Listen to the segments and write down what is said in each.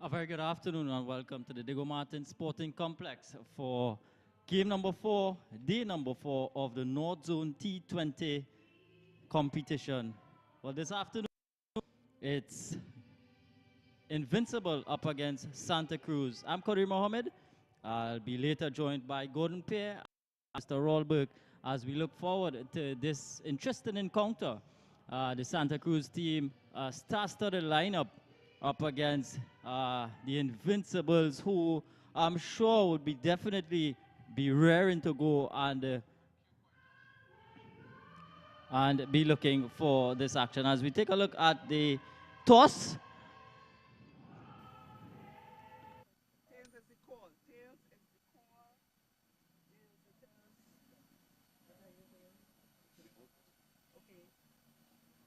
A very good afternoon and welcome to the Diego Martin Sporting Complex for game number 4, day number 4 of the North Zone T20 competition. Well, this afternoon, it's Invincible up against Santa Cruz. I'm Kareem Mohammed. I'll be later joined by Gordon Pear and Mr. Rolberg as we look forward to this interesting encounter. The Santa Cruz team star-studded lineup up against the Invincibles, who I'm sure would be definitely be raring to go and be looking for this action. As we take a look at the toss.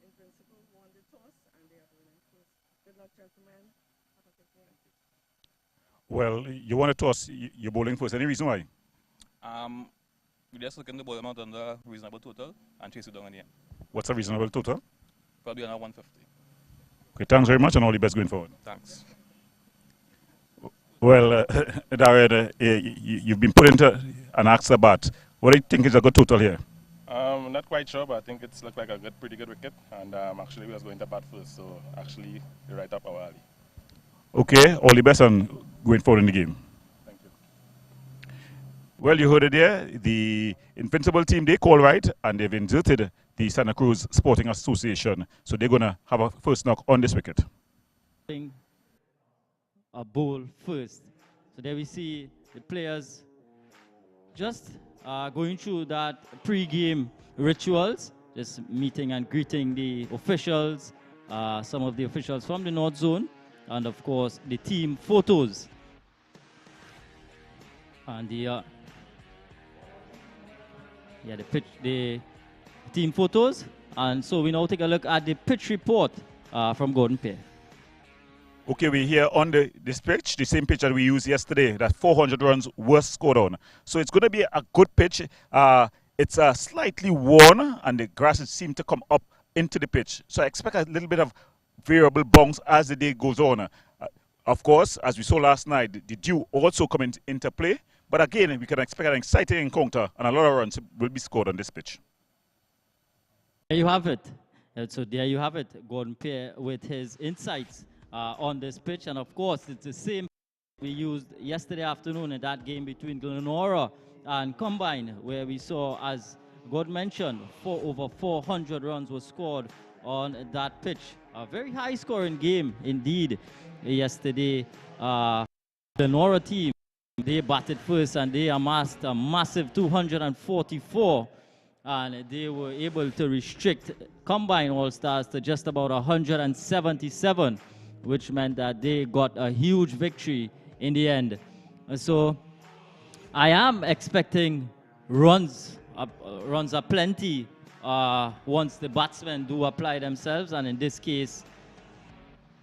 Invincible won the toss and they are winning first. Good luck, gentlemen. Have a good game. Well, you want to toss, you're bowling first. Any reason why? We just looking to bowl them out on the reasonable total and chase it down in the end. What's a reasonable total? Probably on a 150. Okay, thanks very much and all the best going forward. Thanks. Well, Darren, you've been put into an AXA bat. What do you think is a good total here? Not quite sure, but I think it's looked like a pretty good wicket. And actually, we was going to bat first, so actually, right up our alley. Okay, all the best and going forward in the game. Thank you. Well, you heard it there. The Invincible team, they call right, and they've inserted the Santa Cruz Sporting Association. So they're going to have a first knock on this wicket. A bowl first. So there we see the players just going through that pre-game rituals, just meeting and greeting the officials, some of the officials from the North Zone, and of course the team photos. And the team photos. And so we now take a look at the pitch report from Gordon Pear. Okay, we're here on this pitch, the same pitch that we used yesterday, that 400 runs were scored on. So it's going to be a good pitch. It's slightly worn, and the grasses seem to come up into the pitch. So I expect a little bit of variable bounce as the day goes on. Of course, as we saw last night, the dew also come into play. But again, we can expect an exciting encounter, and a lot of runs will be scored on this pitch. There you have it. So there you have it, Gordon Pear with his insights on this pitch. And of course, it's the same we used yesterday afternoon in that game between Glenora and Combine, where we saw, as God mentioned, over 400 runs were scored on that pitch. A very high scoring game indeed yesterday. Glenora team, they batted first and they amassed a massive 244. And they were able to restrict Combine All-Stars to just about 177. Which meant that they got a huge victory in the end. So I am expecting runs aplenty once the batsmen do apply themselves, and in this case,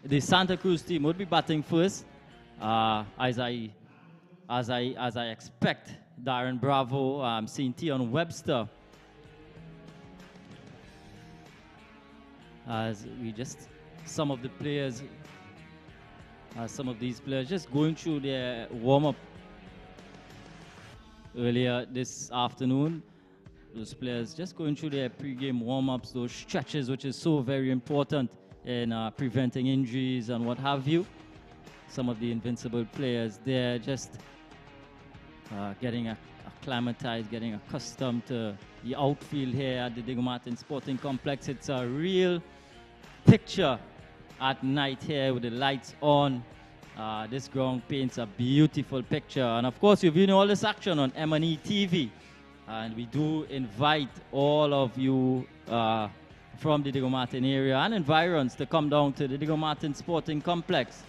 the Santa Cruz team would be batting first, as I expect. Darren Bravo, I'm seeing Tion Webster, as we just some of these players just going through their warm-up earlier this afternoon. Those players just going through their pre-game warm-ups, those stretches, which is so very important in preventing injuries and what have you. Some of the Invincible players, they're just getting acclimatized, getting accustomed to the outfield here at the Diego Martin Sporting Complex. It's a real picture at night here with the lights on. This ground paints a beautiful picture. And of course, you're viewing all this action on M&ETV. And we do invite all of you from the Diego Martin area and environs to come down to the Diego Martin Sporting Complex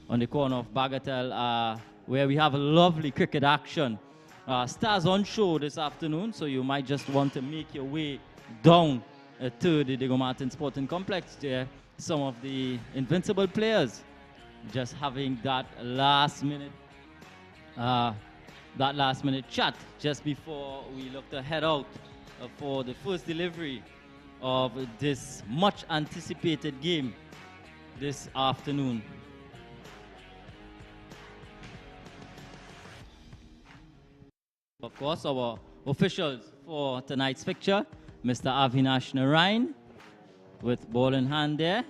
on the corner of Bagatelle, where we have a lovely cricket action. Stars on show this afternoon, so you might just want to make your way down to the Diego Martin Sporting Complex there. Some of the Invincible players just having that last minute chat just before we look to head out for the first delivery of this much anticipated game this afternoon. Of course, our officials for tonight's picture, Mr. Avinash Narain with ball in hand there.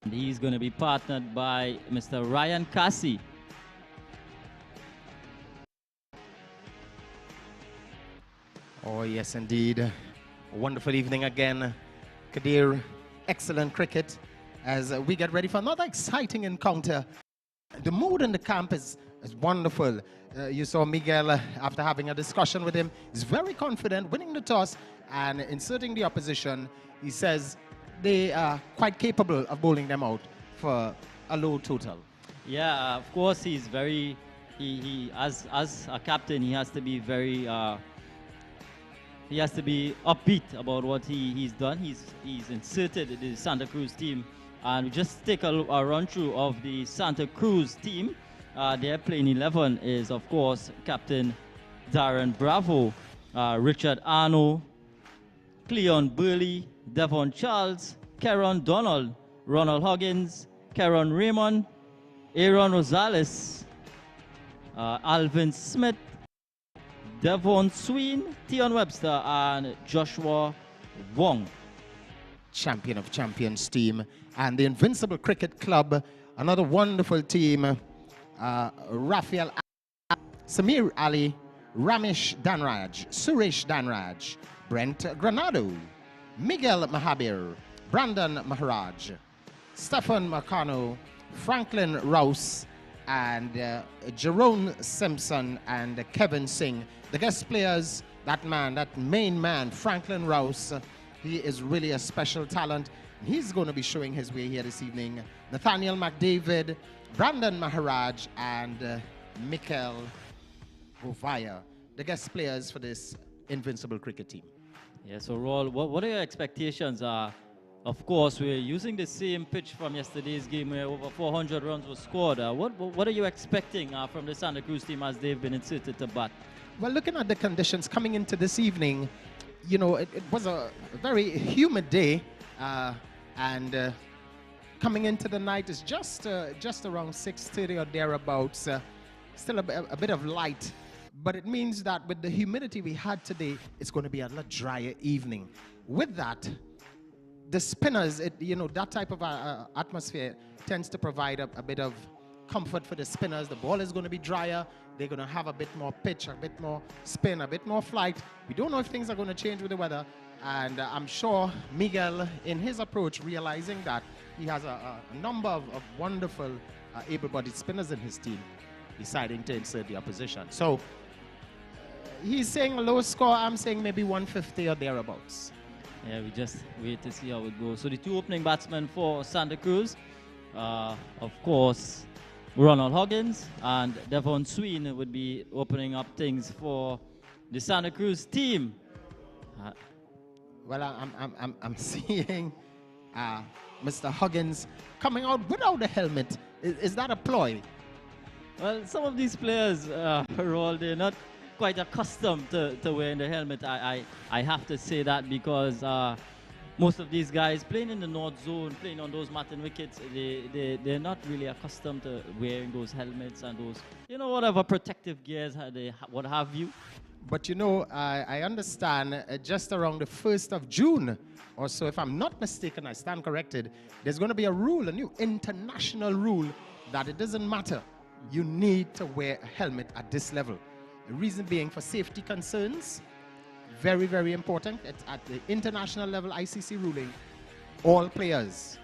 And he's going to be partnered by Mr. Ryan Cassie. Oh, yes, indeed. A wonderful evening again, Kadir. Excellent cricket as we get ready for another exciting encounter. The mood in the camp is wonderful. You saw Miguel, after having a discussion with him, is very confident, winning the toss and inserting the opposition. He says they are quite capable of bowling them out for a low total. Yeah, of course, he's very, he as a captain, he has to be very, he has to be upbeat about what he's done. He's inserted the Santa Cruz team. And we just take a run through of the Santa Cruz team. Their playing 11 is, of course, Captain Darren Bravo, Richard Arno, Cleon Burley, Devon Charles, Karen Donald, Ronald Huggins, Karen Raymond, Aaron Rosales, Alvin Smith, Devon Sween, Tion Webster, and Joshua Wong. Champion of Champions team. And the Invincible Cricket Club, another wonderful team. Rafael, Samir Ali, Ramesh Danraj, Suresh Danraj, Brent Granado, Miguel Mahabir, Brandon Maharaj, Stefan Marcano, Franklin Rouse, and Jerome Simpson and Kevin Singh. The guest players, that main man, Franklin Rouse, he is really a special talent. He's going to be showing his way here this evening. Nathaniel McDavid, Brandon Maharaj, and Mikhail Govaya, the guest players for this Invincible cricket team. Yeah, so Raul, what are your expectations? Of course, we're using the same pitch from yesterday's game where over 400 runs were scored. What are you expecting from the Santa Cruz team as they've been inserted to bat? Well, looking at the conditions coming into this evening, you know, it was a very humid day, and coming into the night is just around 6:30 or thereabouts. Still a bit of light, but it means that with the humidity we had today, it's going to be a lot drier evening. With that, the spinners, that type of atmosphere tends to provide a bit of comfort for the spinners. The ball is going to be drier. They're going to have a bit more pitch, a bit more spin, a bit more flight. We don't know if things are going to change with the weather. And I'm sure Miguel, in his approach, realizing that he has a number of wonderful able-bodied spinners in his team, deciding to insert the opposition. So he's saying a low score. I'm saying maybe 150 or thereabouts. Yeah, we just wait to see how it goes. So the two opening batsmen for Santa Cruz, of course, Ronald Huggins and Devon Sween would be opening up things for the Santa Cruz team. Well, I'm seeing Mr. Huggins coming out without the helmet. Is that a ploy? Well, some of these players, Raul, they're not quite accustomed to wearing the helmet. I have to say that because most of these guys playing in the North Zone, playing on those Martin wickets, they're not really accustomed to wearing those helmets and those, whatever protective gears, what have you. But I understand just around the 1st of June or so, if I'm not mistaken, I stand corrected, there's going to be a rule, a new international rule, that it doesn't matter. You need to wear a helmet at this level. The reason being for safety concerns, very, very important. It's at the international level, ICC ruling, all players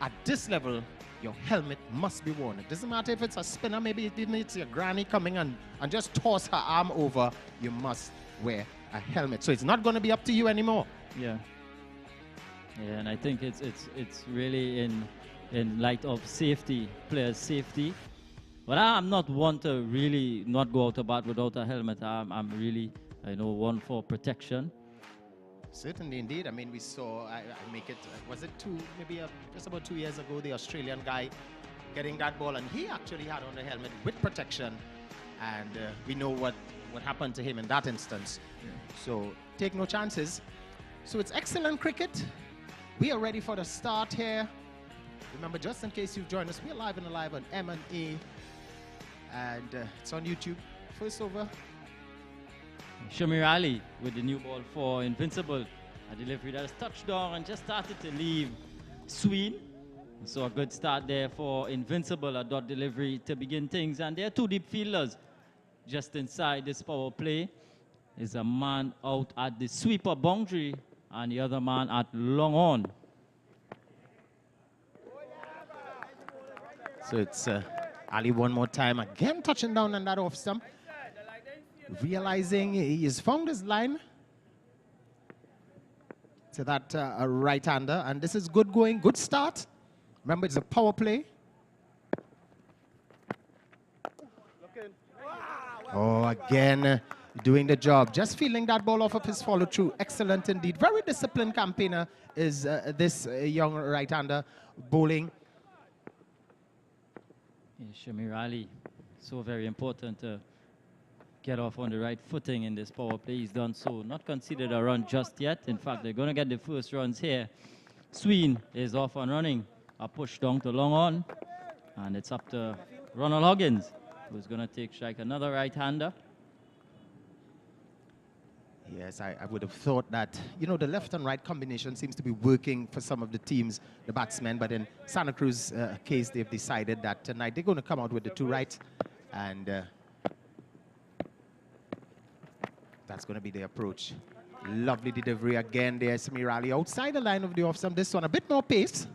at this level, your helmet must be worn. It doesn't matter if it's a spinner, maybe it's your granny coming and just toss her arm over, you must wear a helmet. So it's not going to be up to you anymore. Yeah. Yeah, and I think it's really in light of safety, players' safety. But I'm not one to really not go out to bat without a helmet. I'm really, one for protection. Certainly, indeed. I mean, we saw, I make it, was it just about 2 years ago, the Australian guy getting that ball, and he actually had on the helmet with protection, and we know what happened to him in that instance. Yeah. So, take no chances. So, it's excellent cricket. We are ready for the start here. Remember, just in case you've joined us, we're live and alive on M&E, and it's on YouTube. First over. Shamir Ali with the new ball for Invincible. A delivery that is touched down and just started to leave Sween. So a good start there for Invincible, a dot delivery to begin things. And there are two deep fielders just inside this power play. Is a man out at the sweeper boundary and the other man at long on. So it's Ali one more time, again touching down on that off stump. Realizing he has found his line to that right-hander, and this is good going, good start. Remember, it's a power play. Oh, again, doing the job. Just feeling that ball off of his follow-through. Excellent indeed. Very disciplined campaigner is this young right-hander bowling. Yeah, Shamir Ali, so very important to get off on the right footing in this power play. He's done so. Not considered a run just yet. In fact, they're going to get the first runs here. Sween is off and running. A push down to long on. And it's up to Ronald Huggins, who's going to take strike. Another right-hander. Yes, I would have thought that, you know, the left and right combination seems to be working for some of the teams, the batsmen. But in Santa Cruz case, they've decided that tonight they're going to come out with the two rights. And that's going to be the approach. Lovely delivery again there, Shamir Ali. Outside the line of the off-stump, this one a bit more pace.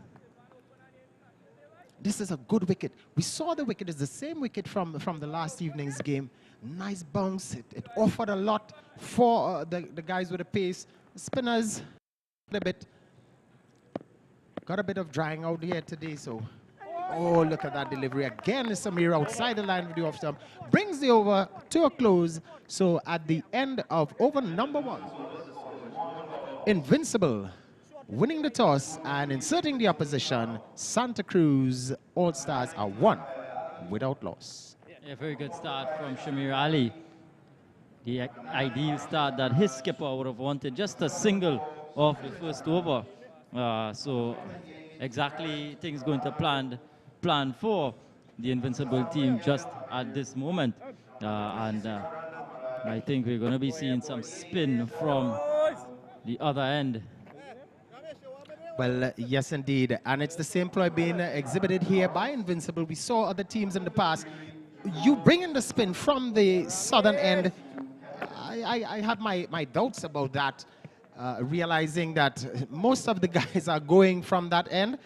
This is a good wicket. We saw the wicket is the same wicket from the last evening's game. Nice bounce. It offered a lot for the guys with the pace. Spinners, a bit. Got a bit of drying out here today, so. Oh, look at that delivery. Again, Samir outside the line of the off-stump. Brings the over to a close. So at the end of over number 1, Invincible winning the toss and inserting the opposition. Santa Cruz All-Stars are 1 without loss. A very good start from Shamir Ali. The ideal start that his skipper would have wanted. Just a single off the first over. So exactly things going to plan for the Invincible team just at this moment. I think we're going to be seeing some spin from the other end. Well, yes, indeed. And it's the same ploy being exhibited here by Invincible. We saw other teams in the past. You bring in the spin from the southern end. I have my doubts about that, realizing that most of the guys are going from that end.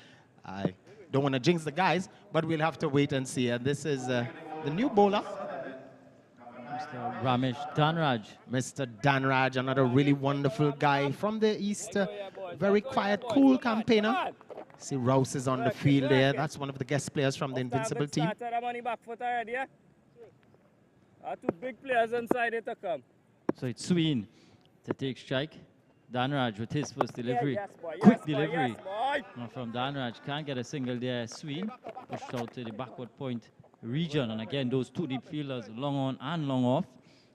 I don't want to jinx the guys, but we'll have to wait and see. And this is the new bowler. Mr. Ramesh Danraj. Mr. Danraj, another really wonderful guy from the east. Very quiet, cool campaigner. See Rouse is on the field there. That's one of the guest players from the Invincible team. Two big players inside it to come. So it's Sween to take strike. Danraj with his first delivery. Quick delivery from Danraj. Can't get a single there. Sween pushed out to the backward point region. And again, those two deep fielders, long on and long off.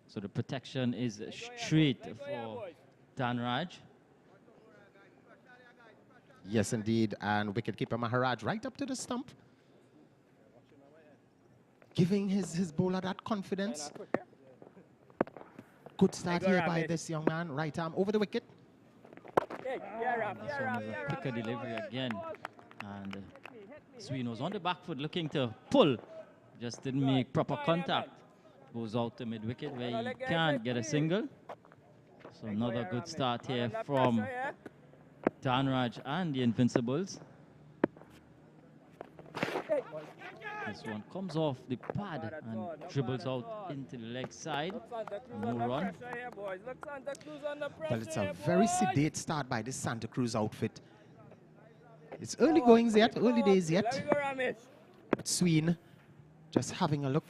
So the protection is straight for Danraj. Yes, indeed. And wicketkeeper Maharaj right up to the stump. Giving his bowler that confidence. Good start here by this young man. Right arm over the wicket. This one is a quicker delivery again. And Sween was on the back foot looking to pull. Just didn't make proper contact. Goes out to mid-wicket where he can't get a single. So another good start here from Danraj and the Invincibles. This one comes off the pad and dribbles out into the leg side. No run. Well, it's a very sedate start by this Santa Cruz outfit. It's early goings yet, early days yet. But Sween just having a look.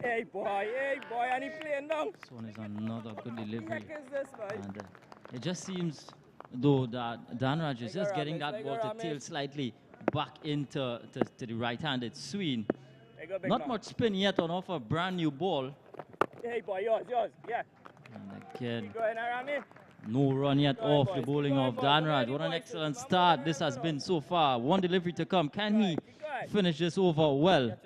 Hey boy, and he playing now. This one is another good delivery. And it just seems though that Danraj is just getting that ball to tail slightly back into to the right-handed Sween. Not much spin yet on off a brand new ball. Hey boy, yours, yeah. And again, Go in, Arami. no run yet off the bowling of Danraj. What an excellent start this has been so far. One delivery to come. Can he finish this over well?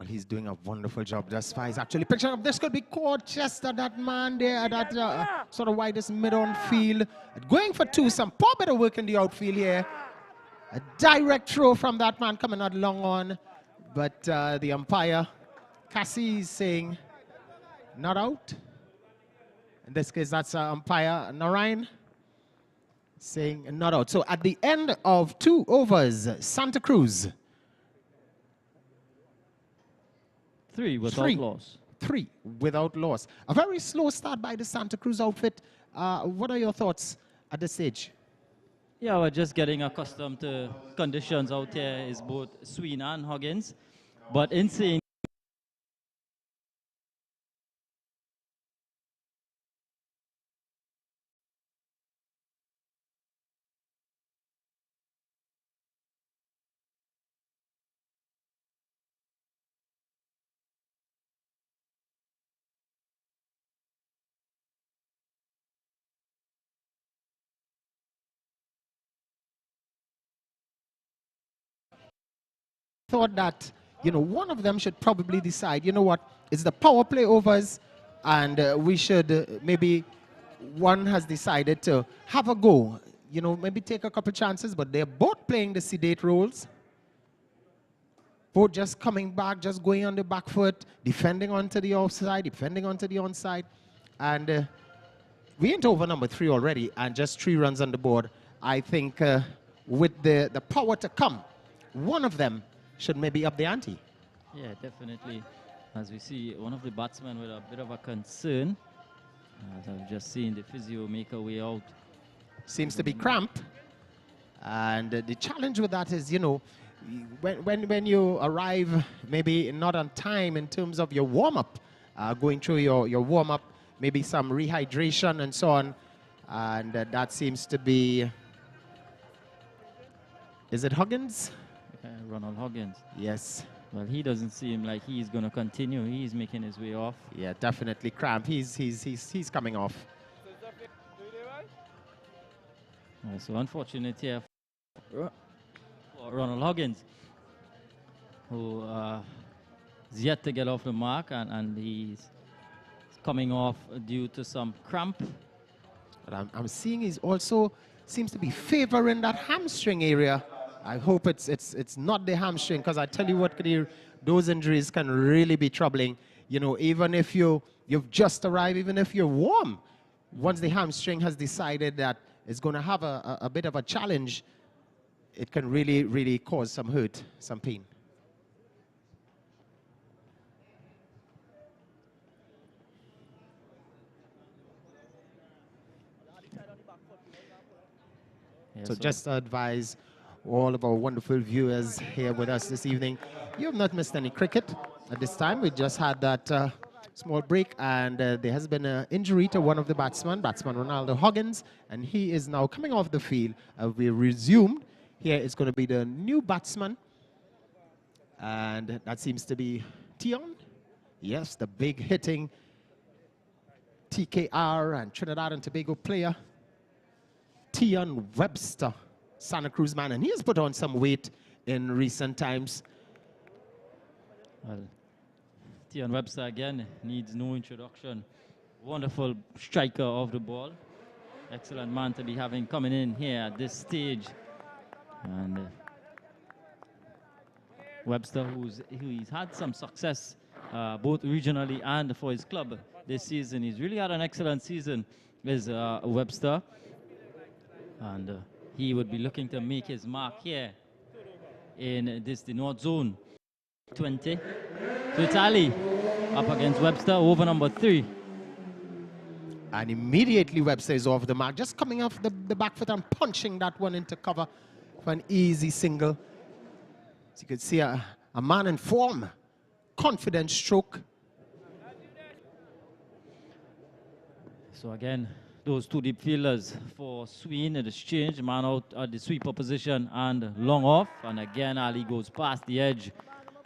Well, he's doing a wonderful job thus far. He's actually picking up. This could be caught just at that man there, at that sort of widest mid-on field. Going for two. Some poor bit of work in the outfield here. A direct throw from that man coming out long on. But the umpire, Cassie, is saying not out. In this case, that's umpire Narayan saying not out. So at the end of 2 overs, Santa Cruz. 3 without loss. 3 without loss. A very slow start by the Santa Cruz outfit. What are your thoughts at this stage? Yeah, we're just getting accustomed to conditions out here. Is both Sween and Huggins. But in saying thought that, you know, one of them should probably decide, you know what, it's the power play overs, and we should maybe one has decided to have a go, you know, maybe take a couple chances, but they're both playing the sedate roles. Both just coming back, just going on the back foot, defending onto the offside, defending onto the onside. And we into over number 3 already, and just 3 runs on the board. I think with the power to come, one of them should maybe up the ante. yeah, definitely. As we see, one of the batsmen with a bit of a concern. As I've just seen the physio make a way out. Seems to be cramp. And the challenge with that is, you know, when you arrive maybe not on time in terms of your warm-up, going through your warm-up, maybe some rehydration and so on. And that seems to be, is it Huggins? Ronald Huggins. Yes. Well, he doesn't seem like he's going to continue. He's making his way off. Yeah, definitely cramp. He's coming off. So unfortunate here for Ronald Huggins, who is yet to get off the mark, and he's coming off due to some cramp. But I'm seeing he's also seems to be favoring that hamstring area. I hope it's not the hamstring, because I tell you what, Kadir, those injuries can really be troubling. You know, even if you've just arrived, even if you're warm, once the hamstring has decided that it's going to have a bit of a challenge, it can really, really cause some hurt, some pain. Yeah, So just to advise all of our wonderful viewers here with us this evening, you have not missed any cricket at this time. We just had that small break, and there has been an injury to one of the batsmen Ronaldo Huggins, and he is now coming off the field. We resumed. Here is going to be the new batsman, and that seems to be Tion. Yes, the big hitting TKR and Trinidad and Tobago player, Tion Webster, Santa Cruz man, and he has put on some weight in recent times. Well, Tion Webster again needs no introduction. Wonderful striker of the ball. Excellent man to be having coming in here at this stage. And Webster, who's had some success both regionally and for his club this season. He's really had an excellent season, is Webster. And he would be looking to make his mark here in the North Zone. 20. So it's Ali up against Webster, over number 3. And immediately Webster is off the mark, just coming off the back foot and punching that one into cover for an easy single. As you can see, a man in form, confident stroke. So again, those 2 deep fielders for Sween in exchange, man out at the sweeper position and long off. And again, Ali goes past the edge.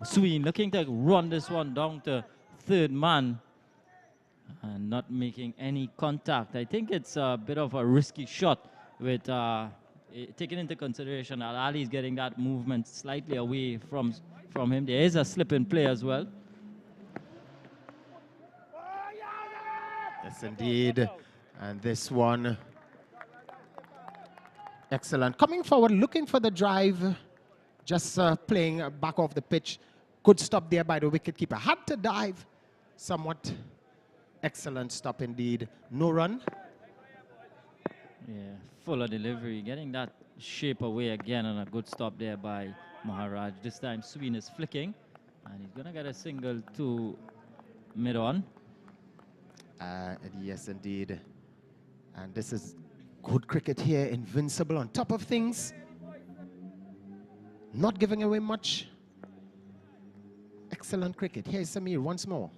Sween looking to run this one down to 3rd man and not making any contact. I think it's a bit of a risky shot with taking into consideration that Ali's getting that movement slightly away from him. There is a slip in play as well. Yes, indeed. And this one, excellent. Coming forward, looking for the drive, just playing back off the pitch. Good stop there by the wicketkeeper. Had to dive. Somewhat excellent stop indeed. No run. Yeah, fuller delivery, getting that shape away again, and a good stop there by Maharaj. This time Sween is flicking, and he's gonna get a single to mid-on. Yes, indeed. And this is good cricket here. Invincible on top of things. Not giving away much. Excellent cricket. Here's Samir once more.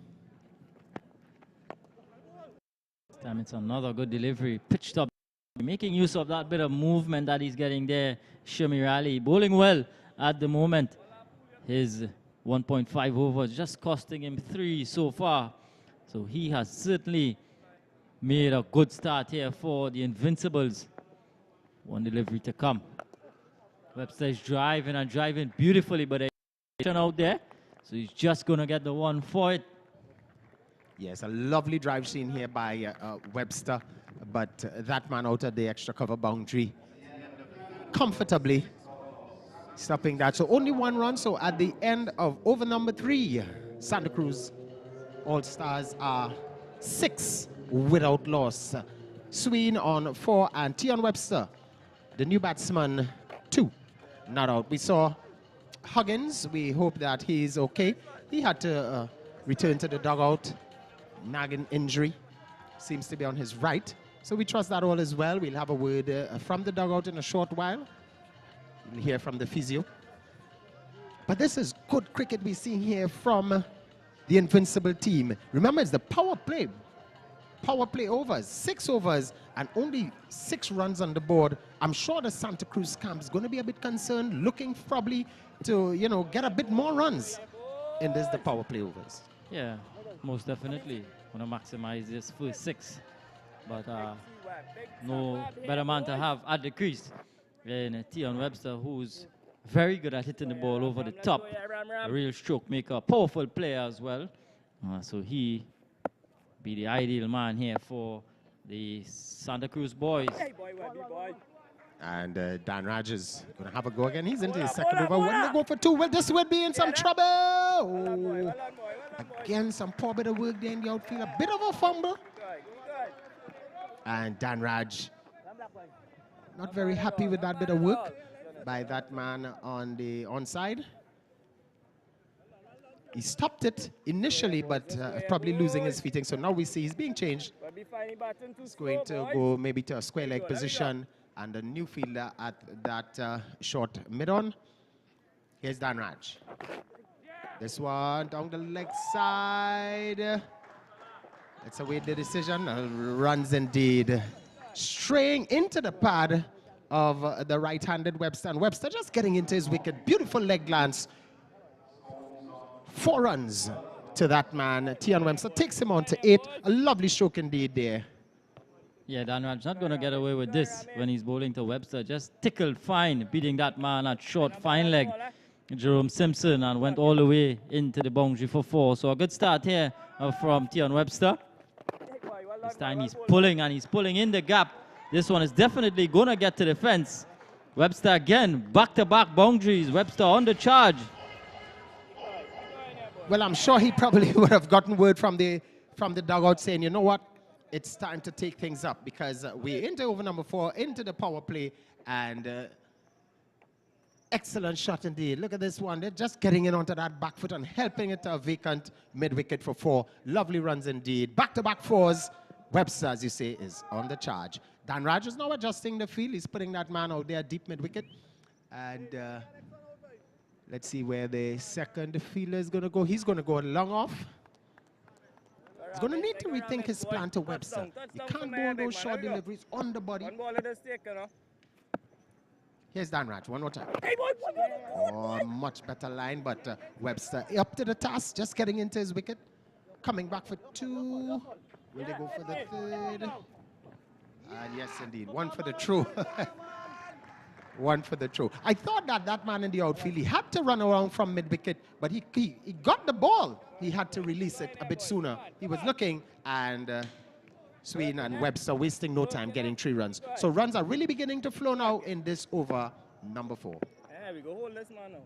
This time it's another good delivery. Pitched up. Making use of that bit of movement that he's getting there. Shamir Ali bowling well at the moment. His 1.5 overs just costing him 3 so far. So he has certainly made a good start here for the Invincibles. One delivery to come. Webster is driving and driving beautifully, but they're out there. So he's just going to get the one for it. Yes, a lovely drive seen here by Webster, but that man out of the extra cover boundary comfortably stopping that. So only one run. So at the end of over number 3, Santa Cruz All-Stars are 6 without loss. Sween on 4 and Tion Webster, the new batsman, 2 not out. We saw Huggins. We hope that he's okay. He had to return to the dugout. Nagging injury seems to be on his right. So we trust that all is well. We'll have a word from the dugout in a short while. We'll hear from the physio. But this is good cricket we're seeing here from the Invincible team. Remember, it's the power play. Power play overs, 6 overs, and only 6 runs on the board. I'm sure the Santa Cruz camp is going to be a bit concerned, looking probably to, you know, get a bit more runs in the power play overs. Yeah, most definitely. Want to maximize this first 6. But no better man to have at the crease than Tion Webster, who's very good at hitting the ball over the top. A real stroke maker, powerful player as well. So he be the ideal man here for the Santa Cruz boys. And Dan Raj is going to have a go again. He's into his second over. When they go for 2, well, this would be in some trouble. Oh. Again, some poor bit of work there in the outfield. A bit of a fumble. And Dan Raj not very happy with that bit of work by that man on the onside. He stopped it initially, but probably losing his footing. So now we see he's being changed. He's going to go maybe to a square leg position, and a new fielder at that short mid-on. Here's Dan Raj. This one down the leg side. Let's await the decision. Runs indeed. Straying into the pad of the right-handed Webster. And Webster just getting into his wicket. Beautiful leg glance. 4 runs to that man. Tion Webster takes him on to 8. A lovely stroke indeed there. Yeah, Dan Raj not going to get away with this when he's bowling to Webster. Just tickled fine, beating that man at short, fine leg, Jerome Simpson, and went all the way into the boundary for 4. So a good start here from Tion Webster. This time he's pulling, and he's pulling in the gap. This one is definitely going to get to the fence. Webster again, back-to-back boundaries. Webster on the charge. Well, I'm sure he probably would have gotten word from the dugout saying, you know what, it's time to take things up, because we're into over number 4, into the power play, and excellent shot indeed. Look at this one. They're just getting in onto that back foot and helping it to a vacant mid-wicket for 4. Lovely runs indeed. Back-to-back 4s. Webster, as you say, is on the charge. Dan Raj is now adjusting the field. He's putting that man out there deep mid-wicket. And let's see where the second fielder is going to go. He's going to go long off. He's going to need to rethink his plan to Webster. You can't bowl those short deliveries on the body. Here's Dan Raj, one more time. Oh, much better line, but Webster up to the task, just getting into his wicket. Coming back for 2. Will they go for the 3rd? And yes, indeed, 1 for the throw. One for the throw. I thought that that man in the outfield, he had to run around from mid-wicket, but he got the ball. He had to release it a bit sooner. He was looking, and Sween and Webster wasting no time getting 3 runs. So runs are really beginning to flow now in this over number 4. There we go. Hold this man now.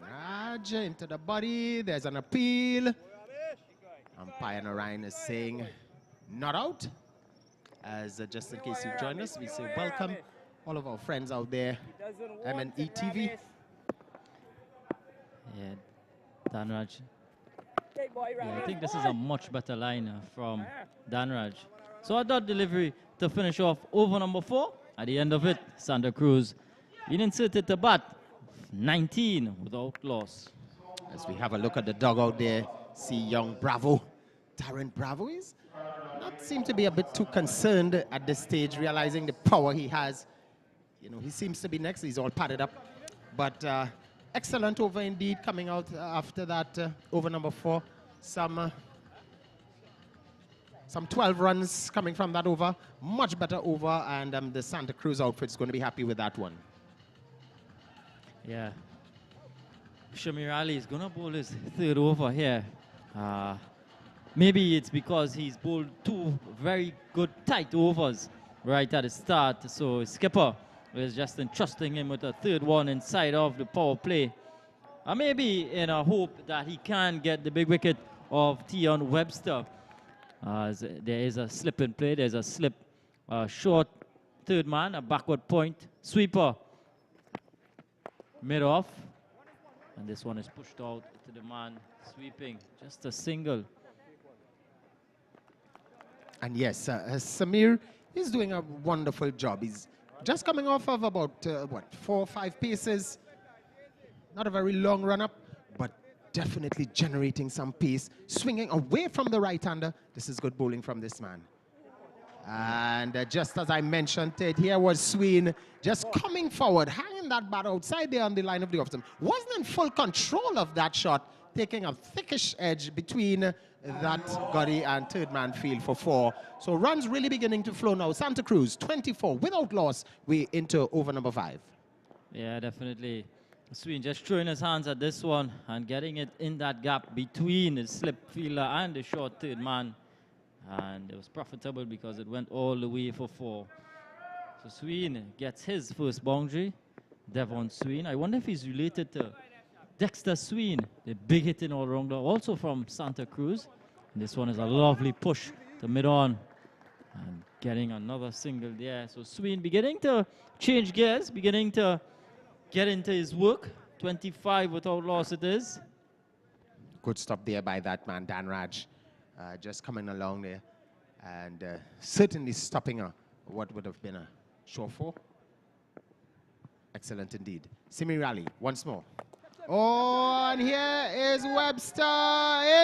Raj into the body. There's an appeal. Umpire Narayan is saying not out. As just in case you've joined us, we say welcome all of our friends out there. M&ETV. Yeah, Danraj. Yeah, I think this is a much better line from Danraj. So a dot delivery to finish off over number 4. At the end of it, Santa Cruz being inserted to bat 19 without loss. As we have a look at the dugout there, see young Bravo. Darren Bravo is not seem to be a bit too concerned at this stage, realizing the power he has. You know, he seems to be next. He's all padded up. But excellent over indeed coming out after that over number 4. Some 12 runs coming from that over. Much better over, and the Santa Cruz outfit's going to be happy with that one. Yeah. Shamir Ali is going to bowl his 3rd over here. Maybe it's because he's bowled 2 very good tight overs right at the start. So his skipper is just entrusting him with a 3rd one inside of the power play. Maybe in a hope that he can get the big wicket of Tion Webster. There is a slip in play. There's a slip, short 3rd man, a backward point, sweeper, mid-off. And this one is pushed out to the man sweeping. Just a single. And yes, Samir is doing a wonderful job. He's just coming off of about, 4 or 5 paces. Not a very long run-up, but definitely generating some pace. Swinging away from the right-hander. This is good bowling from this man. And just as I mentioned it, here was Sween just coming forward, hanging that bat outside there on the line of the off-stump. Wasn't in full control of that shot, taking a thickish edge between that Gutty and 3rd man field for 4. So runs really beginning to flow now. Santa Cruz, 24 without loss. We into over number 5. Yeah, definitely. Sween just throwing his hands at this one and getting it in that gap between the slip fielder and the short 3rd man. And it was profitable because it went all the way for 4. So Sween gets his first boundary. Devon Sween. I wonder if he's related to Dexter Sween, the big hitting all-rounder, also from Santa Cruz. And this one is a lovely push to mid-on. And getting another single there. So Sween beginning to change gears, beginning to get into his work. 25 without loss it is. Good stop there by that man, Dan Raj. Just coming along there. And certainly stopping what would have been a short 4. Excellent indeed. Simi Rally, once more. Oh, and here is Webster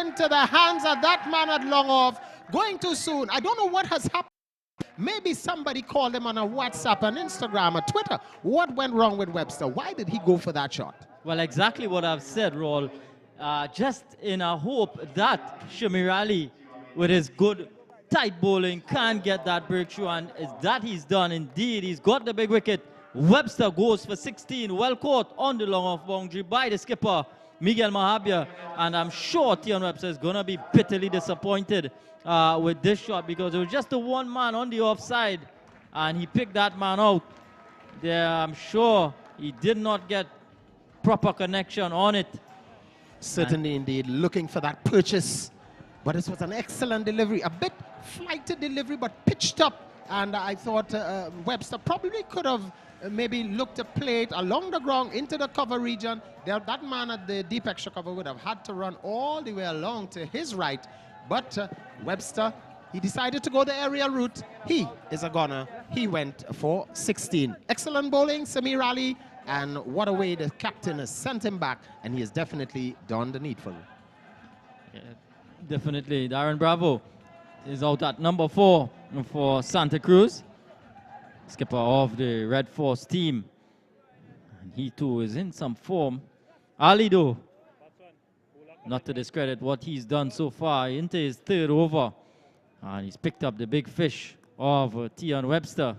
into the hands of that man at long off. Going too soon. I don't know what has happened. Maybe somebody called him on a WhatsApp, an Instagram, or Twitter. What went wrong with Webster? Why did he go for that shot? Well, exactly what I've said, Raul. Just in a hope that Shamir Ali, with his good tight bowling, can get that breakthrough. And that he's done. Indeed, he's got the big wicket. Webster goes for 16, well caught on the long off boundary by the skipper, Miguel Mahabia. And I'm sure Tion Webster is going to be bitterly disappointed with this shot because it was just the one man on the offside and he picked that man out. There, I'm sure he did not get proper connection on it. Certainly indeed, looking for that purchase. But this was an excellent delivery, a bit flighted delivery, but pitched up. And I thought Webster probably could have maybe looked to play it along the ground into the cover region. That man at the deep extra cover would have had to run all the way along to his right. But Webster, he decided to go the aerial route. He is a gunner. He went for 16. Excellent bowling, Samir Ali. And what a way the captain has sent him back. And he has definitely done the needful. Yeah, definitely. Darren Bravo is out at number 4 for Santa Cruz. Skipper of the Red Force team. And he too is in some form. Ali though, not to discredit what he's done so far, into his 3rd over. And he's picked up the big fish of Tion Webster.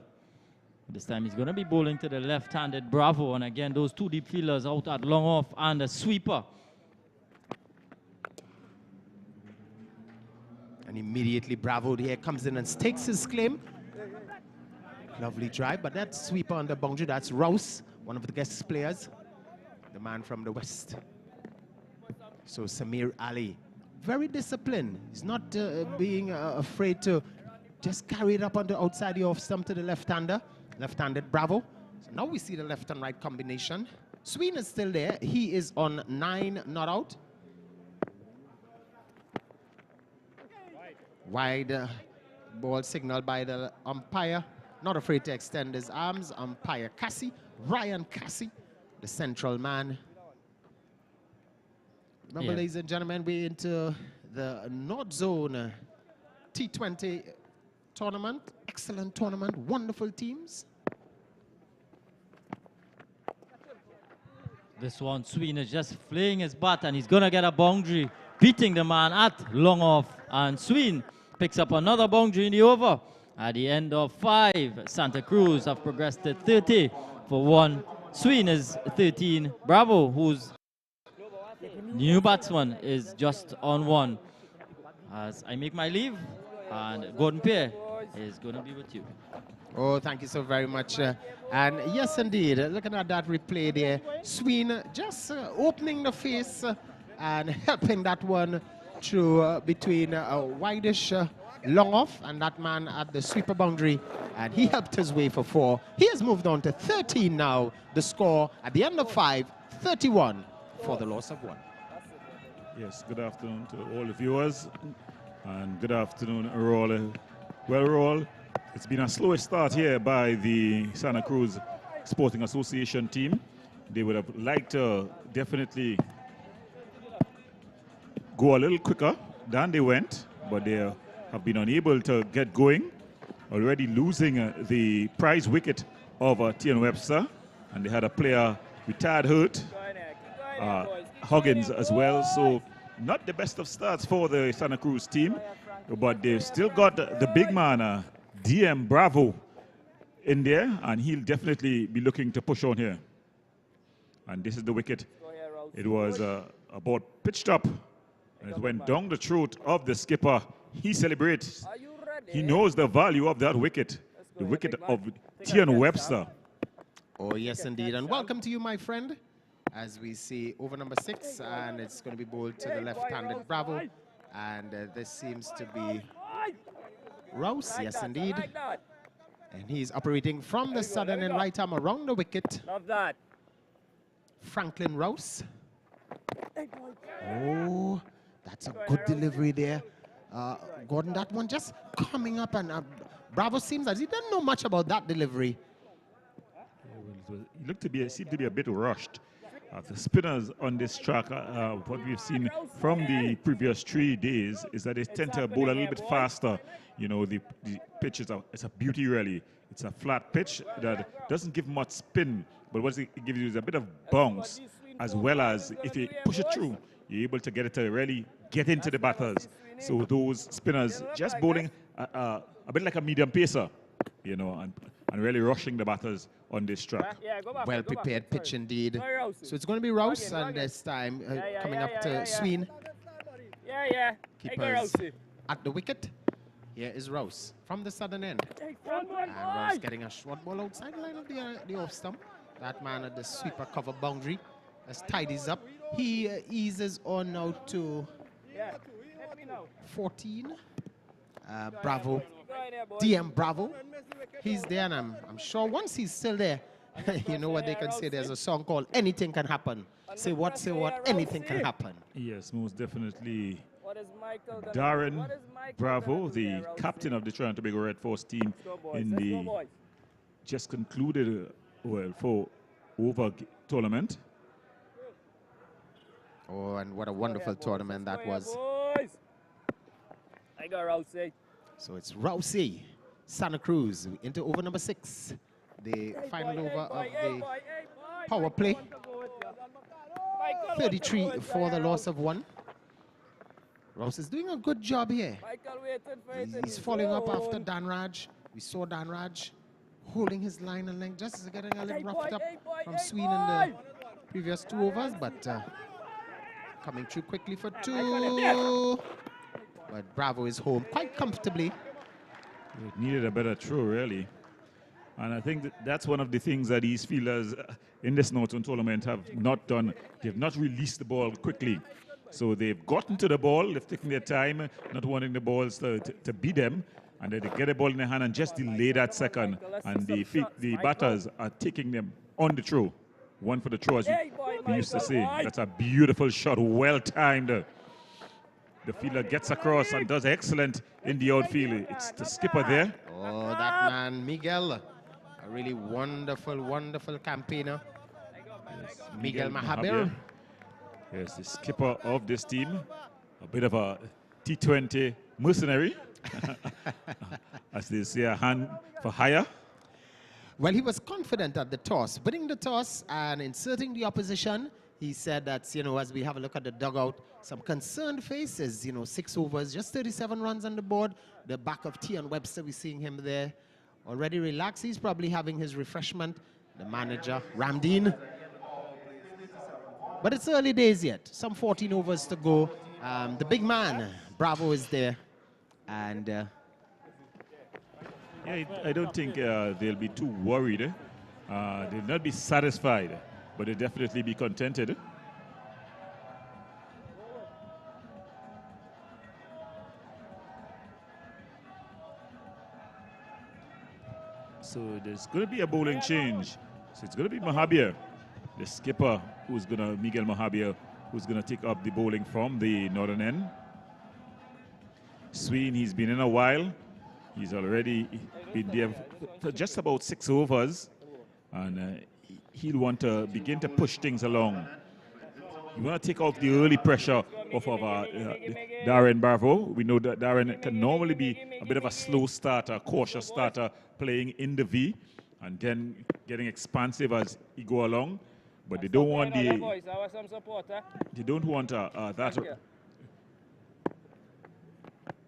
This time he's going to be bowling to the left-handed Bravo. And again, those two deep fielders out at long off and a sweeper. And immediately Bravo here comes in and stakes his claim. Lovely drive, but that sweeper on the boundary, that's Rouse, one of the guest players, the man from the west. So Samir Ali, very disciplined. He's not being afraid to just carry it up on the outside of the off stump to the left-hander, left-handed Bravo. So now we see the left and right combination. Sween is still there. He is on 9 not out. Wide ball signal by the umpire. Not afraid to extend his arms. Umpire Cassie, Ryan Cassie, the central man. Remember, ladies and gentlemen, we're into the North Zone T20 tournament. Excellent tournament, wonderful teams. This one, Sween is just flaying his bat, and he's going to get a boundary, beating the man at long off. And Sween picks up another boundary in the over. At the end of 5, Santa Cruz have progressed to 30 for 1. Sween is 13. Bravo, whose new batsman, is just on 1. As I make my leave, and Gordon Pear is going to be with you. Oh, thank you so very much. And yes, indeed, looking at that replay there, Sween just opening the face and helping that one through between a wideish long off and that man at the sweeper boundary, and he helped his way for 4. He has moved on to 13 now. The score at the end of 5, 31 for the loss of 1. Yes, good afternoon to all the viewers, and good afternoon, Errol. Well, Errol, it's been a slow start here by the Santa Cruz Sporting Association team. They would have liked to definitely go a little quicker than they went, but they have been unable to get going, already losing the prize wicket of T.N. Webster, and they had a player retired hurt, Huggins as well, so not the best of starts for the Santa Cruz team, but they've still got the big man, DM Bravo, in there, and he'll definitely be looking to push on here. And this is the wicket. It was about pitched up, and it went down the throat of the skipper. He celebrates. He knows the value of that wicket, the wicket of T.N. Webster. Oh, yes, indeed. And welcome to you, my friend, as we see over number 6, and it's going to be bowled to the left-handed Bravo. And this seems to be Rouse, yes, indeed. And he's operating from the southern and right arm around the wicket. Love that. Franklin Rouse. Oh, that's a good delivery there. Gordon, that one just coming up, and Bravo seems as he doesn't know much about that delivery. It seemed to be a bit rushed. The spinners on this track, what we've seen from the previous 3 days is that they tend to bowl a little bit faster. You know, the pitch is it's a beauty really. It's a flat pitch that doesn't give much spin, but what it gives you is a bit of bounce, as well as if you push it through, you're able to get it to really get into the batters. So those spinners just bowling a bit like a medium pacer, you know, and really rushing the batters on this track. Well prepared pitch indeed. So it's going to be Rouse, and this time coming up to Sween. Keepers at the wicket. Here is Rouse from the southern end. And Rouse getting a short ball outside the line of the off stump. That man at the sweeper cover boundary has tidies up. He eases on now to 14. Bravo. DM Bravo. He's there, and I'm sure once he's still there, you know what they can say. There's a song called Anything Can Happen. Say what, anything can happen. Yes, most definitely. Darren Bravo, the captain of the Trinidad and Tobago Red Force team in the just concluded for over tournament. Oh, and what a wonderful tournament that was. I got Rousey. So it's Rousey, Santa Cruz into over number 6. The final over of the power play. 33 for the loss of 1. Rouse is doing a good job here. He's following up after Dan Raj. We saw Dan Raj holding his line and length, just getting a little roughed up from hey, Sween in the previous 2 overs, but coming through quickly for 2. But Bravo is home quite comfortably. It needed a better throw, really. And I think that's one of the things that these fielders in this Norton tournament have not done. They've not released the ball quickly. So they've gotten to the ball, they've taken their time, not wanting the balls to beat them. And then they get the ball in their hand and just delay that second. And the batters are taking them on the throw. One for the throw, as we used to say. That's a beautiful shot, well timed. The fielder gets across and does excellent in the outfield. It's the skipper there. Oh, that man, Miguel. A really wonderful, wonderful campaigner. Yes, Miguel Mahaber. Yes, the skipper of this team. A bit of a T20 mercenary. As they say, a hand for hire. Well, he was confident at the toss, winning the toss and inserting the opposition. He said that, you know, as we have a look at the dugout, some concerned faces, you know, 6 overs, just 37 runs on the board. The back of T and Webster, we're seeing him there already relaxed. He's probably having his refreshment. The manager, Ramdeen. But it's early days yet. Some 14 overs to go. The big man, Bravo, is there. And yeah, I don't think they'll be too worried. They'll not be satisfied, but they'll definitely be contented. So there's going to be a bowling change. So it's going to be Mahabir, the skipper, Miguel Mahabir, who's going to take up the bowling from the northern end. Sween, he's been in a while. He's already been there for just about 6 overs. And he'll want to begin to push things along. You want to take off the early pressure off of Darren Bravo. We know that Darren can normally be a bit of a slow starter, cautious starter, playing in the V, and then getting expansive as he go along. But they don't want that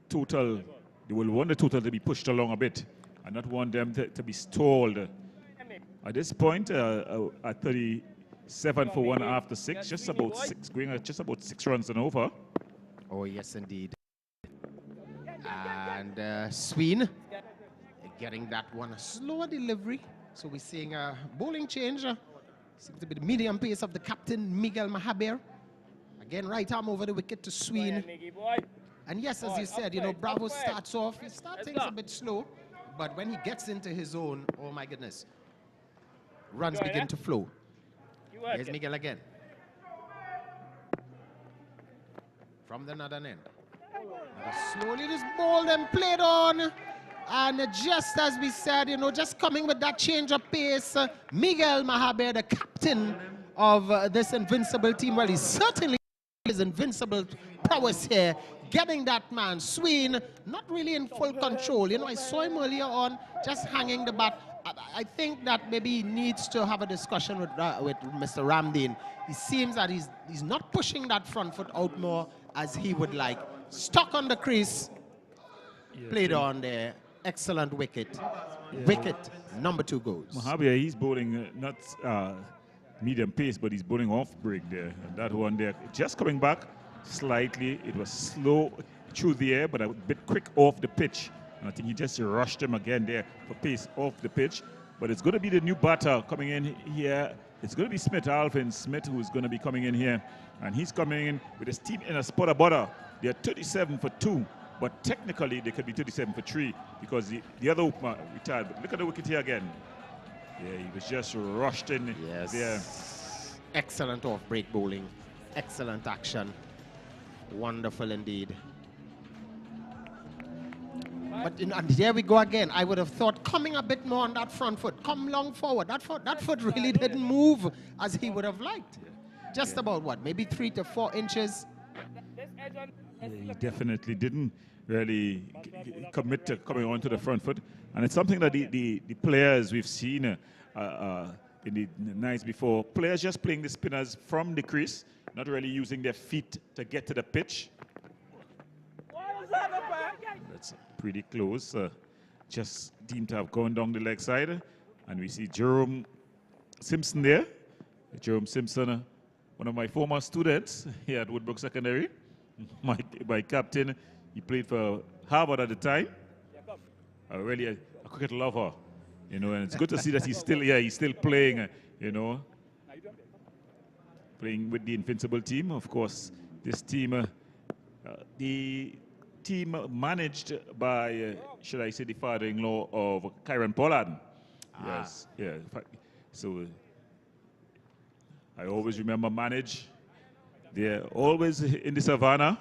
total. They will want the total to be pushed along a bit, and not want them to be stalled. At this point, at 37 for 1 after 6, just about 6, going at just about 6 runs and over. oh, yes, indeed. And Sween getting that one a slower delivery. So we're seeing a bowling change. Seems to be the medium pace of the captain, Miguel Mahaber. Again, right arm over the wicket to Sween. And yes, as you said, you know, Bravo starts off, he starts things a bit slow. But when he gets into his zone, oh my goodness, runs begin to flow. Here's Miguel again. From the northern end. Slowly this ball then played on. And just as we said, you know, just coming with that change of pace, Miguel Mahaber, the captain of this Invincible team, well, he certainly is invincible prowess here, getting that man, Sween, not really in full control. You know, I saw him earlier on, just hanging the bat. I think that maybe he needs to have a discussion with Mr. Ramdeen. He seems that he's not pushing that front foot out more as he would like. Stuck on the crease, played on there. Excellent wicket. Yeah. Wicket, number 2 goes. Mahabir, he's bowling not medium pace, but he's bowling off break there. And that one there, just coming back slightly. It was slow through the air, but a bit quick off the pitch. And I think he just rushed him again there for pace off the pitch. But it's going to be the new batter coming in here. It's going to be Smith, Alvin Smith, who's going to be coming in here. And he's coming in with his team in a spot of butter. They're 37 for 2. But technically, they could be 37 for 3 because the other opener retired. But look at the wicket here again. Yeah, he was just rushed in there. Excellent off-break bowling. Excellent action. Wonderful indeed. But and there we go again. I would have thought coming a bit more on that front foot. Come long forward. That foot really didn't move as he would have liked. Just about what? Maybe 3 to 4 inches. Yeah, he definitely didn't really commit to coming onto the front foot. And it's something that the players we've seen in the nights before, players just playing the spinners from the crease, not really using their feet to get to the pitch. That's pretty close. just deemed to have gone down the leg side. And we see Jerome Simpson there. Jerome Simpson, one of my former students here at Woodbrook Secondary. My captain, he played for Harvard at the time. Really a cricket lover, you know, and it's good to see that he's still playing, you know, playing with the Invincible team. Of course, this team, the team managed by, should I say, the father-in-law of Kyron Pollard. Yes, yeah. So I always remember manage. They're always in the savannah,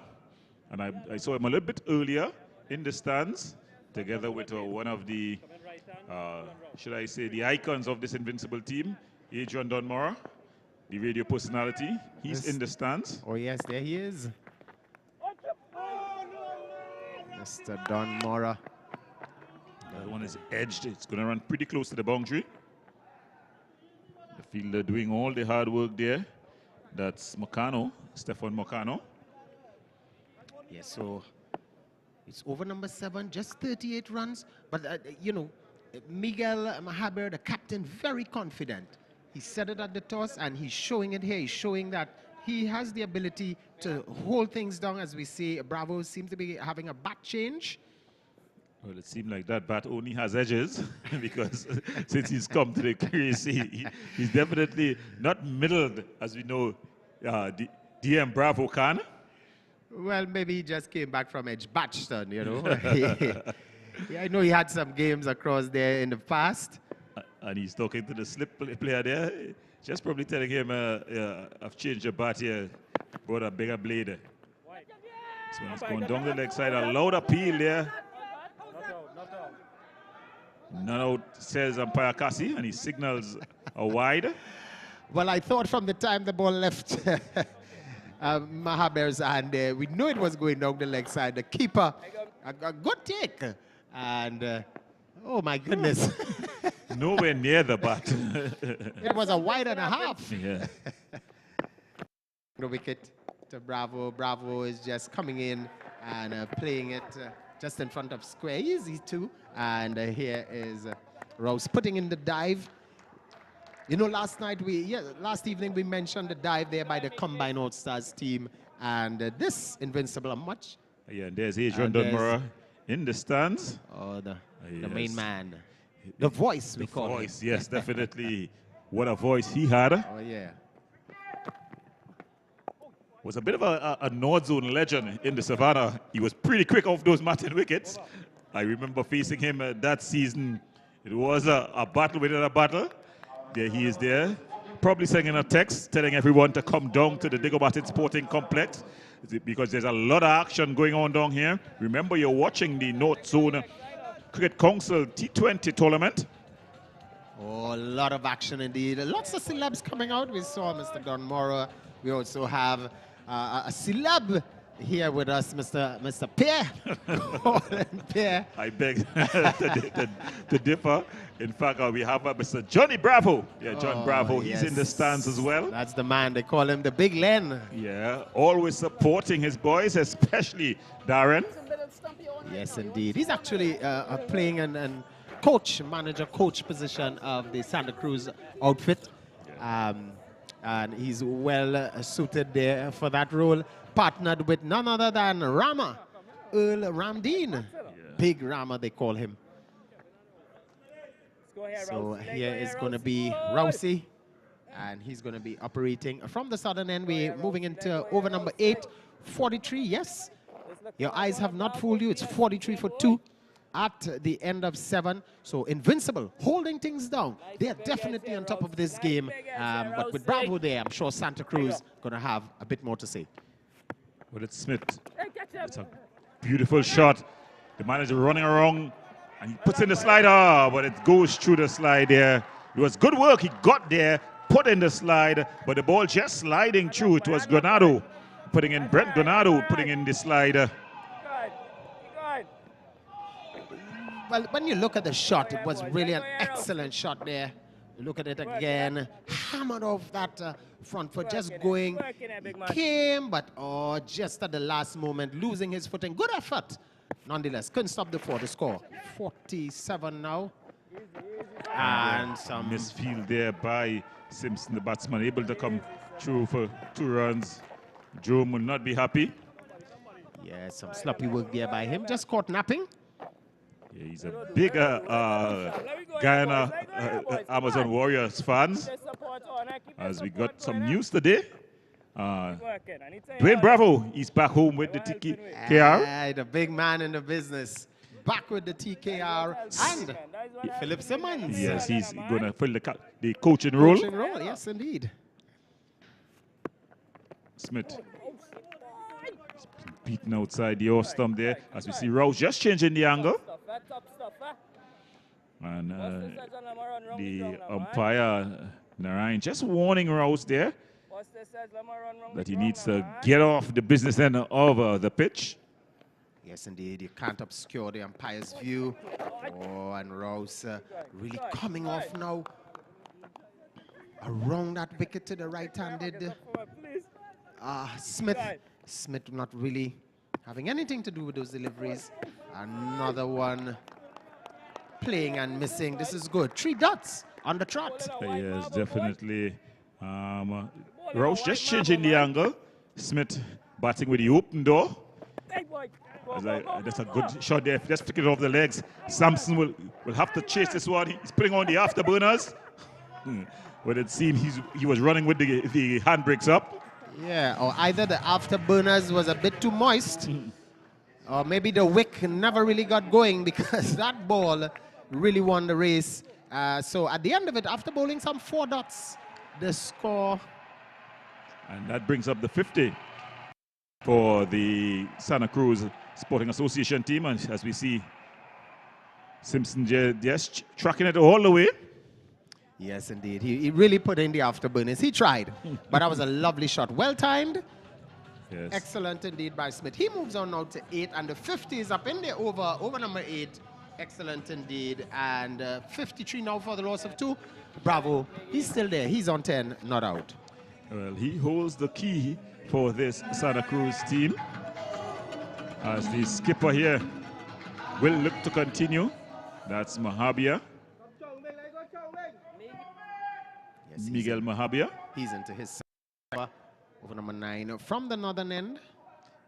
and I saw him a little bit earlier in the stands, together with one of the, should I say, the icons of this Invincible team, Adrian Dunmore, the radio personality. He's in the stands. Oh yes, there he is. Mr. Dunmore. That one is edged. It's going to run pretty close to the boundary. The fielder doing all the hard work there. That's Mocano, Stefan Mocano. Yes, so it's over number 7, just 38 runs. But, you know, Miguel Mahaber, the captain, very confident. He said it at the toss, and he's showing it here. He's showing that he has the ability to hold things down. As we see, Bravo seems to be having a bat change. Well, it seems like that bat only has edges because since he's come to the crease, he's definitely not middled, as we know DM Bravo can. Well, maybe he just came back from Edgbaston, you know. Yeah, I know he had some games across there in the past. And he's talking to the slip player there, just probably telling him, I've changed the bat here, brought a bigger blade. So he's going down the leg side, a loud appeal there. None out, says umpire Cassie, and he signals a wide. Well, I thought from the time the ball left Mahaber's hand, we knew it was going down the leg side. The keeper, a good take. And, oh my goodness. Nowhere near the bat. It was a wide and a half. Yeah. The wicket to Bravo. Bravo is just coming in and playing it just in front of square. Easy too. And here is Rouse putting in the dive. You know, last evening we mentioned the dive there by the Combine All-Stars team. And this Invincible, much. Yeah, and there's Adrian Dunmore in the stands. Oh, the main man. The voice, we call him. Yes, definitely. What a voice he had. Oh, yeah. Was a bit of a North Zone legend in the Savannah. He was pretty quick off those Martin wickets. I remember facing him that season. It was a battle within a battle. There he is there. Probably sending a text telling everyone to come down to the Diego Martin Sporting Complex because there's a lot of action going on down here. Remember, you're watching the North Zone Cricket Council T20 tournament. Oh, a lot of action indeed. Lots of celebs coming out. We saw Mr. Dunmore. We also have a celeb here with us, Mr. Pierre. Pierre. I beg to differ. In fact, we have Mr. Johnny Bravo. Yeah, John Bravo. He's Yes. in the stands as well. That's the man. They call him the Big Len. Yeah, always supporting his boys, especially Darren. Yes, indeed. He's actually playing an manager coach position of the Santa Cruz outfit. And he's well suited there for that role. Partnered with none other than Rama, Earl Ramdeen. Yeah. Big Rama, they call him. So here is going to be Rousey. And he's going to be operating from the southern end. We're moving into over number 8, 43. Yes, your eyes have not fooled you. It's 43 for 2 at the end of 7. So Invincible holding things down. They are definitely on top of this game. But with Bravo there, I'm sure Santa Cruz going to have a bit more to say. Well, it's Smith. It's a beautiful shot. The manager running around and he puts in the slider, but it goes through the slide there. It was good work. He got there, put in the slide, but the ball just sliding through. It was Granado putting in, Brent Granado putting in the slider. Well, when you look at the shot, it was really an excellent shot there. Look at it again. Hammered off that front foot, just going. Came, but just at the last moment, losing his footing. Good effort nonetheless, couldn't stop the 4. The score 47 now. And some misfield there by Simpson, the batsman, able to come through for 2 runs. Joe will not be happy. Yeah, some sloppy work there by him. Just caught napping. Yeah, he's a big Guyana Amazon Warriors fans. As we got some news today. Dwayne Bravo, he's back home with the TKR. The big man in the business. Back with the TKR and Philip Simmons. Yes, he's going to fill the coaching role. Coaching role, yes, indeed. Smith beaten outside the off stump there. As we see Rouse just changing the angle. And the umpire, Narayan, just warning Rouse there that he needs to get off the business end of the pitch. Yes, indeed. You can't obscure the umpire's view. Oh, and Rouse really coming off now. Around that wicket to the right-handed. Smith not really having anything to do with those deliveries. Another one playing and missing. This is good. 3 dots on the trot. Yes, definitely. Rouse just changing the angle. Smith batting with the open door. That's a good shot there. Just pick it off the legs. Sampson will have to chase this one. He's putting on the afterburners. But it seemed he was running with the handbrakes up. Yeah, or either the afterburners was a bit too moist, or maybe the wick never really got going because that ball really won the race. So at the end of it, after bowling some 4 dots, the score. And that brings up the 50 for the Santa Cruz Sporting Association team. And as we see, Simpson just tracking it all the way. Yes, indeed. He really put in the afterburners. He tried, but that was a lovely shot. Well timed. Yes. Excellent indeed by Smith. He moves on now to 8, and the 50 is up in there over number 8. Excellent indeed. And 53 now for the loss of 2. Bravo. He's still there. He's on 10, not out. Well, he holds the key for this Santa Cruz team. As the skipper here will look to continue. That's Mahabia. Yes, Miguel Mahabia. He's into his over number 9 from the northern end.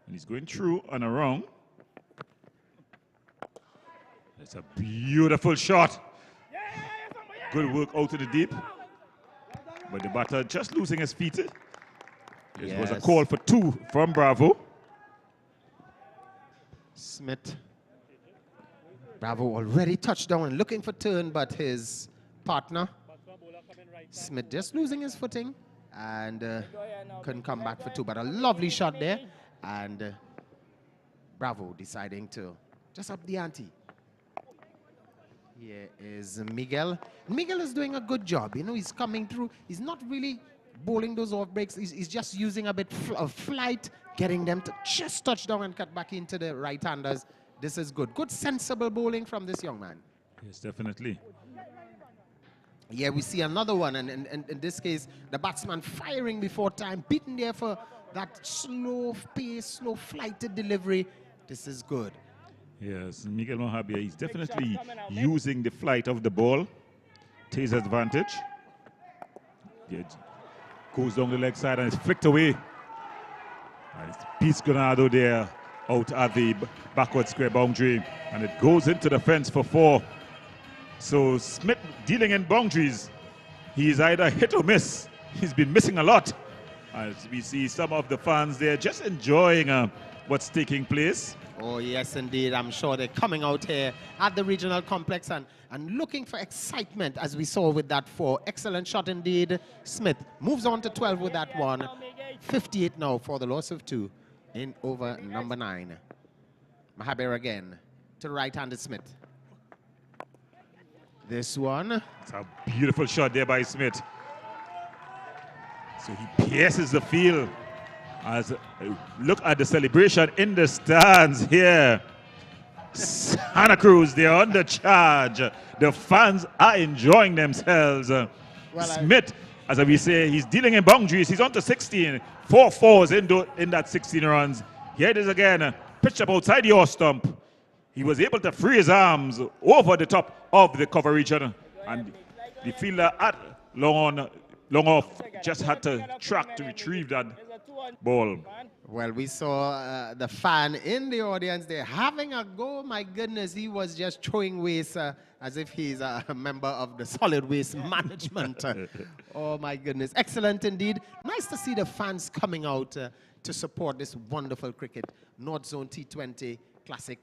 And he's going through and around. It's a beautiful shot. Good work out to the deep. But the batter just losing his feet. It was a call for 2 from Bravo. Smith. Bravo already touched down and looking for turn, but his partner, Smith, just losing his footing and couldn't come back for 2. But a lovely shot there. And Bravo deciding to just up the ante. Here is Miguel. Miguel is doing a good job. You know, he's coming through. He's not really bowling those off breaks. He's just using a bit of flight, getting them to just touch down and cut back into the right-handers. This is good. Good, sensible bowling from this young man. Yes, definitely. Yeah, we see another one. And in this case, the batsman firing before time, beaten there for that slow pace, slow flighted delivery. This is good. Yes, Miguel Mahabia is definitely using the flight of the ball to his advantage. It goes down the leg side and it's flicked away. And it's Pete Granado there out at the backward square boundary. And it goes into the fence for 4. So Smith dealing in boundaries. He is either hit or miss. He's been missing a lot. As we see some of the fans there just enjoying what's taking place. Oh, yes, indeed. I'm sure they're coming out here at the regional complex and looking for excitement, as we saw with that 4. Excellent shot indeed. Smith moves on to 12 with that one. 58 now for the loss of 2 in over number 9. Mahabir again to the right-handed Smith. This one. It's a beautiful shot there by Smith. So he pierces the field. As look at the celebration in the stands here. Santa Cruz, they're under charge. The fans are enjoying themselves. Smith, as we say, he's dealing in boundaries. He's on to 16. 4 fours in that 16 runs. Here it is again. Pitch up outside the off stump. he was able to free his arms over the top of the cover region, and the fielder at long off just had to track to retrieve that ball. Well, we saw the fan in the audience there having a go. My goodness, he was just throwing waste as if he's a member of the solid waste management. Oh, my goodness. Excellent indeed. Nice to see the fans coming out to support this wonderful cricket. North Zone T20 Classic.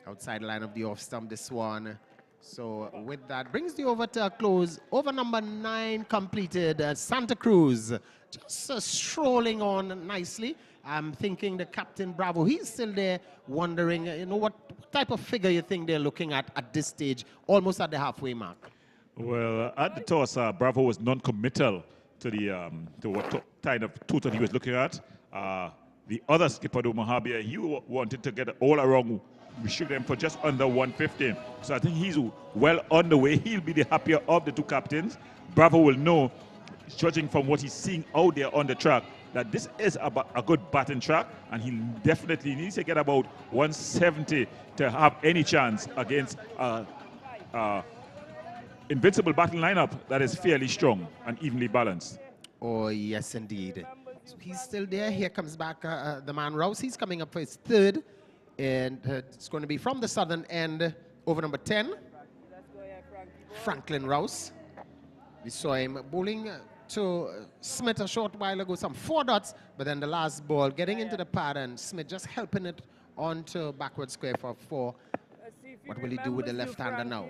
Outside line of the off stump, this one. So with that, brings the over to a close. Over number 9 completed. Santa Cruz just strolling on nicely. I'm thinking the captain, Bravo, he's still there wondering, you know, what type of figure you think they're looking at this stage, almost at the halfway mark? Well, at the toss, Bravo was non-committal to the to what kind of total he was looking at. The other skipper, Mohabia, he wanted to get all around. We shoot them for just under 150. So I think he's well on the way. He'll be the happier of the two captains. Bravo will know, judging from what he's seeing out there on the track, that this is a good batting track, and he definitely needs to get about 170 to have any chance against Invincible batting lineup that is fairly strong and evenly balanced. Oh, yes, indeed. So he's still there. Here comes back the man Rouse. He's coming up for his third. And it's going to be from the southern end, over number 10, Franklin Rouse. We saw him bowling to Smith a short while ago, some 4 dots, but then the last ball getting into the pad and Smith just helping it onto backward square for 4. What will he do with the left-hander now?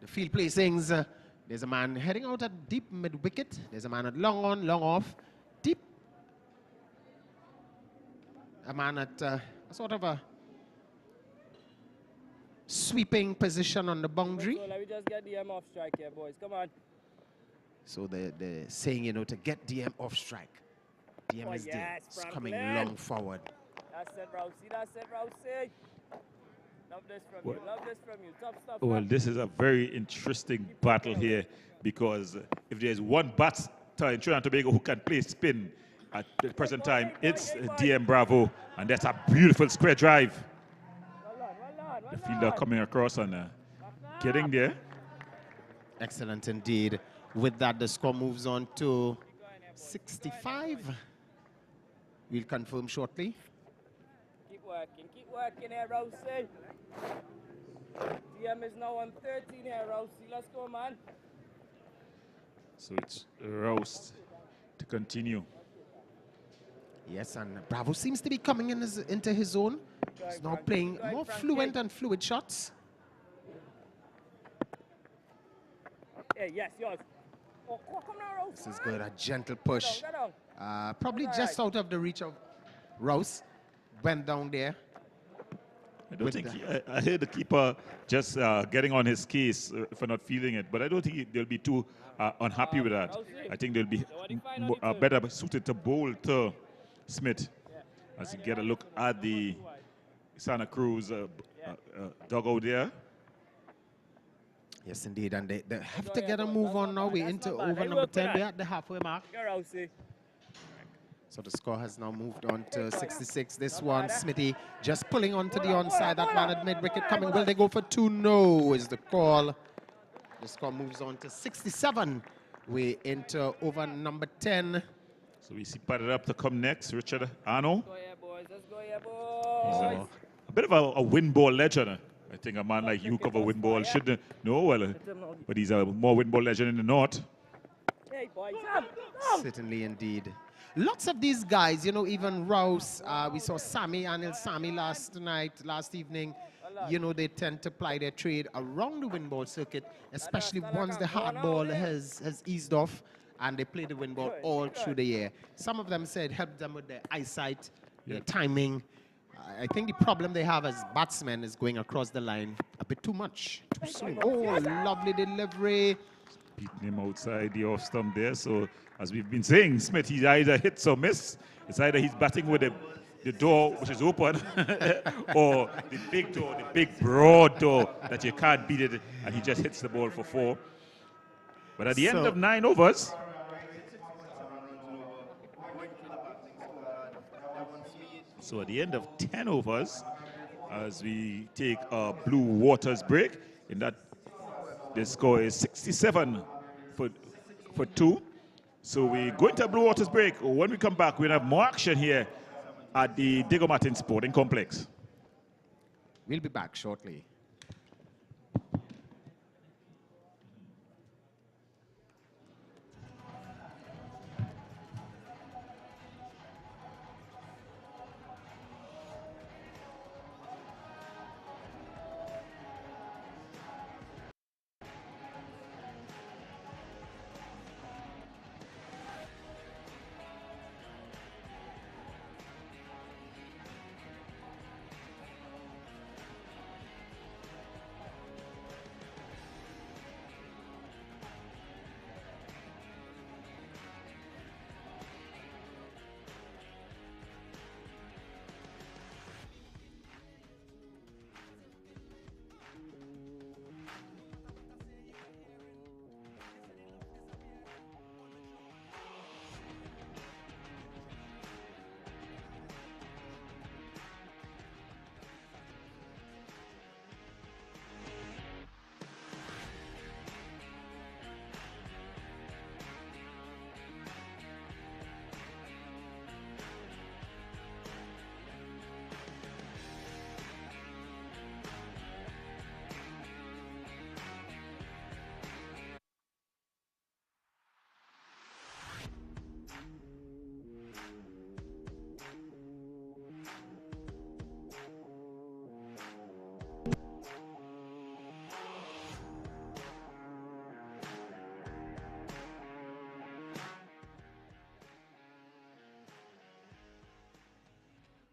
The field placings, there's a man heading out at deep mid-wicket. There's a man at long on, long off, deep. A man at sort of a sweeping position on the boundary. So let me just get DM off strike here, boys. Come on. So they're saying, you know, to get DM off strike. DM is there. It's coming long forward. That's it, Rousey. That's it, Rousey. Love this from you. Love this from you. Top stuff. Well, this is a very interesting battle here, because if there's one batter in Trinidad and Tobago who can play spin at the present time, it's DM Bravo, and that's a beautiful square drive. The fielder coming across and getting there. Excellent indeed. With that, the score moves on to 65. We'll confirm shortly. Keep working here, Rousey. DM is now on 13 here, Rousey. Let's go, man. So it's Rouse to continue. Yes, and Bravo seems to be coming into his own. He's now playing more fluent and fluid shots. Hey, yes, yours. Oh, come now, Rouse. This is good, a gentle push. Get down. Probably just out of the reach of Rouse. Went down there. I don't think I heard the keeper just getting on his case for not feeling it, but I don't think they'll be too unhappy with that. I think they'll be better suited to bowl to Smith as you get a look at the Santa Cruz dugout there. Yes, indeed, and they have to get a move on now. We're into over number 10. We're at the halfway mark. So the score has now moved on to 66. This one, Smithy just pulling onto the onside. That man at mid-wicket coming. Will they go for 2? No is the call. The score moves on to 67. We're into over number 10. So we see padded up to come next, Richard Arno. Let's go here, boys. Let's go here, boys. He's a bit of a win ball legend. I think a man like you cover win ball shouldn't know well, but he's a more win ball legend in the north. Hey, boys. Certainly, indeed. Lots of these guys, you know, even Rouse, we saw Anil Sami last evening. You know, they tend to ply their trade around the wind ball circuit, especially once the hard ball has eased off, and they play the wind ball all through the year. Some of them said help them with their eyesight, their timing. I think the problem they have as batsmen is going across the line a bit too much, too soon. Oh, lovely delivery. Beating him outside the off stump there. So, as we've been saying, Smith, he either hits or miss. It's either he's batting with the door, which is open, or the big door, the big broad door that you can't beat it, and he just hits the ball for 4. But at the end of 9 overs, So at the end of 10 overs, as we take a Blue Waters break, in that the score is 67 for 2. So we go into a Blue Waters break. When we come back, we'll have more action here at the Diego Martin Sporting Complex. We'll be back shortly.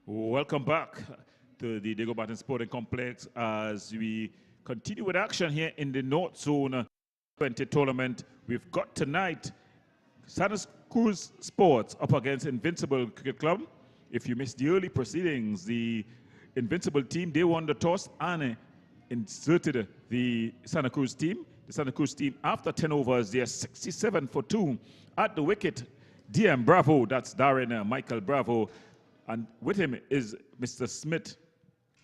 Welcome back to the Diego Martin Sporting Complex as we continue with action here in the North Zone 20 tournament. We've got tonight Santa Cruz Sports up against Invincible Cricket Club. If you missed the early proceedings, the Invincible team, they won the toss and inserted the Santa Cruz team. The Santa Cruz team, after 10 overs, they're 67 for 2 at the wicket. DM Bravo, that's Darren Michael Bravo. And with him is Mr. Smith.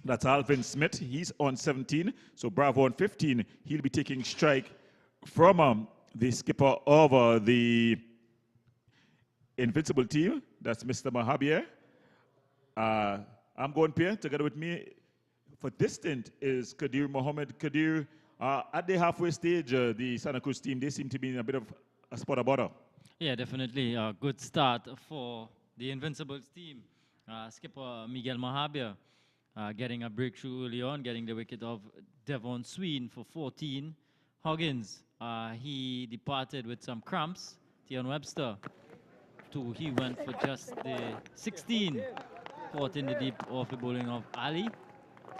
That's Alvin Smith. He's on 17. So Bravo on 15. He'll be taking strike from the skipper of the Invincible team. That's Mr. Mahabir. I'm going Pierre. Together with me for this stint is Kadir Mohammed. Kadir, at the halfway stage, the Santa Cruz team, they seem to be in a bit of a spot of bother. Yeah, definitely a good start for the Invincibles team. Skipper Miguel Mahabir getting a breakthrough early on, getting the wicket of Devon Sween for 14. Huggins, he departed with some cramps. Tion Webster, he went for just the 16. Caught in the deep off the bowling of Ali.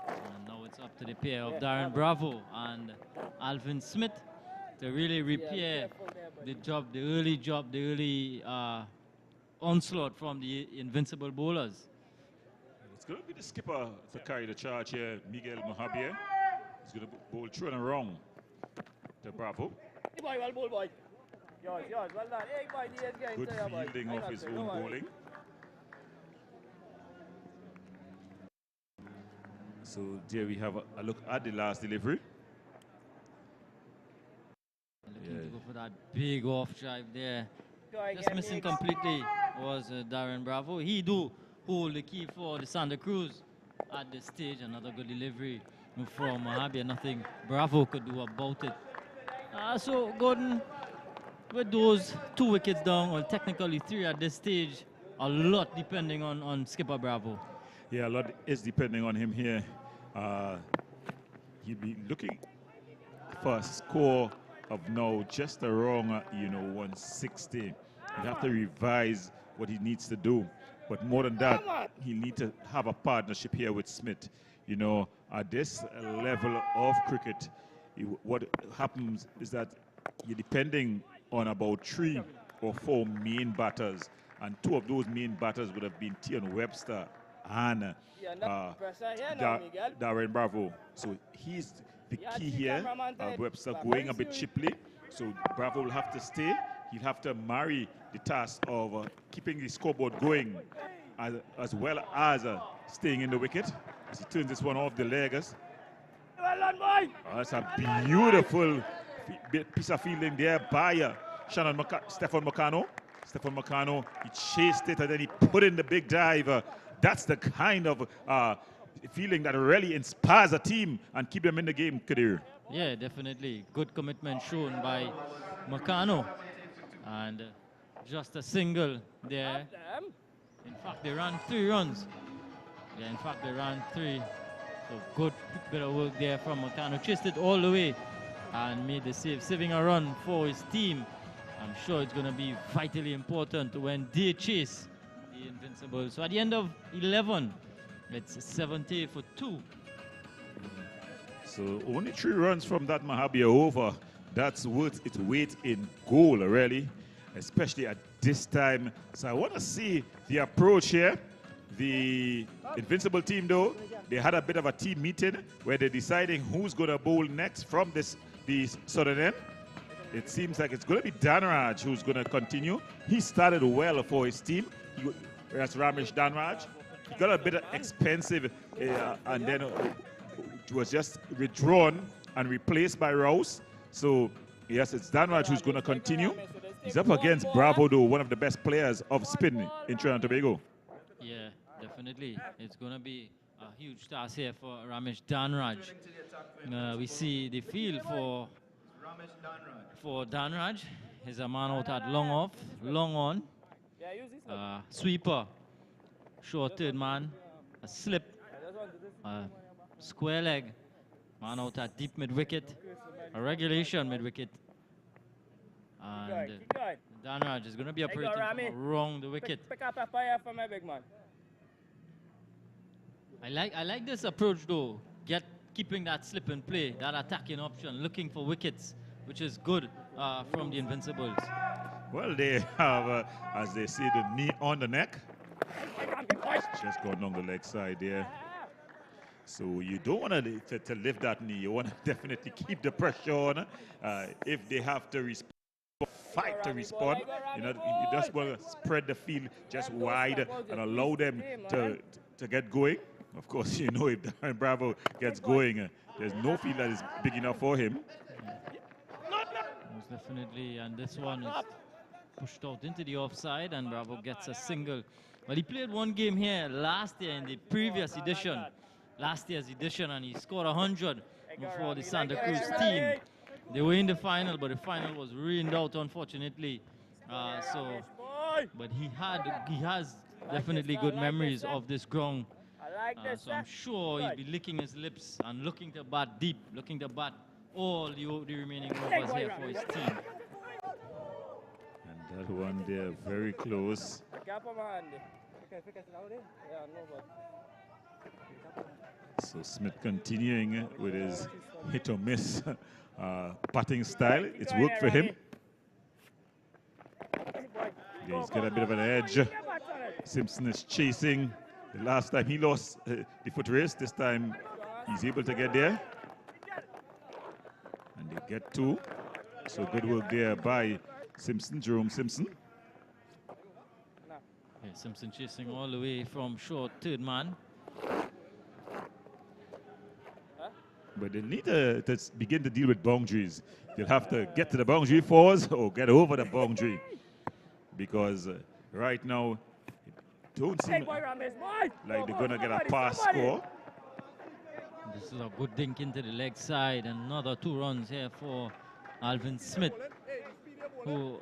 And now it's up to the pair of Darren Bravo and Alvin Smith to really repair the early onslaught from the Invincible bowlers. It's going to be the skipper to carry the charge here, Miguel Mahabir. He's going to bowl through and around to Bravo. Well ball, boy. Yours, well done. Hey, boy, Good fielding of his own bowling. So there we have a look at the last delivery. Looking to go for that big off drive there. Just missing completely was Darren Bravo. He do hold the key for the Santa Cruz at this stage. Another good delivery from Mahabir. Nothing Bravo could do about it. So Gordon, with those 2 wickets down, or technically 3 at this stage, a lot depending on skipper Bravo. Yeah, a lot is depending on him here. He'll be looking for a score of now just around, 160. He'll have to revise what he needs to do. But more than that, he'll need to have a partnership here with Smith. At this level of cricket, what happens is that you're depending on about 3 or 4 main batters. And 2 of those main batters would have been Tion Webster and Darren Bravo. So he's the key here. Webster going a bit cheaply. So Bravo will have to stay. He'll have to marry the task of keeping the scoreboard going as well as staying in the wicket. As he turns this one off the leggers. That's a beautiful piece of fielding there by Stefan Makano. Stefan Makano, he chased it and then he put in the big dive. That's the kind of feeling that really inspires a team and keep them in the game, Kadir. Yeah, definitely. Good commitment shown by Makano. And just a single there. In fact, they ran 3 runs. Yeah, in fact, they ran 3. So good bit of work there from Makano. Chased it all the way and made the save, saving a run for his team. I'm sure it's going to be vitally important when they chase the Invincible. So at the end of 11, it's 70 for 2. So only 3 runs from that Mahabir over. That's worth its weight in goal, really, especially at this time. So I want to see the approach here. The Invincible team, though, they had a bit of a team meeting where they're deciding who's going to bowl next from the southern end. It seems like it's going to be Danraj who's going to continue. He started well for his team. That's Ramesh Danraj. He got a bit expensive and then was just withdrawn and replaced by Rouse. So, yes, it's Danraj who's going to continue. He's up against Bravo, though, one of the best players of spin in Trinidad and Tobago. Yeah, definitely. It's going to be a huge task here for Ramesh Danraj. We see the field for Danraj. He's a man out at long off, long on. Sweeper, short third man, a slip, square leg, man out at deep mid wicket, a regulation mid wicket. And Danraj is going to be operating around the wicket. Pick up a fire for my big man. I like this approach though. Keeping that slip and play, that attacking option, looking for wickets, which is good from the Invincibles. Well, they have, as they say, the knee on the neck. It's just gone down the leg side there. So you don't want to lift that knee. You want to definitely keep the pressure on. If they have to respond, fight to respond. You just want to spread the field just wide and allow them to get going. Of course, if Darren Bravo gets going, there's no field that is big enough for him. Most definitely, and this one is pushed out into the offside, and Bravo gets a single. Well, he played one game here last year in the previous edition, and he scored 100 before the Santa Cruz team. They were in the final, but the final was rained out, unfortunately. But he has definitely good memories of this ground. So I'm sure he'll be licking his lips and looking to bat deep, looking to bat all the remaining overs here for his team. And that one there, very close. So Smith continuing with his hit or miss batting style. It's worked for him. Yeah, he's got a bit of an edge. Simpson is chasing. The last time he lost the foot race, this time he's able to get there. And they get 2. So good work there by Simpson, Jerome Simpson. Yeah, Simpson chasing all the way from short third man. But they need to begin to deal with boundaries. They'll have to get to the boundary first or get over the boundary. Because right now, don't seem like they're going to get a pass score. This is a good dink into the leg side. Another 2 runs here for Alvin Smith, who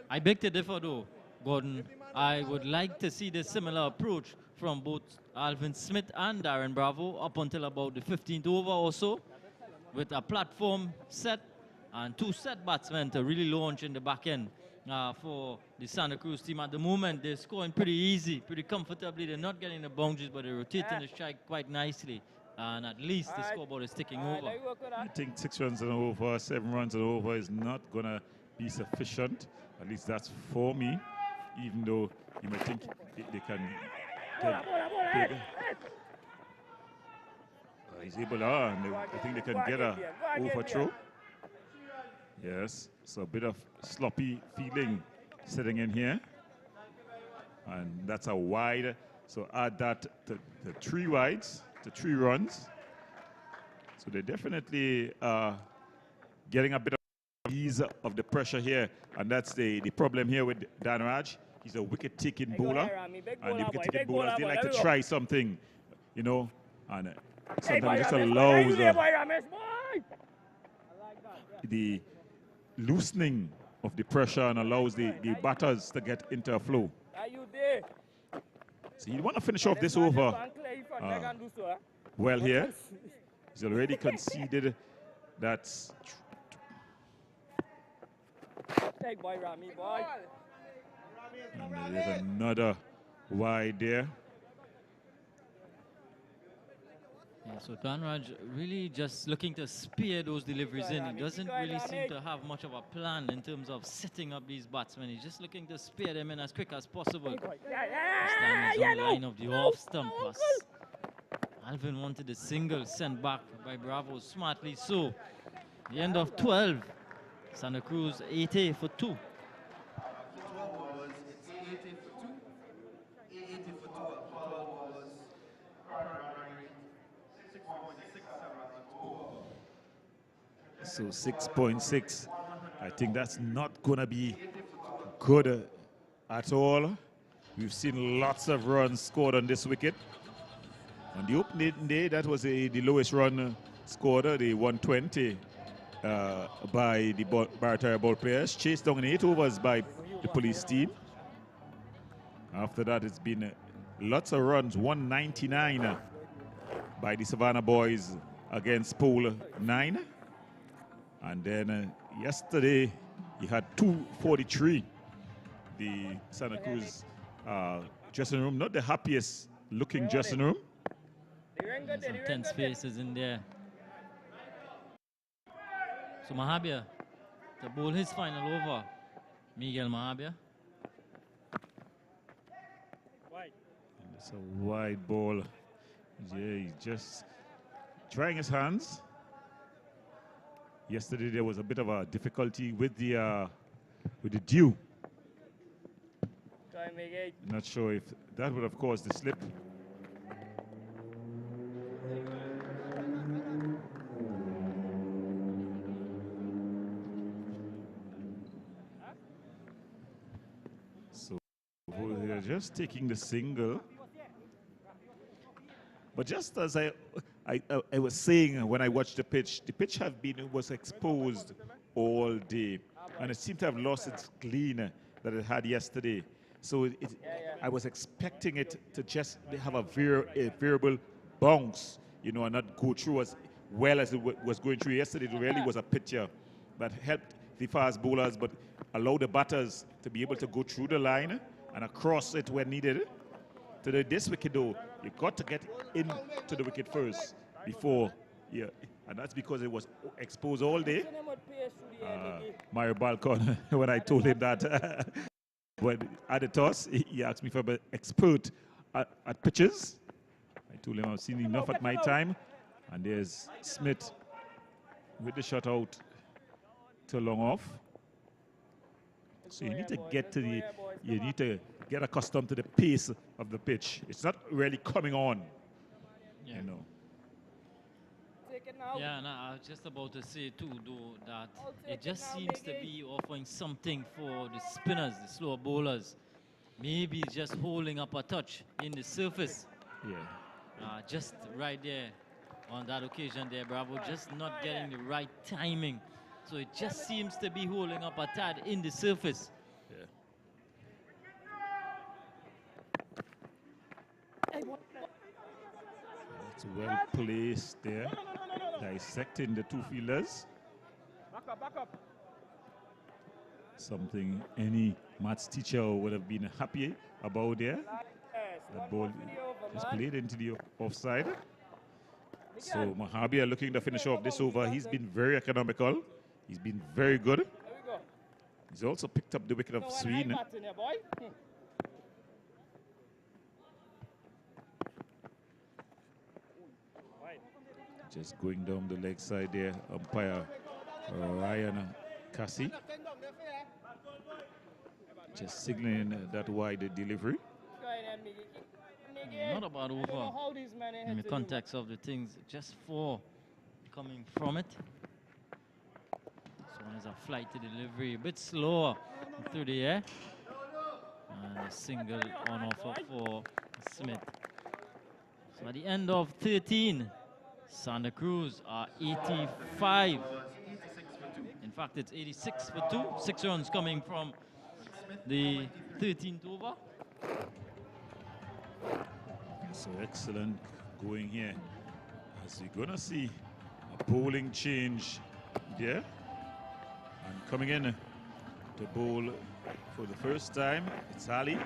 I beg to differ though, Gordon. I would like to see this similar approach from both Alvin Smith and Darren Bravo up until about the 15th over or so, with a platform set and 2 set batsmen to really launch in the back end. For the Santa Cruz team at the moment, they're scoring pretty easy, pretty comfortably. They're not getting the boundaries, but they're rotating the strike quite nicely. And at least the scoreboard is ticking over. I think 6 runs and over, 7 runs and over is not going to be sufficient. At least that's for me, even though you might think they can get bigger. He's able to, I think they can get a overthrow. Yes, so a bit of sloppy feeling sitting in here. And that's a wide. So add that to the 3 wides, to 3 runs. So they definitely getting a bit of ease of the pressure here. And that's the problem here with Dan Raj. He's a wicket-taking bowler. And the wicket-taking bowlers, they like to try something, you know, and sometimes just allows the loosening of the pressure and allows the batters to get into a flow. So you want to finish off this over well here. He's already conceded that. And there's another wide there. Yeah, so Dhanraj really just looking to spear those deliveries in. He doesn't really seem to have much of a plan in terms of setting up these batsmen. He's just looking to spear them in as quick as possible. This time he's on the line of the off stump pass. Alvin wanted a single sent back by Bravo, smartly so. The end of 12. Santa Cruz 80 for 2. So 6.6. I think that's not going to be good at all. We've seen lots of runs scored on this wicket. On the opening day, that was the lowest run scored, the 120 by the Barataria ball players, chased down in 8 overs by the police team. After that, it's been lots of runs, 199 by the Savannah boys against Pole 9. And then yesterday, he had 243. The Santa Cruz dressing room, not the happiest looking dressing room. There's some tense faces in there. So Mahabir to bowl his final over. Miguel Mahabir. And it's a wide ball. Yeah, he's just trying his hands. Yesterday there was a bit of a difficulty with the dew. Not sure if that would have caused the slip. So they're just taking the single. But just as I was saying when I watched the pitch was exposed all day, and it seemed to have lost its gleam that it had yesterday. So I was expecting it to just have a variable bounce, you know, and not go through as well as it was going through yesterday. It really was a picture that helped the fast bowlers, but allowed the batters to be able to go through the line and across it when needed. To this wicket, though, you got to get into the wicket first before, yeah, and that's because it was exposed all day. Mario Balcon, when I told him that, when at the toss, he asked me for an expert at pitches. I told him I've seen enough at my time, and there's Smith with the shot out to long off. So you need to get to you need to get accustomed to the pace of the pitch. It's not really coming on, yeah. You know. Yeah, no, I was just about to say too, though, that it just seems to be offering something for the spinners, the slower bowlers. Maybe just holding up a touch in the surface. Yeah. Just right there on that occasion there, Bravo, just not getting the right timing. So it just seems to be holding up a tad in the surface. Yeah. It's well placed there, dissecting the 2 fielders. Back up. Something any maths teacher would have been happy about there. That ball is played into the offside. So Mahabir looking to finish off this over. He's been very economical. He's been very good. He's also picked up the wicket of Sweden. Just going down the leg side there, umpire Ryan Cassie. Just signaling that wide delivery. Not about over in the context of the things, just 4 coming from it. This one is a flight to delivery, a bit slower through the air. And a single on offer for Smith. So at the end of 13, Santa Cruz are 85. In fact, it's 86 for 2. 6 runs coming from the 13th over. So excellent going here. As we're gonna see a bowling change there. And coming in to bowl for the first time, it's Ali.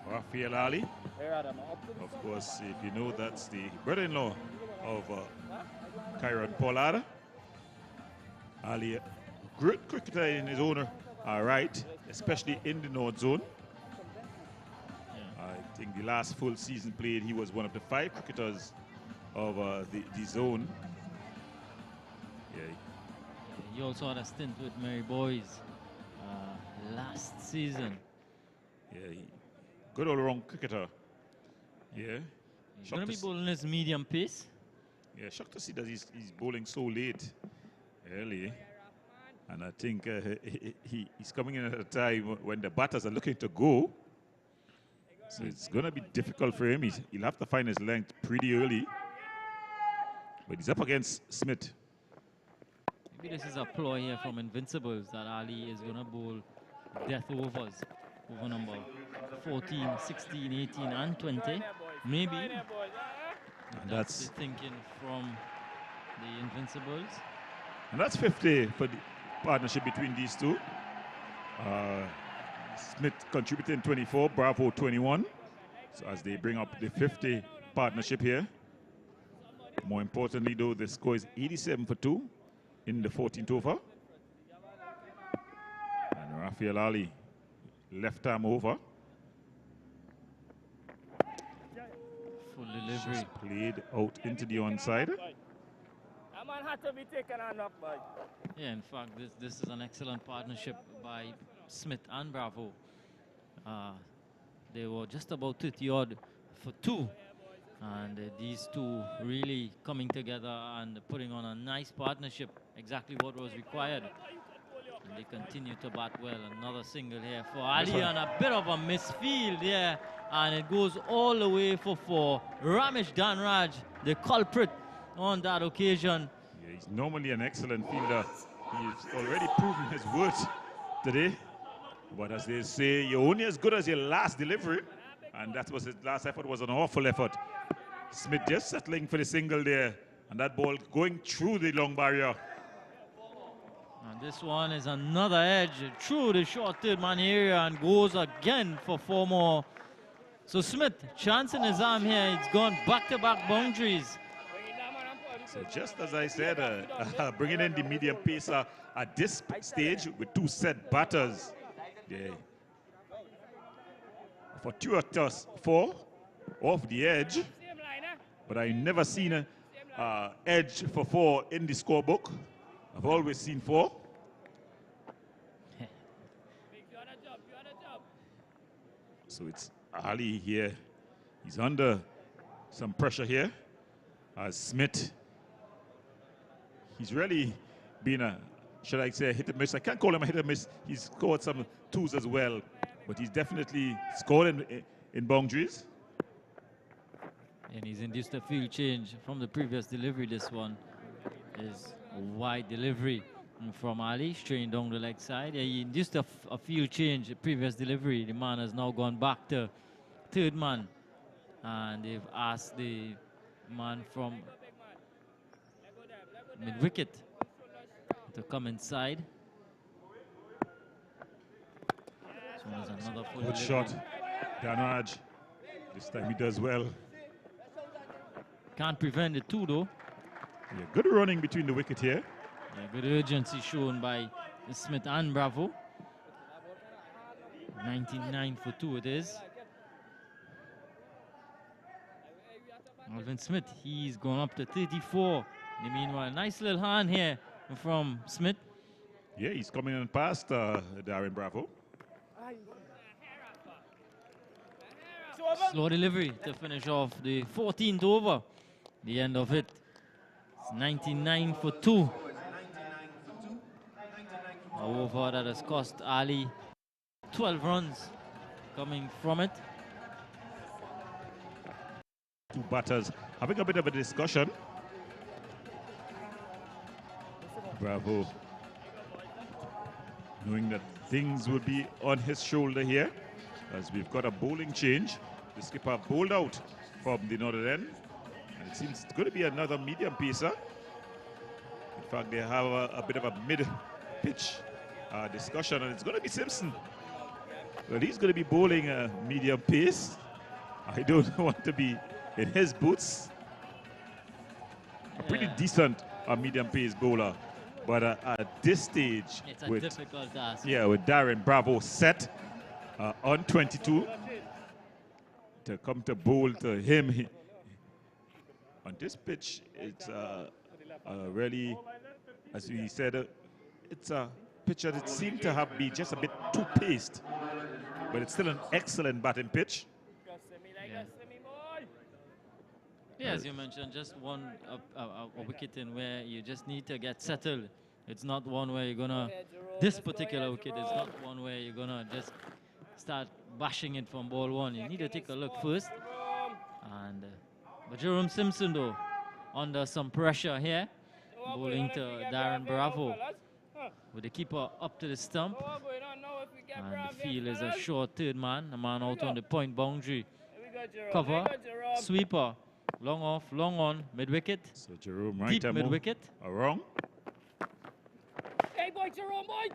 Rafael Ali. Of course, if you know, that's the brother-in-law of Kyron Pollard. Ali, a great cricketer in his own right, especially in the North Zone. I think the last full season played, he was one of the 5 cricketers of the zone. Yeah. He also had a stint with Mary Boys last season. Yeah, good all-around cricketer. Yeah. He's going to be bowling his medium pace. Yeah, shocked to see that he's bowling so late, early. And I think he's coming in at a time when the batters are looking to go. So it's going to be difficult for him. He'll have to find his length pretty early. But he's up against Smith. Maybe this is a ploy here from Invincibles that Ali is going to bowl death overs. Over number 14, 16, 18, and 20. Maybe. And that's the thinking from the Invincibles. And that's 50 for the partnership between these two. Smith contributing 24, Bravo 21. So as they bring up the 50 partnership here. More importantly, though, the score is 87 for 2 in the 14th over. And Rafael Ali, left arm over. Full delivery. She's played out into the onside. Yeah, in fact, this is an excellent partnership by Smith and Bravo. They were just about 30-odd for 2. And these two really coming together and putting on a nice partnership, exactly what was required. And they continue to bat well. Another single here for Ali and a bit of a misfield there. And it goes all the way for 4. Ramesh Dhanraj, the culprit on that occasion. Yeah, he's normally an excellent fielder. He's already proven his worth today. But as they say, you're only as good as your last delivery. And that was his last effort, was an awful effort. Smith just settling for the single there. And that ball going through the long barrier. And this one is another edge through the short third man area and goes again for 4 more. So Smith, chance in his arm here. It's gone back-to-back boundaries. So just as I said, bringing in the medium pacer at this stage with 2 set batters. Yeah. For 2 or 4 off the edge. But I've never seen an edge for 4 in the scorebook. I've always seen 4. So it's Ali here. He's under some pressure here. Smith, he's really been a, should I say, hit and miss. I can't call him a hit and miss. He's scored some 2s as well. But he's definitely scored in boundaries. And he's induced a field change from the previous delivery. This one is a wide delivery from Ali, straight down the leg side. Yeah, he induced a field change, the previous delivery. The man has now gone back to third man. And they've asked the man from mid-wicket to come inside. So there's another full Good delivery. shot. Dhanraj. This time he does well. Can't prevent the 2 though. Yeah, good running between the wicket here. Yeah, good urgency shown by Smith and Bravo. 99 for 2 it is. Alvin Smith, he's gone up to 34. In the meanwhile, nice little hand here from Smith. Yeah, he's coming in past Darren Bravo. Slow delivery to finish off the 14th over. The end of it. It's 99 for 2. A over that has cost Ali 12 runs coming from it. Two batters having a bit of a discussion. Bravo, knowing that things will be on his shoulder here, as we've got a bowling change. The skipper bowled out from the northern end, and it seems it's going to be another medium pacer. In fact, they have a bit of a mid-pitch discussion, and it's going to be Simpson. Well, he's going to be bowling a medium pace. I don't want to be in his boots. A pretty decent medium pace bowler. But at this stage, It's a difficult task. Yeah, with Darren Bravo set on 22, to come to bowl to him on this pitch, it's really, as we said, it's a pitcher that seemed to have been just a bit too paced, but it's still an excellent batting pitch. Yeah, as you mentioned, just one a wicket in where you just need to get settled. It's not one where you're gonna, this particular wicket is not one where you're gonna just start bashing it from ball one. You need to take a look first. And but Jerome Simpson though, under some pressure here, bowling to Darren Bravo with the keeper up to the stump. And the field is a short third man, a man out on the point boundary. Cover, sweeper. Long off, long on, mid-wicket. So Jerome right, Deep mid-wicket. Wrong. Hey, boy, Jerome, boy!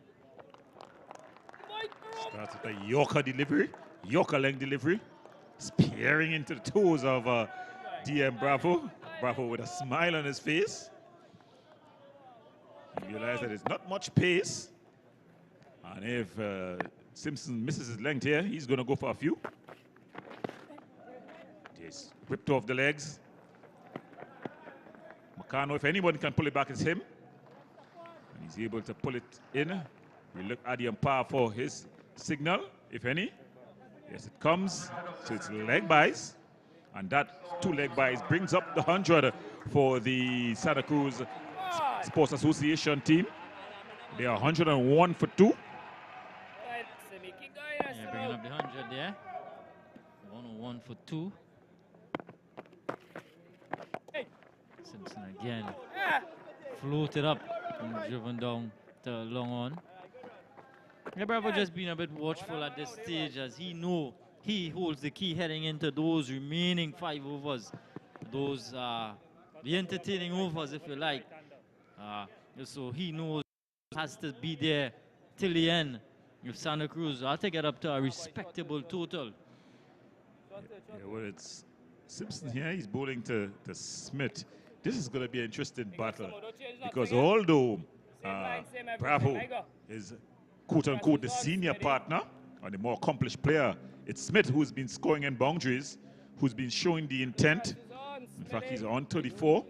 Starts with a Yorker delivery, Yorker length delivery, spearing into the toes of DM Bravo. Bravo with a smile on his face. You realize that it's not much pace. And if Simpson misses his length here, he's going to go for a few. Just whipped off the legs. Meccano, if anyone can pull it back, it's him. And he's able to pull it in. We look at the umpire for his signal, if any. Yes, it comes. So it's leg buys. And that 2 leg buys brings up the 100 for the Santa Cruz Sports Association team. They are 101 for 2. Yeah, bringing up the 100 there. 101 for 2. Simpson again floated up and driven down to long on. Yeah, Bravo just being a bit watchful at this stage, as he holds the key heading into those remaining 5 overs. Those the entertaining overs, if you like. So he knows has to be there till the end. If Santa Cruz are to get up to a respectable total. Yeah, well, it's Simpson here. He's bowling to Smith. This is going to be an interesting battle, because although Bravo is quote-unquote the senior partner or the more accomplished player, it's Smith who's been scoring in boundaries, who's been showing the intent. In fact, he's on 34.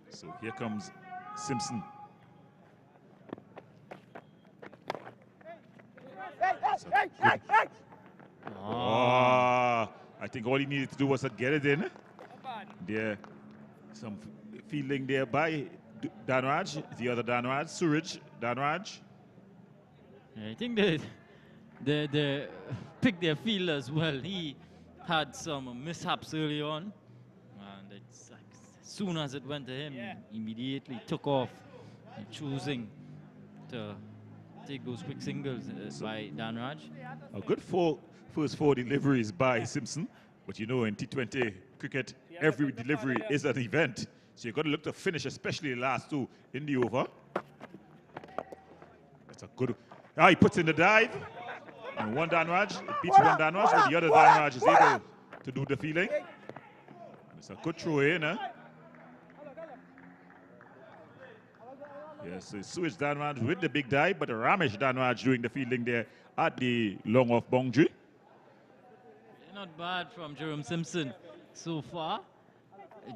So here comes Simpson. I think all he needed to do was to get it in. There, some fielding there by Danraj, the other Danraj, Suraj Danraj. Yeah, I think they picked their field as well. He had some mishaps early on, and it's like, as soon as it went to him, he immediately took off, choosing to take those quick singles by Danraj. A good first 4 deliveries by Simpson, but you know, in T20 cricket, every delivery is an event. So you've got to look to finish, especially the last 2 in the over. That's a good. He puts in the dive, and one Danraj beats one Danraj, but the other Danraj is able to do the fielding. And it's a good throw in, eh? Yes, so Suez Danraj with the big dive, but Ramesh Danraj doing the fielding there at the long off boundary. Not bad from Jerome Simpson so far.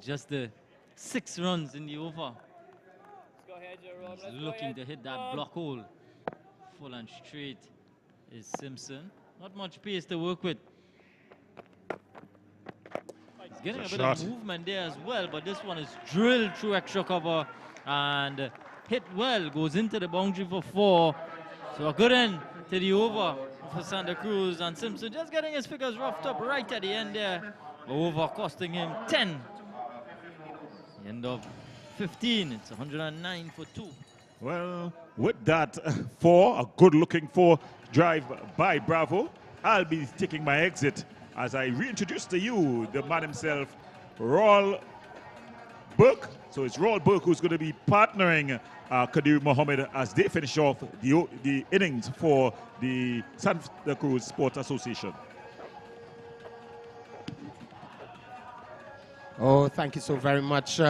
Just the 6 runs in the over. Go ahead, Jerome. He's looking to hit that block hole full and straight. is Simpson. Not much pace to work with. He's getting a bit of movement there as well, but this one is drilled through extra cover and hit well. Goes into the boundary for 4. So a good end to the over for Santa Cruz, and Simpson just getting his figures roughed up right at the end there. Over costing him 10. The end of 15, it's 109 for 2. Well, with that 4, a good-looking 4 drive by Bravo, I'll be taking my exit as I reintroduce to you the man himself, Raul Burke. So it's Raul Burke who's going to be partnering Kadir Mohammed as they finish off the innings for the Santa Cruz Sports Association. Oh, thank you so very much.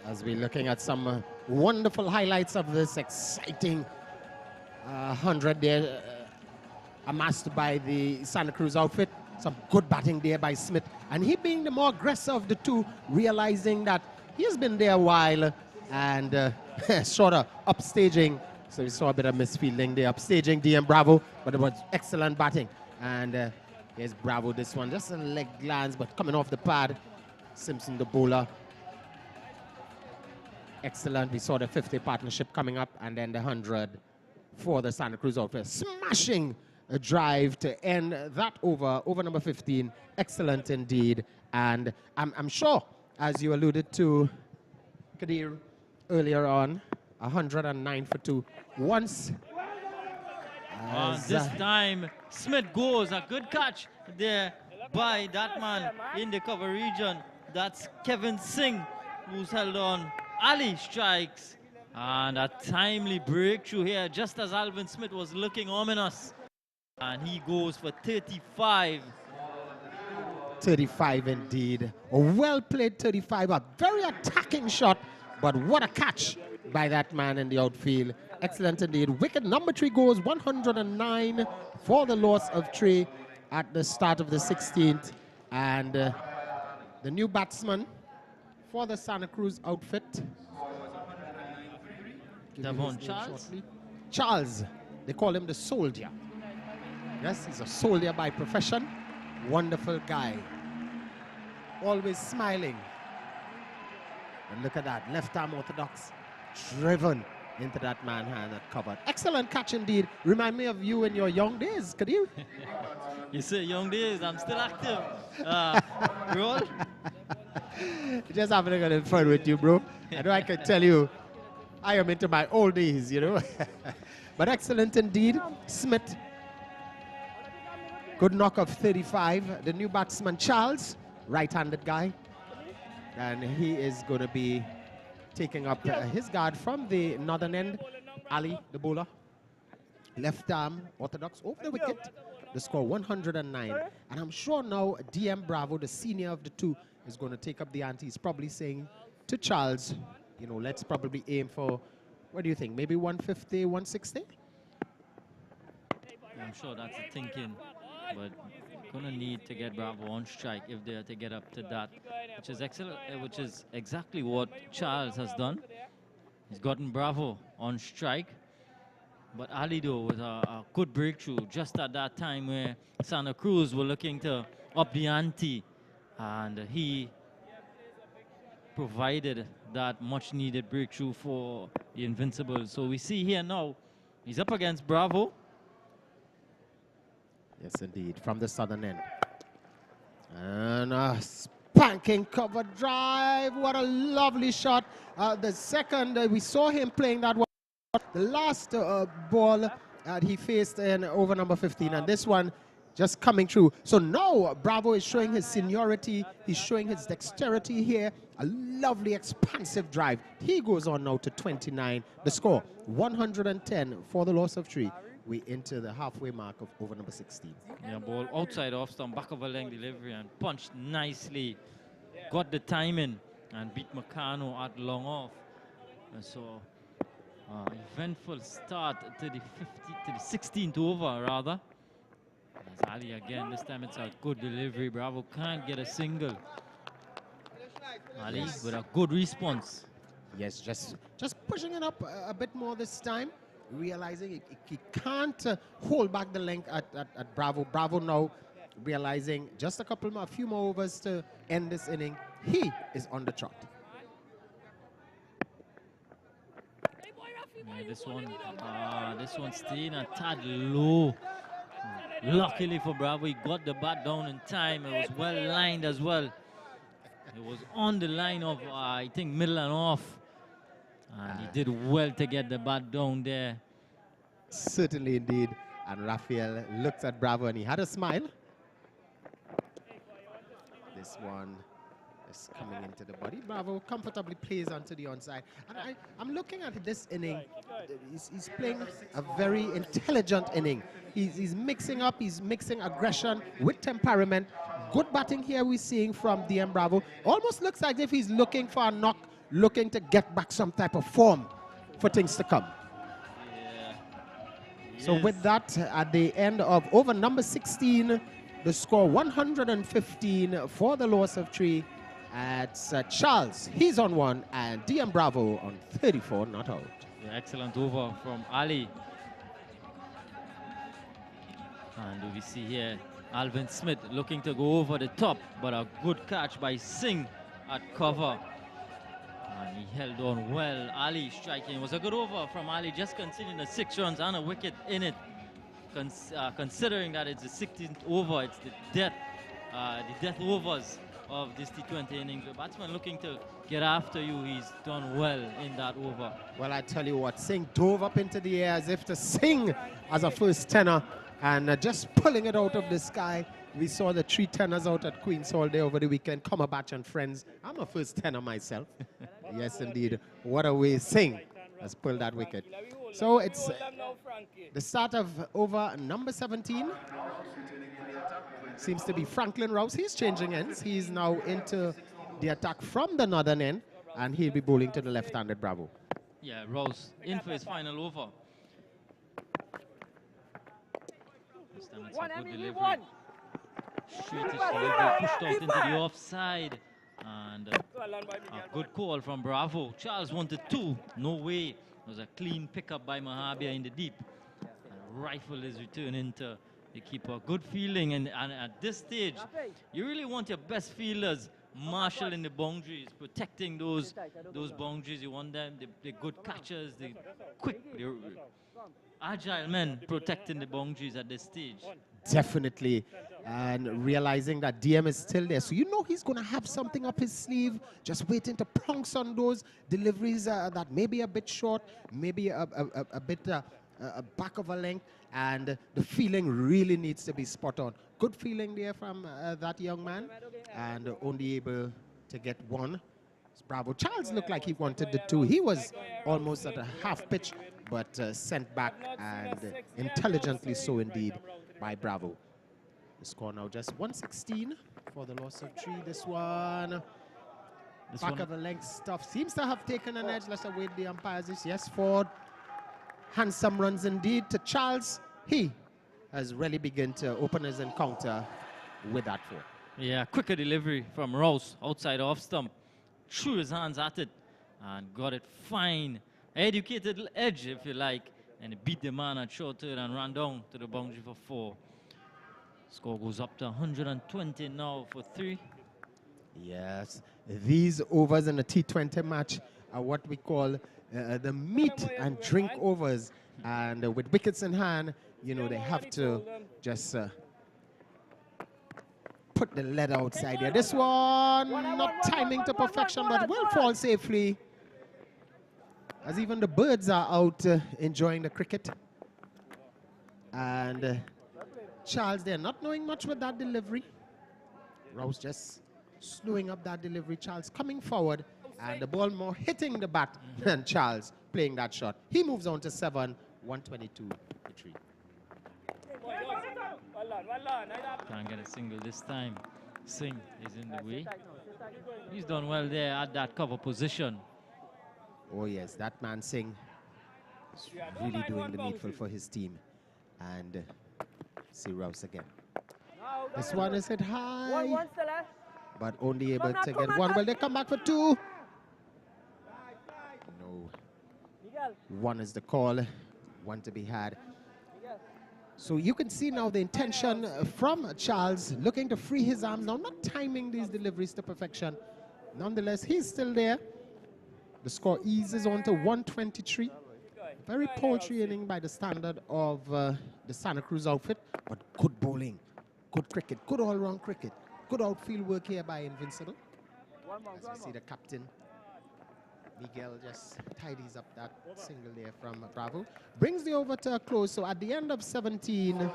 As we're looking at some wonderful highlights of this exciting 100 there amassed by the Santa Cruz outfit. Some good batting there by Smith. And he being the more aggressive of the two, realizing that he has been there a while and sort of upstaging. So we saw a bit of misfielding there, upstaging DM Bravo, but it was excellent batting. And here's Bravo, this one, just a leg glance, but coming off the pad. Simpson, the bowler. Excellent. We saw the 50 partnership coming up, and then the 100 for the Santa Cruz outfit. Smashing a drive to end that over number 15. Excellent indeed. And I'm sure, as you alluded to, Kadir, earlier on, 109 for 2. Once. This time, Smith goes. A good catch there by that man in the cover region. That's Kevin Singh, who's held on. Ali strikes. And a timely breakthrough here, just as Alvin Smith was looking ominous. And he goes for 35. 35 indeed. A well-played 35. A very attacking shot. But what a catch by that man in the outfield. Excellent indeed. Wicket number 3 goes 109 for the loss of 3 at the start of the 16th. And the new batsman for the Santa Cruz outfit. Devon Charles. Charles. They call him the soldier. Yes, he's a soldier by profession. Wonderful guy. Always smiling. And look at that. Left arm orthodox. Driven into that man-hand that covered. Excellent catch indeed. Remind me of you in your young days, could you? You say young days, I'm still active. Roll. Just having a little fun with you, bro. I know I can tell you, I am into my old days, you know. But excellent indeed. Smith. Good knock of 35. The new batsman, Charles, right-handed guy. And he is going to be taking up his guard from the northern end. Ali, the bowler. Left arm, orthodox, over the wicket. The score 109. And I'm sure now DM Bravo, the senior of the two, is going to take up the ante. He's probably saying to Charles, you know, let's probably aim for, what do you think, maybe 150, 160? I'm sure that's the thinking, but gonna need to get Bravo on strike if they're to get up to that, which is excellent, which is exactly what Charles has done. He's gotten Bravo on strike, but Ali though with a good breakthrough just at that time where Santa Cruz were looking to up the ante, and he provided that much needed breakthrough for the Invincible. So we see here now, he's up against Bravo. Yes, indeed, from the southern end. And a spanking cover drive. What a lovely shot. The second, we saw him playing that one. The last ball he faced in over number 15. And this one just coming through. So now Bravo is showing his seniority. He's showing his dexterity here. A lovely expansive drive. He goes on now to 29. The score, 110 for the loss of 3. We enter the halfway mark of over number 16. Yeah, ball outside off stump, back of a length delivery and punched nicely. Got the timing and beat Meccano at long off. And so, eventful start to the 16th over rather. As Ali again, this time it's a good delivery. Bravo can't get a single. Ali with a good response. Yes, just pushing it up a bit more this time. realizing he can't hold back the length at Bravo. Bravo now realizing just a few more overs to end this inning. He is on the trot. Yeah, this one's staying a tad low. Luckily for Bravo, he got the bat down in time. It was well lined as well. It was on the line of, I think, middle and off. And he did well to get the bat down there. Certainly indeed. And Rafael looked at Bravo and he had a smile. This one is coming into the body. Bravo comfortably plays onto the onside. And I'm looking at this inning. He's playing a very intelligent inning. He's mixing up, he's mixing aggression with temperament. Good batting here we're seeing from DM Bravo. Almost looks like if he's looking for a knock, looking to get back some type of form for things to come. Yeah. So with that, at the end of over number 16, the score 115 for the loss of 3. It's Charles, he's on 1, and DM Bravo on 34, not out. Yeah, excellent over from Ali. And we see here Alvin Smith looking to go over the top, but a good catch by Singh at cover. And he held on well. Ali striking. It was a good over from Ali, just conceding the 6 runs and a wicket in it. Considering that it's the 16th over, it's the death overs of this T20 innings. The batsman looking to get after you, he's done well in that over. Well, I tell you what, Singh dove up into the air as if to sing as a first tenor, and just pulling it out of the sky. We saw the 3 tenors out at Queen's Hall there over the weekend. Cumberbatch and friends. I'm a first tenor myself. Yes, indeed. What a way Singh has pulled that wicket. So it's the start of over number 17. Seems to be Franklin Rouse. He's changing ends. He's now into the attack from the northern end, and he'll be bowling to the left-handed Bravo. Yeah, Rouse in for his final over. This time it's a good delivery. Straightish delivery, pushed out into the offside. And a good call from Bravo. Charles wanted 2. No way. It was a clean pickup by Mahabir in the deep. And rifle is returning to the keeper. Good feeling. And at this stage, you really want your best fielders marshalling the boundaries, protecting those boundaries. You want them, the good catchers, the quick, the agile men protecting the boundaries at this stage. Definitely. And realizing that DM is still there. So you know he's going to have something up his sleeve, just waiting to pounce on those deliveries that may be a bit short, maybe a bit back of a length, and the feeling really needs to be spot on. Good feeling there from that young man, and only able to get 1. Bravo. Charles looked like he wanted the 2. He was almost at a half pitch, but sent back, and intelligently so indeed by Bravo. The score now just 116 for the loss of 3. This one, back of the length stuff seems to have taken an edge. Let's await the umpires. Yes, Ford. Handsome runs indeed to Charles. He has really begun to open his encounter with that 4. Yeah, quicker delivery from Rouse outside off stump. Threw his hands at it and got it fine. Educated edge, if you like. And he beat the man at short third and ran down to the boundary for 4. Score goes up to 120 now for 3. Yes, these overs in the T20 match are what we call the meat and drink overs. And with wickets in hand, you know, they have to just put the lead outside there. This one, not timing to perfection, but will fall safely. As even the birds are out enjoying the cricket. And Charles there not knowing much with that delivery. Rouse just slowing up that delivery. Charles coming forward, and the ball more hitting the bat than Charles playing that shot. He moves on to 7, 122 to 3. Can't get a single this time. Singh is in the way. He's done well there at that cover position. Oh yes, that man Singh is really doing the needful for his team. And see Rouse again. This one is hit high, but only able to get 1. Well, they come back for 2. No. 1 is the call. one to be had. So you can see now the intention from Charles, looking to free his arm now, not timing these deliveries to perfection. Nonetheless, he's still there. The score eases on to 123. Very paltry inning by the standard of the Santa Cruz outfit, but good bowling, good cricket, good all-round cricket, good outfield work here by Invincible. As we see the captain, Miguel, just tidies up that single there from Bravo. Brings the over to a close. So at the end of 17,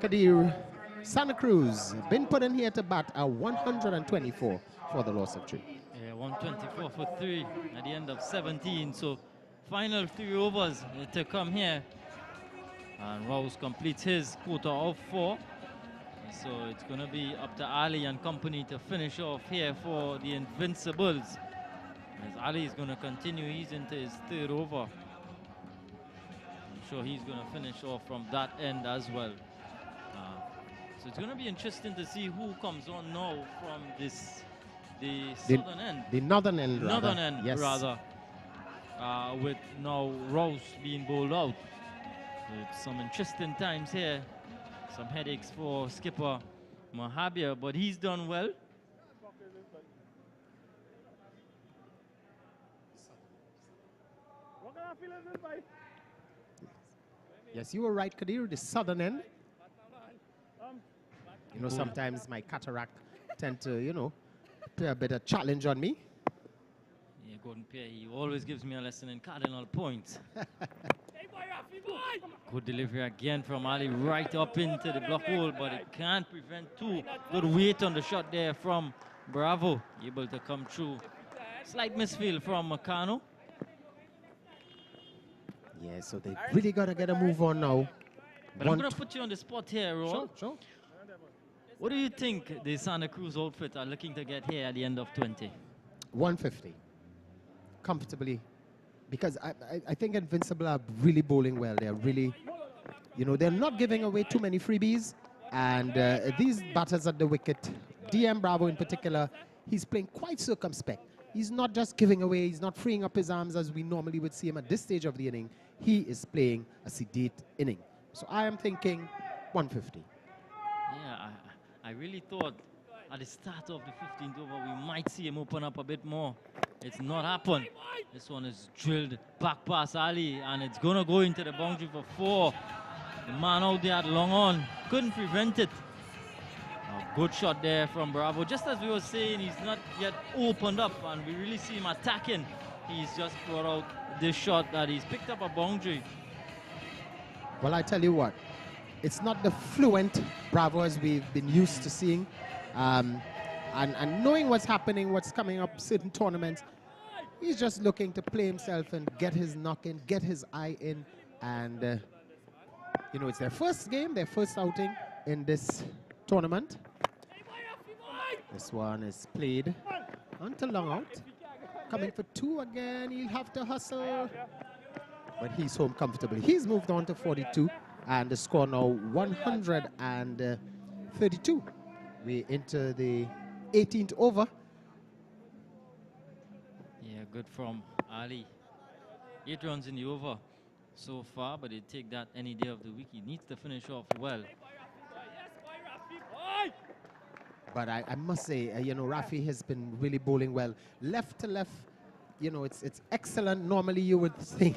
Kadir, Santa Cruz been put in here to bat a 124 for the loss of 3. Yeah, 124 for 3 at the end of 17. So final 3 overs to come here. And Rouse completes his quota of 4. So it's going to be up to Ali and company to finish off here for the Invincibles. As Ali is going to continue, he's into his 3rd over. I'm sure he's going to finish off from that end as well. So it's going to be interesting to see who comes on now from the southern end. The northern end, Northern end, yes. rather. With now Rouse being bowled out. So it's some interesting times here. Some headaches for skipper Mahabir, but he's done well. Yes, you were right, Kadir, the southern end. You know, sometimes my cataract tend to, you know, play a bit of challenge on me. Yeah, Gordon Pierre, he always gives me a lesson in cardinal points. Good delivery again from Ali, right up into the block hole, but it can't prevent 2. Good weight on the shot there from Bravo, able to come through. Slight misfield from Makano. Yeah, so they really got to get a move on now. But I'm going to put you on the spot here, Ron. Sure. What do you think the Santa Cruz outfit are looking to get here at the end of 20? 150. Comfortably. Because I think Invincible are really bowling well. They're really, you know, they're not giving away too many freebies. And these batters at the wicket, DM Bravo in particular, he's playing quite circumspect. He's not just giving away, he's not freeing up his arms as we normally would see him at this stage of the inning. He is playing a sedate inning. So I am thinking 150. Yeah, I really thought at the start of the 15th over we might see him open up a bit more. It's not happened. This one is drilled back past Ali, and it's going to go into the boundary for 4. The man out there had long on, couldn't prevent it. A good shot there from Bravo. Just as we were saying, he's not yet opened up, and we really see him attacking. He's just brought out this shot that he's picked up a boundary. Well, I tell you what, it's not the fluent Bravo as we've been used to seeing. And knowing what's happening, what's coming up, certain tournaments, he's just looking to play himself and get his knock in, get his eye in. And, you know, it's their first game, their first outing in this tournament. This one is played onto long out. Coming for 2 again, he'll have to hustle. But he's home comfortably. He's moved on to 42, and the score now 132. We enter the 18th over. Yeah, good from Ali. 8 runs in the over so far, but he'd take that any day of the week. He needs to finish off well. But I must say, you know, Rafi has been really bowling well. Left to left, you know, it's excellent. Normally you would think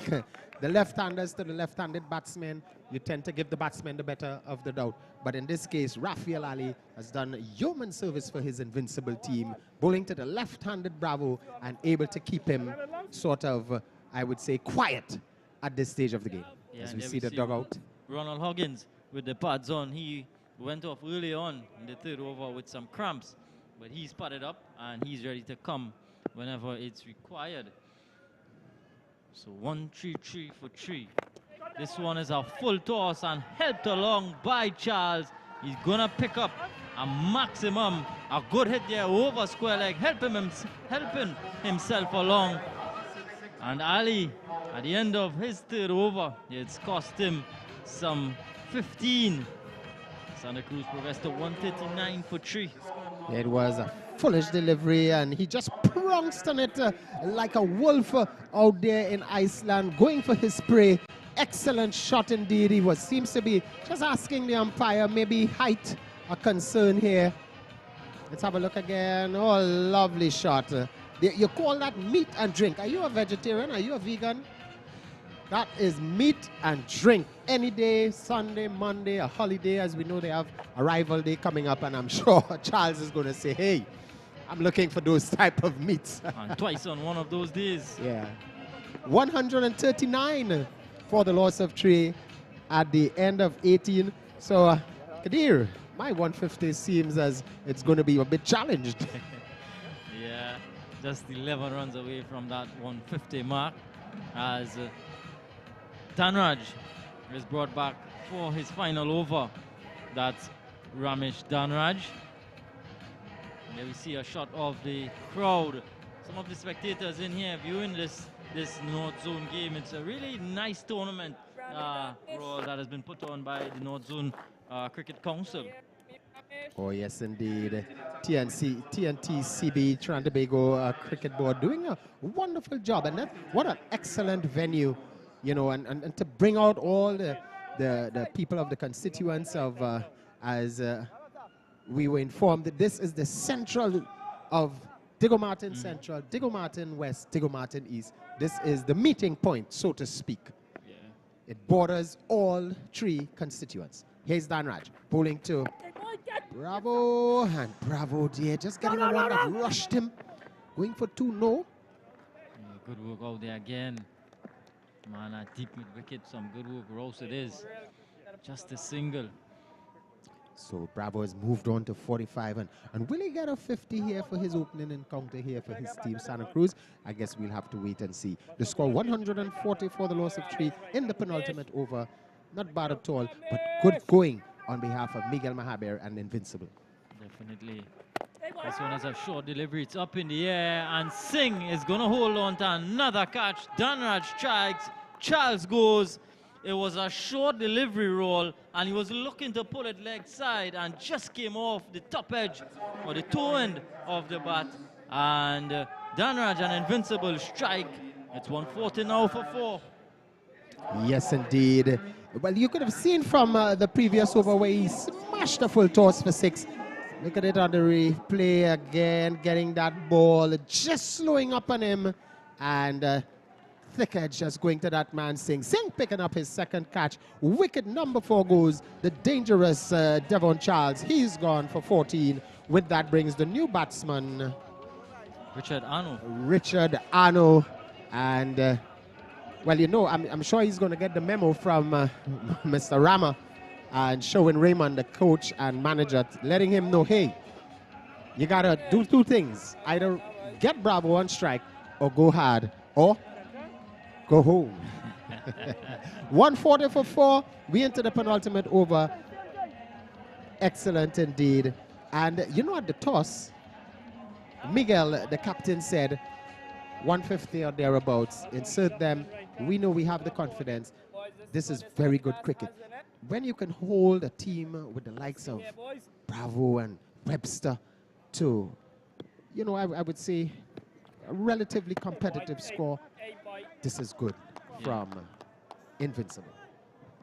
the left-handers to the left-handed batsmen, you tend to give the batsman the better of the doubt. But in this case, Rafael Ali has done yeoman service for his Invincible team, bowling to the left-handed Bravo and able to keep him sort of, I would say, quiet at this stage of the game. Yeah, as we see the dugout. Ronald Huggins with the pads on. He went off early on in the 3rd over with some cramps, but he's padded up and he's ready to come whenever it's required. So 1-3-3 for 3. This one is a full toss and helped along by Charles. He's gonna pick up a maximum, a good hit there over square leg, helping himself along. And Ali, at the end of his 3rd over, it's cost him some 15. Santa Cruz progressed to 139 for 3. It was a foolish delivery, and he just pounced on it like a wolf out there in Iceland, going for his prey. excellent shot indeed. He seems to be just asking the umpire, maybe height a concern here. Let's have a look again. Oh, lovely shot. You call that meat and drink. Are you a vegetarian? Are you a vegan? That is meat and drink. Any day, Sunday, Monday, a holiday, as we know they have a rival day coming up, and I'm sure Charles is going to say, hey, I'm looking for those type of meats. And twice on one of those days. Yeah. 139 for the loss of 3 at the end of 18. So, Kadir, my 150 seems as it's going to be a bit challenged. Yeah, just 11 runs away from that 150 mark as Dhanraj is brought back for his final over. That's Ramesh Dhanraj. There we see a shot of the crowd. Some of the spectators in here viewing this North Zone game. It's a really nice tournament Royal, that has been put on by the North Zone Cricket Council. Oh, yes, indeed. TNT CB, Trinidad and Tobago Cricket Board doing a wonderful job. And what an excellent venue, you know, and to bring out all the people of the constituents of, as we were informed that this is the central of Diego Martin Central, Diego Martin West, Diego Martin East. This is the meeting point, so to speak. Yeah. It borders all 3 constituents. Here's Dhanraj bowling to Bravo, and Bravo dear, just getting a one that rushed him. Going for 2, no. Yeah, good work out there again. Man, deep mid wicket, some good work. Rouse it is. Just a single. So Bravo has moved on to 45, and will he get a 50 here for his opening encounter here for his team, Santa Cruz? I guess we'll have to wait and see. The score 140 for the loss of 3 in the penultimate over. Not bad at all, but good going on behalf of Miguel Mahaber and Invincible. Definitely. This one has a short delivery. It's up in the air, and Singh is going to hold on to another catch. Dhanraj strikes. Charles goes. It was a short delivery roll, and he was looking to pull it leg side and just came off the top edge or the toe end of the bat. And Dhanraj and Invincible strike. It's 140 now for 4. Yes, indeed. Well, you could have seen from the previous over where he smashed a full toss for 6. Look at it on the replay again, getting that ball, just slowing up on him. And thick edge just going to that man Singh. Singh picking up his second catch. Wicket number 4 goes the dangerous Devon Charles. He's gone for 14. With that brings the new batsman, Richard Ano. Richard Ano. And, well, you know, I'm sure he's going to get the memo from Mr. Rama and showing Raymond, the coach and manager, letting him know, hey, you got to do 2 things. Either get Bravo on strike or go hard or go home. 140 for 4. We enter the penultimate over. Excellent indeed. And you know, at the toss, Miguel, the captain, said 150 or thereabouts. Insert them. We know we have the confidence. This is very good cricket. When you can hold a team with the likes of Bravo and Webster to, you know, I would say a relatively competitive score, this is good from Invincible.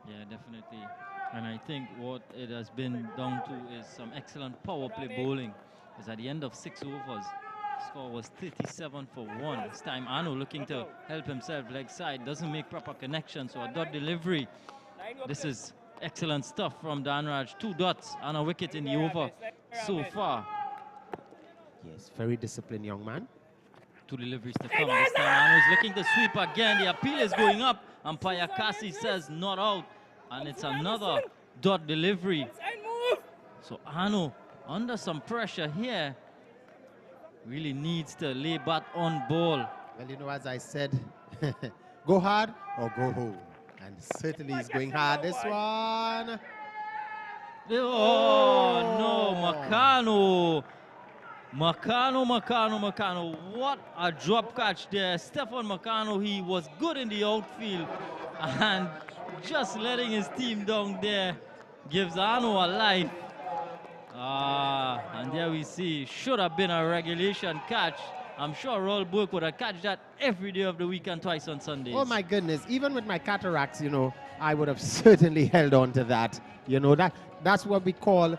Yeah, definitely. And I think what it has been down to is some excellent power play bowling. Because at the end of 6 overs, score was 37 for 1. This time Ano looking to help himself leg side, doesn't make proper connection, so a dot delivery. This is excellent stuff from Dhanraj. 2 dots and a wicket in the over so far. Yes, very disciplined young man. 2 deliveries to come. This time Ano is looking to sweep again. The appeal is going up. Umpire Kasi says not out. And it's another dot delivery. So Ano, under some pressure here, really needs to lay bat on ball. Well, you know, as I said, go hard or go home. And certainly he's going hard this one. Oh, no, Makano. What a drop catch there. Stefan Makano, he was good in the outfield. And just letting his team down there gives Ano a life. And there we see, should have been a regulation catch. I'm sure Roll Burke would have catch that every day of the week and twice on Sundays. Oh my goodness, even with my cataracts, you know, I would have certainly held on to that. You know, that's what we call,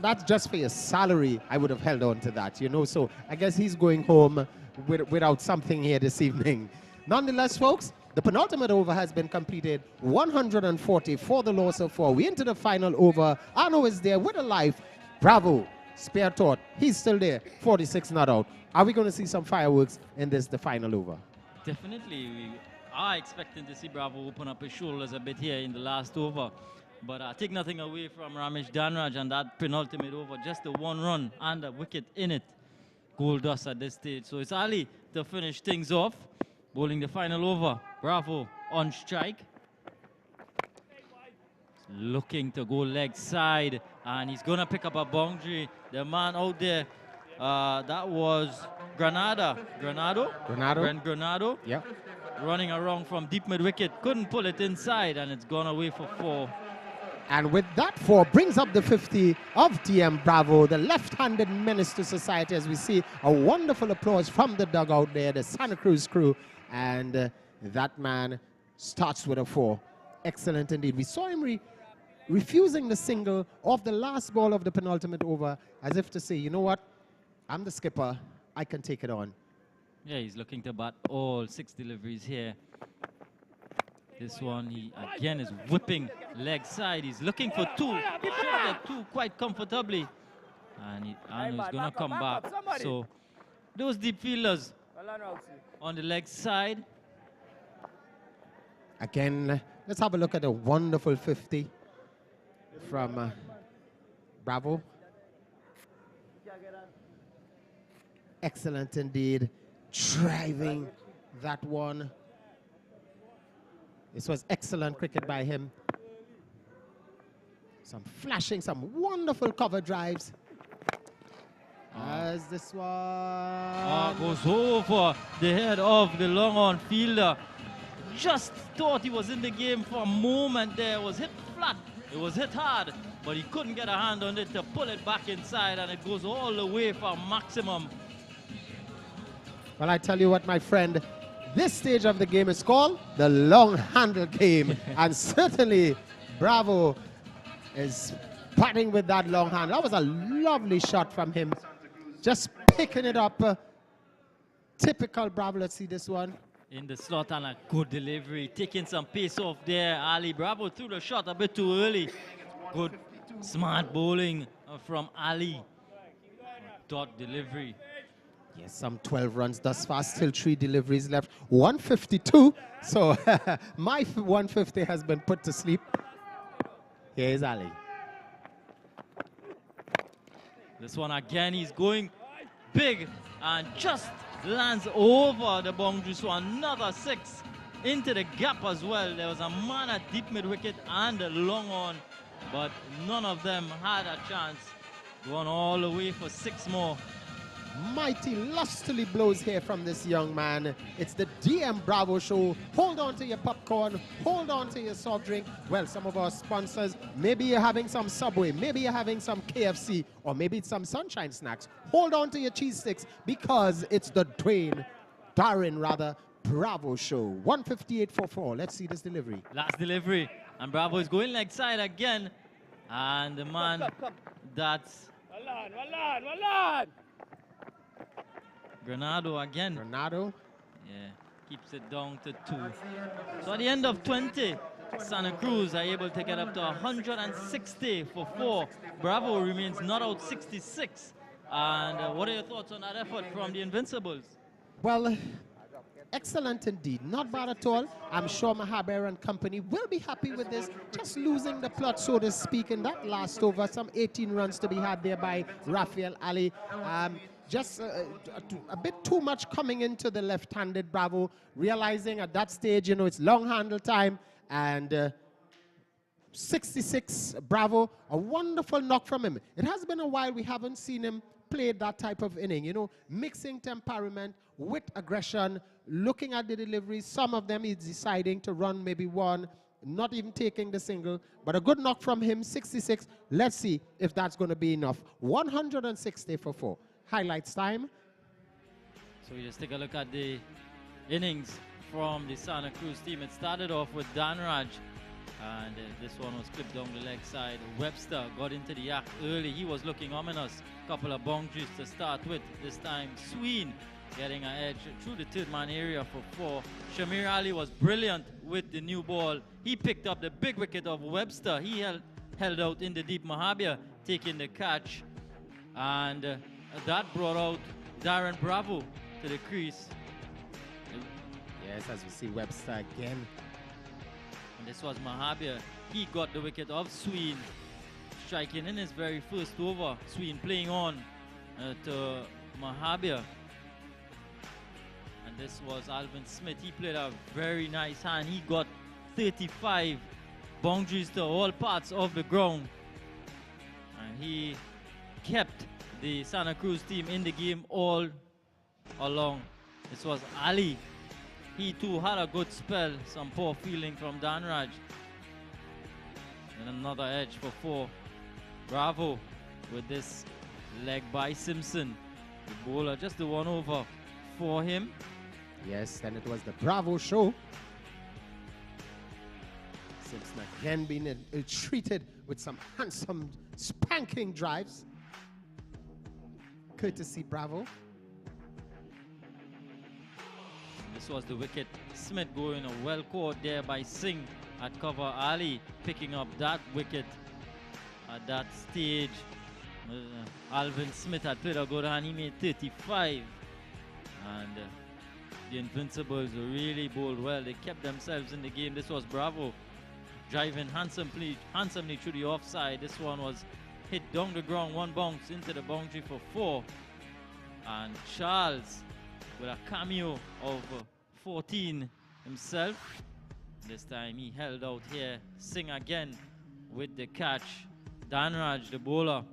that's just for your salary. I would have held on to that, you know. So I guess he's going home without something here this evening. Nonetheless, folks, the penultimate over has been completed, 140 for the loss of 4. We into the final over. Arno is there with a life. Bravo. Spare thought. He's still there. 46 not out. Are we going to see some fireworks in the final over? Definitely. We are expecting to see Bravo open up his shoulders a bit here in the last over. But take nothing away from Ramesh Danraj and that penultimate over. Just the one run and a wicket in it. Goal dust at this stage. So it's Ali to finish things off. Bowling the final over. Bravo on strike. Looking to go leg side. And he's going to pick up a boundary. The man out there, that was Granado. Yeah. Running around from deep mid-wicket. Couldn't pull it inside, and it's gone away for 4. And with that 4 brings up the 50 of TM Bravo, the left-handed menace to society, as we see a wonderful applause from the dugout there, the Santa Cruz crew. And that man starts with a 4. Excellent indeed. We saw him refusing the single off the last ball of the penultimate over, as if to say, you know what, I'm the skipper, I can take it on. Yeah, he's looking to bat all 6 deliveries here. This one, he again is whipping leg side. He's looking for 2. He should get 2 quite comfortably. And he's going to come back. So those deep fielders on the leg side. Again, let's have a look at a wonderful 50 from Bravo. Excellent indeed. Driving that one. This was excellent cricket by him. Some flashing, some wonderful cover drives. As this one goes over the head of the long-on fielder. Just thought he was in the game for a moment there. It was hit flat. It was hit hard, but he couldn't get a hand on it to pull it back inside, and it goes all the way for maximum. Well, I tell you what, my friend, this stage of the game is called the long handle game. And certainly Bravo is batting with that long hand. That was a lovely shot from him. Just picking it up. Typical Bravo. Let's see this one. In the slot and a good delivery. Taking some pace off there. Ali Bravo threw the shot a bit too early. Good smart bowling from Ali. Dot delivery. Yes, some 12 runs thus far, still 3 deliveries left. 152. So my 150 has been put to sleep. Here is Ali. This one again, he's going big and just lands over the boundary. So another 6 into the gap as well. There was a man at deep mid-wicket and a long on, but none of them had a chance. Going all the way for 6 more. Mighty lustily blows here from this young man. It's the DM Bravo show. Hold on to your popcorn. Hold on to your soft drink. Well, some of our sponsors, maybe you're having some Subway, maybe you're having some KFC, or maybe it's some Sunshine Snacks. Hold on to your cheese sticks because it's the Darren Bravo show. 158 for 4. Let's see this delivery. Last delivery. And Bravo is going leg side again. And the man that's... Well on. Granado again. Granado. Yeah, keeps it down to 2. So at the end of 20, Santa Cruz are able to get up to 160 for 4. Bravo remains not out 66. And what are your thoughts on that effort from the Invincibles? Well, excellent indeed. Not bad at all. I'm sure Mahaber and company will be happy with this. Just losing the plot, so to speak, in that last over. Some 18 runs to be had there by Rafael Ali. Just a bit too much coming into the left-handed Bravo, realizing at that stage, you know, it's long handle time. And 66 Bravo, a wonderful knock from him. It has been a while we haven't seen him play that type of inning, you know, mixing temperament with aggression, looking at the deliveries. Some of them he's deciding to run maybe one, not even taking the single, but a good knock from him, 66. Let's see if that's going to be enough. 160 for 4. Highlights time. So we just take a look at the innings from the Santa Cruz team. It started off with Danraj, and this one was clipped down the leg side. Webster got into the act early. He was looking ominous. Couple of boundaries to start with. This time Sween getting an edge through the third man area for 4. Shamir Ali was brilliant with the new ball. He picked up the big wicket of Webster. He held out in the deep. Mahabir taking the catch, and that brought out Darren Bravo to the crease. Yes, as we see Webster again. And this was Mahabir. He got the wicket of Sween, striking in his very first over. Sween playing on to Mahabir. And this was Alvin Smith. He played a very nice hand. He got 35 boundaries to all parts of the ground. And he kept the Santa Cruz team in the game all along. This was Ali. He too had a good spell. Some poor fielding from Danraj. And another edge for 4. Bravo with this leg by Simpson. The bowler just the one over for him. Yes, and it was the Bravo show. Simpson again being treated with some handsome spanking drives. Courtesy Bravo. This was the wicket. Smith going a well caught there by Singh at cover. Ali picking up that wicket at that stage. Alvin Smith had played a good hand. He made 35. And the Invincibles really bowled well. They kept themselves in the game. This was Bravo driving handsomely through the offside. This one was hit down the ground. One bounce into the boundary for 4. And Charles with a cameo of 14 himself. This time he held out here. Singh again with the catch. Danraj, the bowler.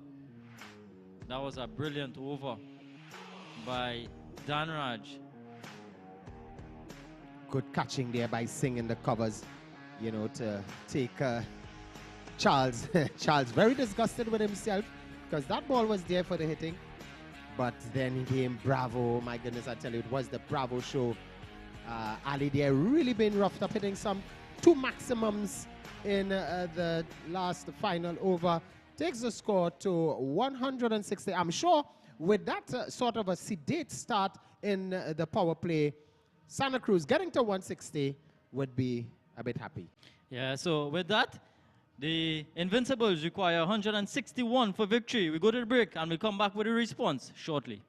That was a brilliant over by Danraj. Good catching there by Singh in the covers, you know, to take Charles. Charles very disgusted with himself because that ball was there for the hitting. But then he came Bravo. My goodness, I tell you, it was the Bravo show. Ali there really been roughed up, hitting some 2 maximums in the final over. Takes the score to 160. I'm sure with that sort of a sedate start in the power play, Santa Cruz getting to 160 would be a bit happy. Yeah, so with that, the Invincibles require 161 for victory. We go to the break and we come back with a response shortly.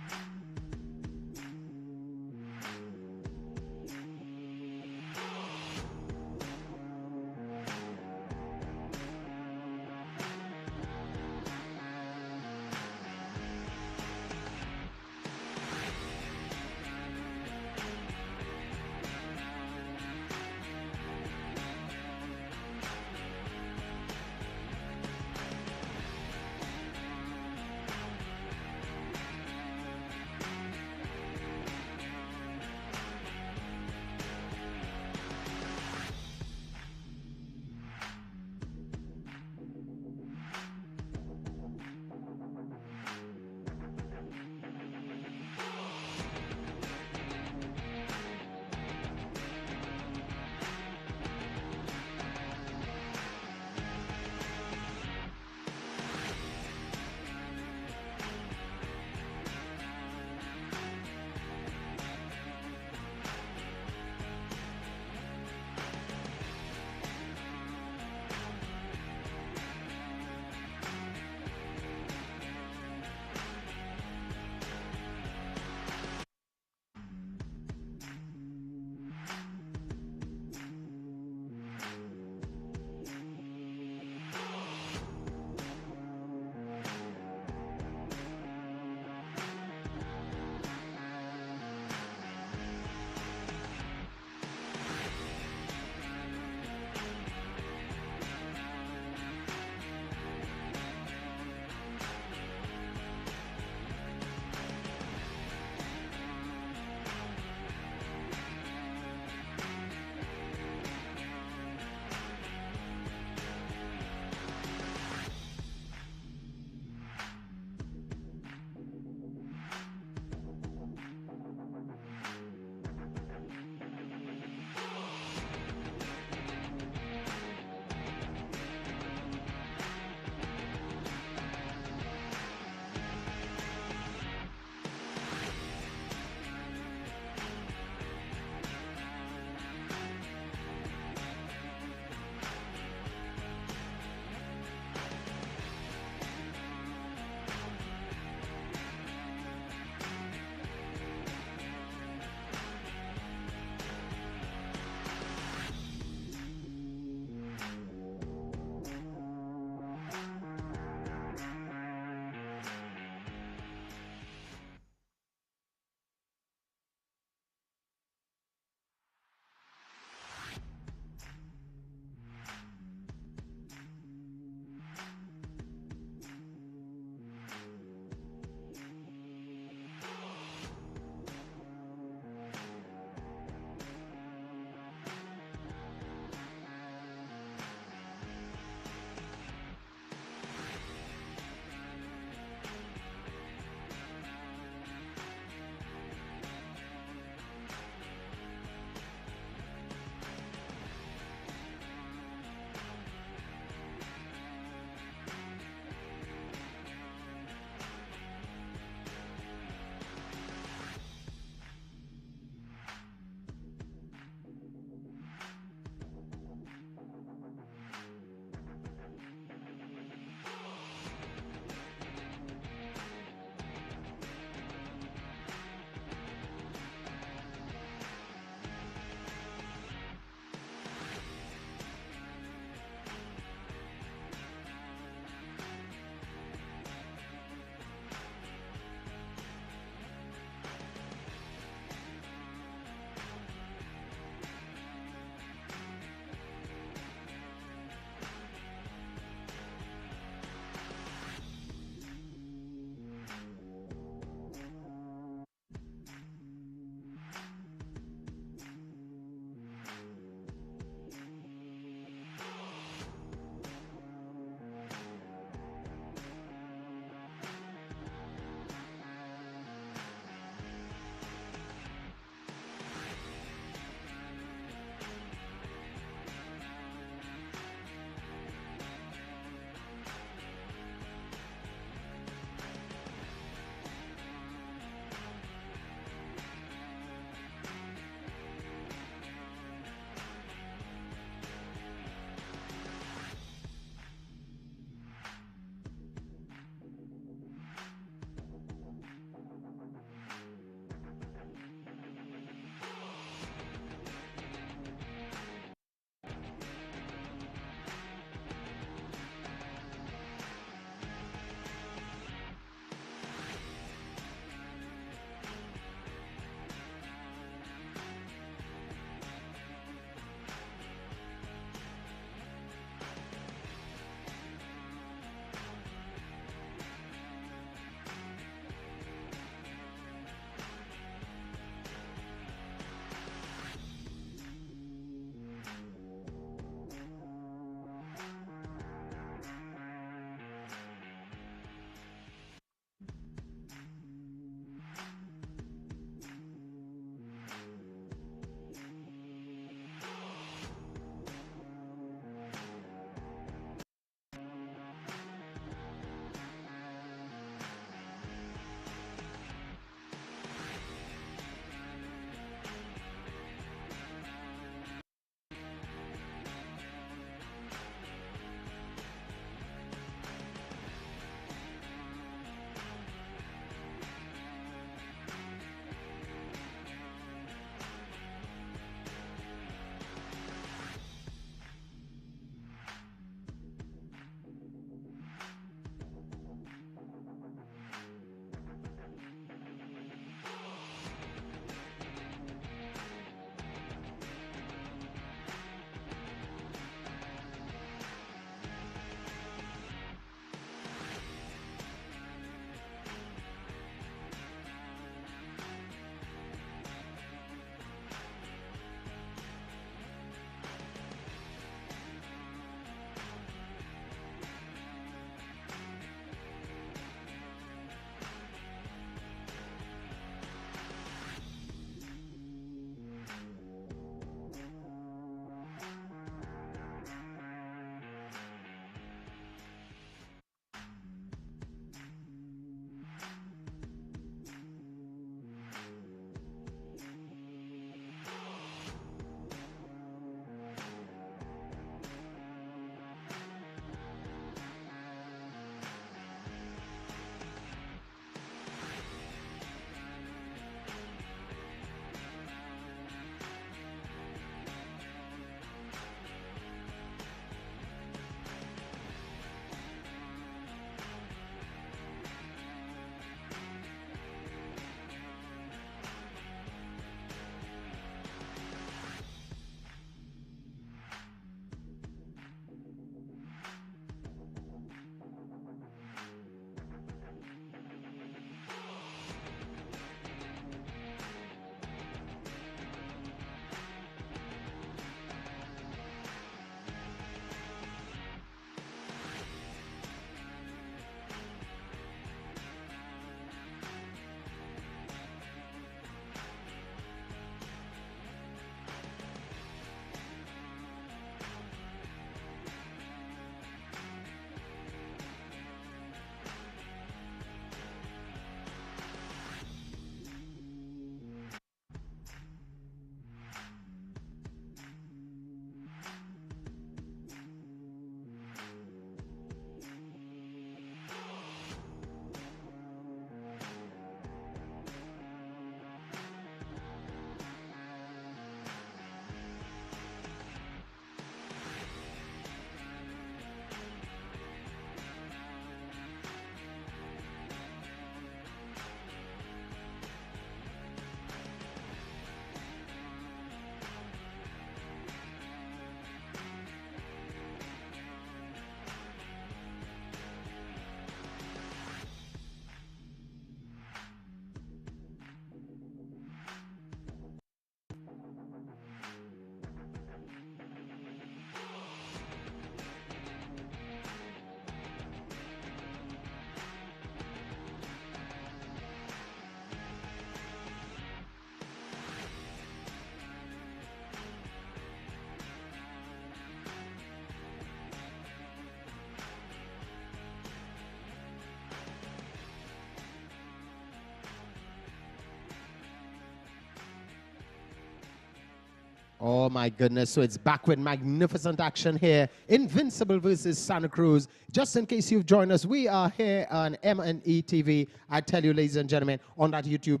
Oh my goodness, so it's back with magnificent action here. Invincible versus Santa Cruz. Just in case you've joined us, we are here on M&ETV. I tell you, ladies and gentlemen, on that YouTube.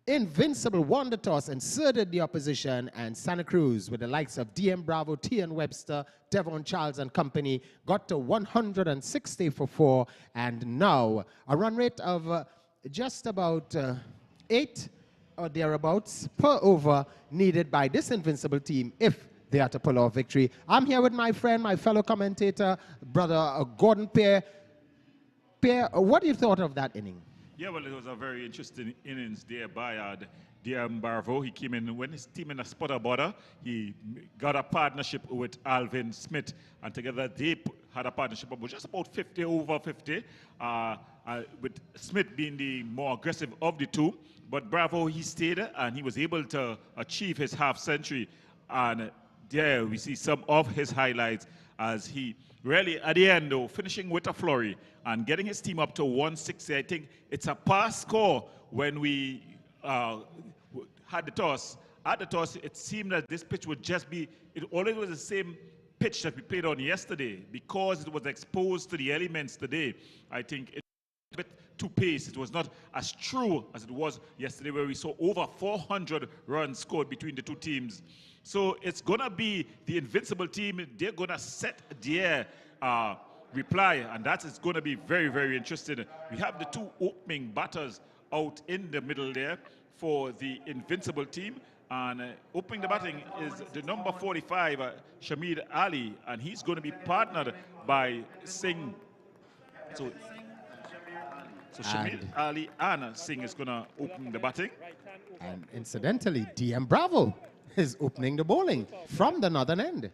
Invincible won the toss, inserted the opposition, and Santa Cruz, with the likes of DM Bravo, T.N. Webster, Devon Charles and company, got to 160 for 4, and now a run rate of just about 8 or thereabouts per over needed by this Invincible team if they are to pull off victory. I'm here with my friend, my fellow commentator, brother Gordon Pierre. Pierre, what do you thought of that inning? Yeah, well, it was a very interesting innings there by DM Bravo. He came in, when his team in a spotter border, he got a partnership with Alvin Smith, and together they had a partnership of just about 50 over 50, with Smith being the more aggressive of the two. But Bravo, he stayed, and he was able to achieve his half century. And there we see some of his highlights as he really, at the end, though, finishing with a flurry and getting his team up to 160. I think it's a pass score when we had the toss. At the toss, it seemed that this pitch would just be, it always was the same pitch that we played on yesterday. Because it was exposed to the elements today, I think it was a bit too paced. It was not as true as it was yesterday, where we saw over 400 runs scored between the two teams. So it's going to be the Invincible team. They're going to set their reply, and that is going to be very, very interesting. We have the two opening batters out in the middle there for the Invincible team. And opening the batting is the number 45, Shamid Ali, and he's going to be partnered by Singh. So Shamid Ali and Singh is going to open the batting. And incidentally, DM Bravo is opening the bowling from the northern end.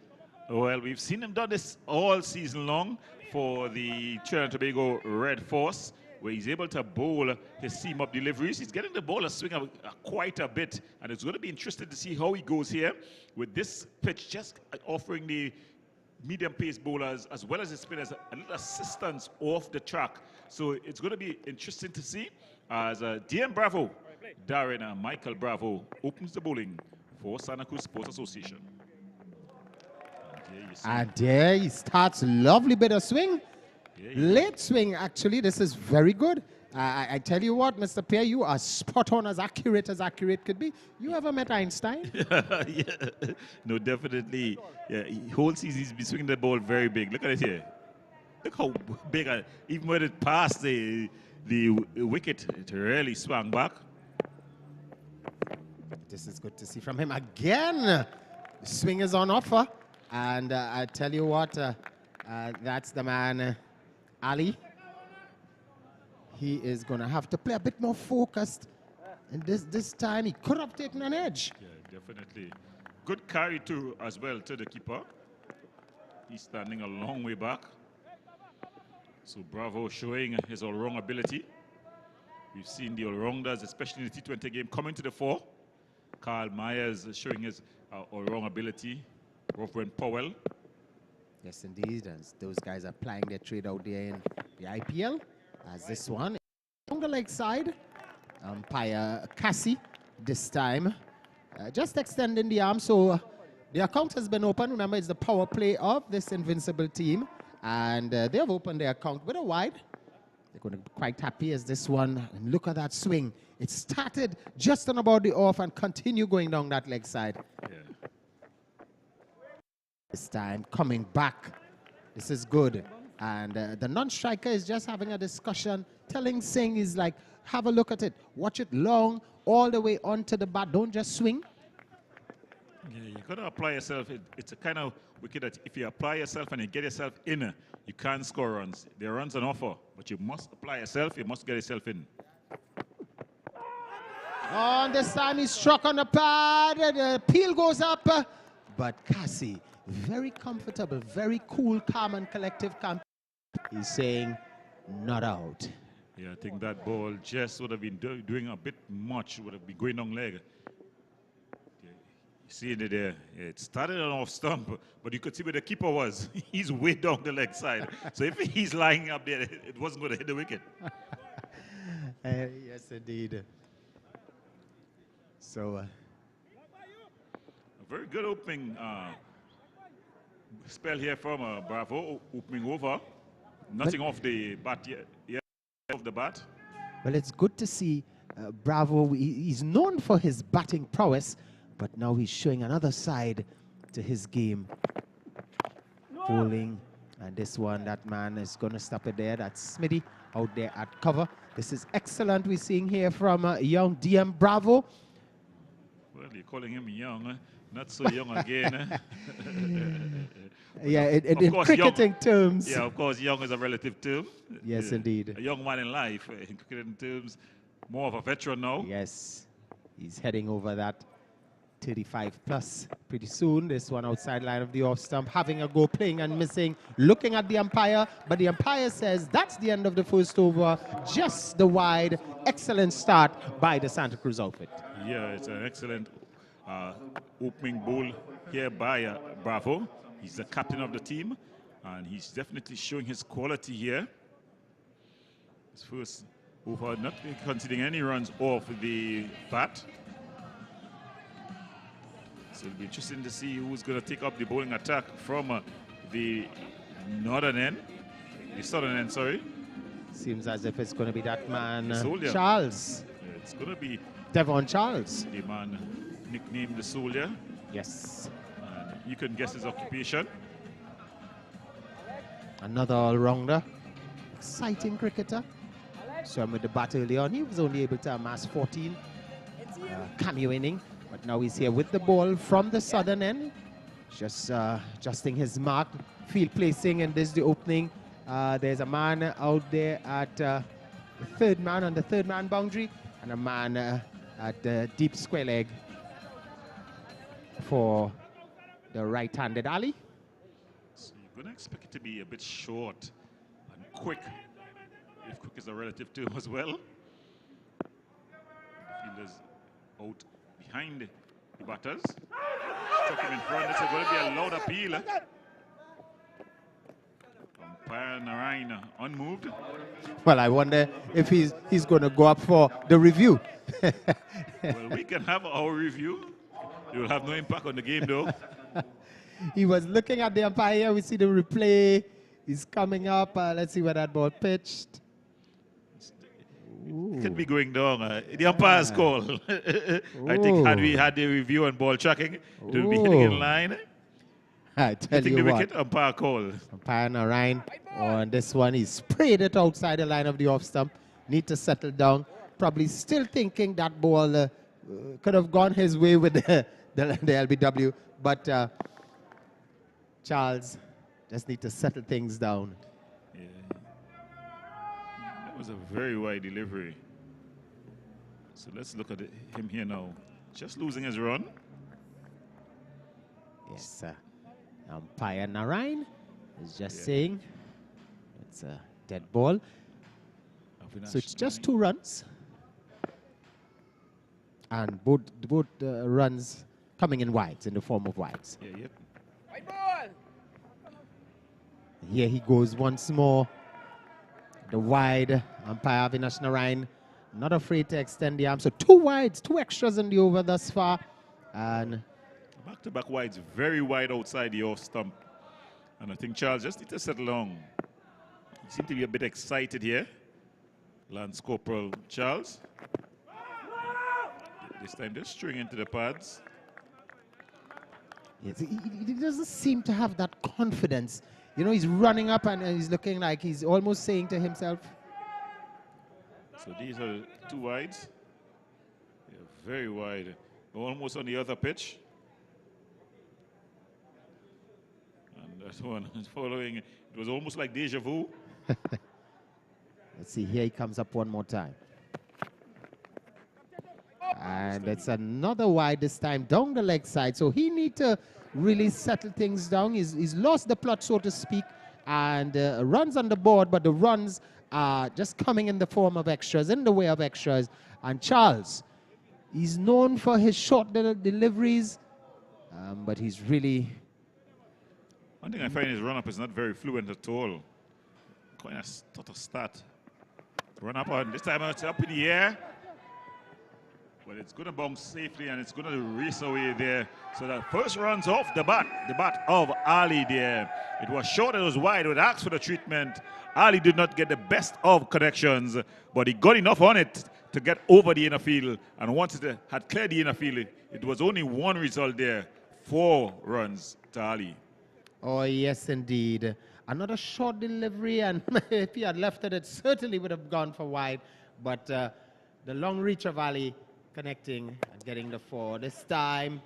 Well, we've seen him do this all season long for the Trinidad and Tobago Red Force, where he's able to bowl his seam-up deliveries. He's getting the ball a swing quite a bit, and it's going to be interesting to see how he goes here with this pitch, just offering the medium-pace bowlers as well as the spinners a little assistance off the track. So it's going to be interesting to see as DM Bravo, Darren Michael Bravo, opens the bowling for Santa Cruz Sports Association. And there he starts, lovely bit of swing. Yeah, Late swing, actually. This is very good. I tell you what, Mr. Pierre, you are spot on, as accurate could be. You ever met Einstein? Yeah. No, definitely. Yeah, whole season he's been swinging the ball very big. Look at it here. Look how big, even when it passed the wicket, it really swung back. This is good to see from him again. The swing is on offer. And I tell you what, that's the man, Ali. He is going to have to play a bit more focused. And this time he could have taken an edge. Yeah, definitely. Good carry too as well to the keeper. He's standing a long way back. So Bravo showing his all-round ability. We've seen the all-rounders, especially in the T20 game, coming to the fore. Carl Myers showing his all-round ability. Reverend Powell. Yes, indeed. As those guys are plying their trade out there in the IPL. As this one, on the leg side, umpire Cassie this time. Just extending the arm. So the account has been open. Remember, it's the power play of this Invincible team. And they have opened their account with a wide. They're going to be quite happy as this one. And look at that swing. It started just on about the off and continue going down that leg side. Yeah. This time coming back. This is good. And the non-striker is just having a discussion, telling Singh is like, have a look at it. Watch it long, all the way onto the bat. Don't just swing. Yeah, you got to apply yourself. It's a kind of wicket that if you apply yourself and you get yourself in, you can't score runs. There are runs on offer, but you must apply yourself. You must get yourself in. Oh, and this time he struck on the pad. The peel goes up. But Cassie, very comfortable, very cool, calm, and collective camp. He's saying, not out. Yeah, I think that ball just would have been doing a bit much, would have been going on leg. Yeah, you see it there. Yeah, it started on off stump, but you could see where the keeper was. He's way down the leg side. So if he's lying up there, it wasn't going to hit the wicket. Yes, indeed. So, Very good opening spell here from Bravo, opening over. Nothing off the bat yet. Yeah, off the bat. Well, it's good to see Bravo. He's known for his batting prowess, but now he's showing another side to his game. Bowling, and this one, that man is going to stop it there. That's Smitty out there at cover. This is excellent. We're seeing here from young DM Bravo. Well, you're calling him young, not so young again. Yeah, in cricketing terms. Yeah, of course, young is a relative term. Yes, indeed. A young man in life, in cricketing terms, more of a veteran now. Yes, he's heading over that 35 plus pretty soon. This one outside line of the off stump, having a go, playing and missing, looking at the umpire, but the umpire says that's the end of the first over, just the wide. Excellent start by the Santa Cruz outfit. Yeah, it's an excellent opening bowl here by Bravo. He's the captain of the team, and he's definitely showing his quality here. His first over, not conceding any runs off the bat. So it'll be interesting to see who's going to take up the bowling attack from the northern end, the southern end, sorry. Seems as if it's going to be that man, Soldier. Charles. Yeah, it's going to be Devon Charles. the man nicknamed the Soldier. Yes. And you can guess his occupation. Another all-rounder. Exciting cricketer. So with the bat early on, he was only able to amass 14 cameo inning. But now he's here with the ball from the southern end. Just adjusting his mark. Field placing, and this is the opening. There's a man out there at the third man on the third man boundary, and a man at the deep square leg for the right-handed alley. So you're going to expect it to be a bit short and quick, if quick is a relative term as well. Fielders out behind the batters. Struck him in front. This is going to be a loud appeal. Umpire Narayan unmoved. Well, I wonder if he's going to go up for the review. Well, we can have our review. It will have no impact on the game, though. He was looking at the umpire. We see the replay. He's coming up. Let's see where that ball pitched. It could be going down. The umpire's call. I think had we had the review and ball tracking, it would be hitting in line. I tell Hitting you the what. wicket, umpire call. Umpire Narayan on this one. He sprayed it outside the line of the off stump. Need to settle down. Probably still thinking that ball could have gone his way with the LBW. But Charles just need to settle things down. Yeah. That was a very wide delivery. So let's look at him here now. Just losing his run. Yes, umpire Narayan is just saying it's a dead ball. So it's just 2 runs. And both runs coming in wides, in the form of wides. Yeah, yep. White ball! Here he goes once more. The wide, umpire Avinash Narayan, not afraid to extend the arm. So 2 wides, 2 extras in the over thus far. And back-to-back wides, very wide outside the off stump. And I think Charles just needs to settle down. He seems to be a bit excited here. Lance Corporal Charles. This time just string into the pads. yes, he doesn't seem to have that confidence. You know, he's running up and he's looking like he's almost saying to himself. So these are 2 wides. They're very wide. Almost on the other pitch. And that one is following. It was almost like deja vu. Let's see, here he comes up one more time. And it's another wide this time down the leg side. So he needs to really settle things down. He's lost the plot, so to speak, and runs on the board, but the runs are just coming in the form of extras, in the way of extras. And Charles, he's known for his short deliveries, but he's really... One thing I find his run-up is not very fluent at all. Quite a stutter start. Run up on, this time it's up in the air. But it's going to bounce safely and it's going to race away there. So that first runs off the bat of Ali there. It was short, it was wide, it would ask for the treatment. Ali did not get the best of connections, but he got enough on it to get over the inner field. And once it had cleared the inner field, it was only one result there. 4 runs to Ali. Oh, yes, indeed. Another short delivery, and if he had left it, it certainly would have gone for wide. But the long reach of Ali connecting and getting the 4. This time,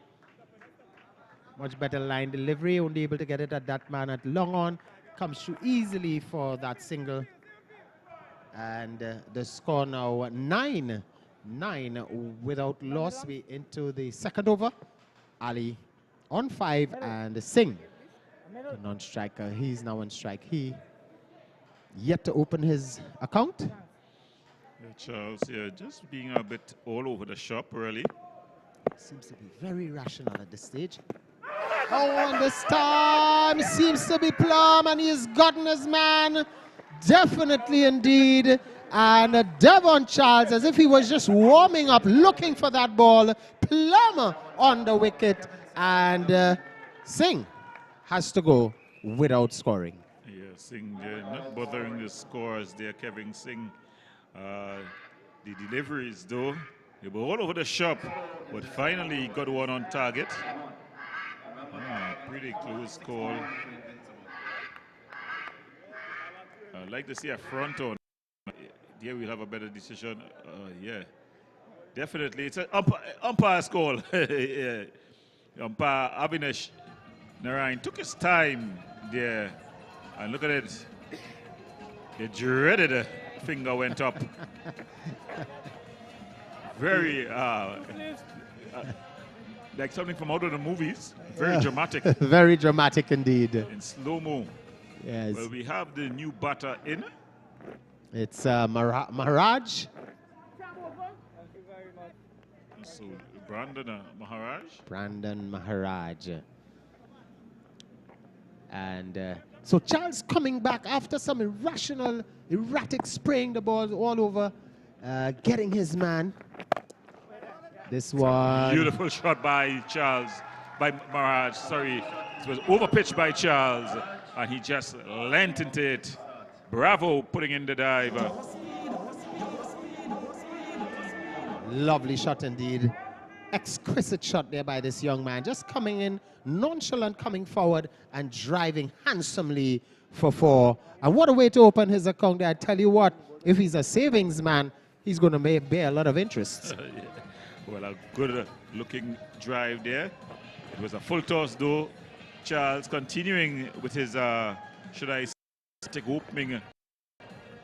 much better line delivery, only able to get it at that man at long on. Comes through easily for that single. And the score now 9-9 without loss. We into the second over. Ali on 5 and Singh, the non-striker. He's now on strike. He yet to open his account. Charles here just being a bit all over the shop, really. Seems to be very rational at this stage. Oh, and this time seems to be plumb, and he's gotten his man. Definitely indeed. And Devon Charles, as if he was just warming up, looking for that ball, plumb on the wicket. And Singh has to go without scoring. Yeah, Singh not bothering the scores there, Kevin Singh. The deliveries, though, they were all over the shop, but finally he got one on target. Pretty close call. I'd like to see a front on. Here we'll have a better decision. Yeah, definitely. It's an umpire's call. Yeah. Umpire Avinash Narayan took his time there. And look at it. The dreaded finger went up. Very, like something from out of the movies. Very dramatic. Very dramatic indeed. In slow-mo. Yes. Well, we have the new batter in. It's Maharaj. So, Brandon Maharaj. Brandon Maharaj. And so Charles coming back after some irrational, erratic spraying the ball all over, getting his man. This one. Beautiful shot by Charles, by Maharaj, sorry. It was overpitched by Charles, and he just leant into it. Bravo, putting in the dive. Lovely shot indeed. Exquisite shot there by this young man. Just coming in, nonchalant, coming forward and driving handsomely for 4. And what a way to open his account there. I tell you what, if he's a savings man, he's going to bear a lot of interest. Yeah. Well, a good looking drive there. It was a full toss though. Charles continuing with his, should I say, opening.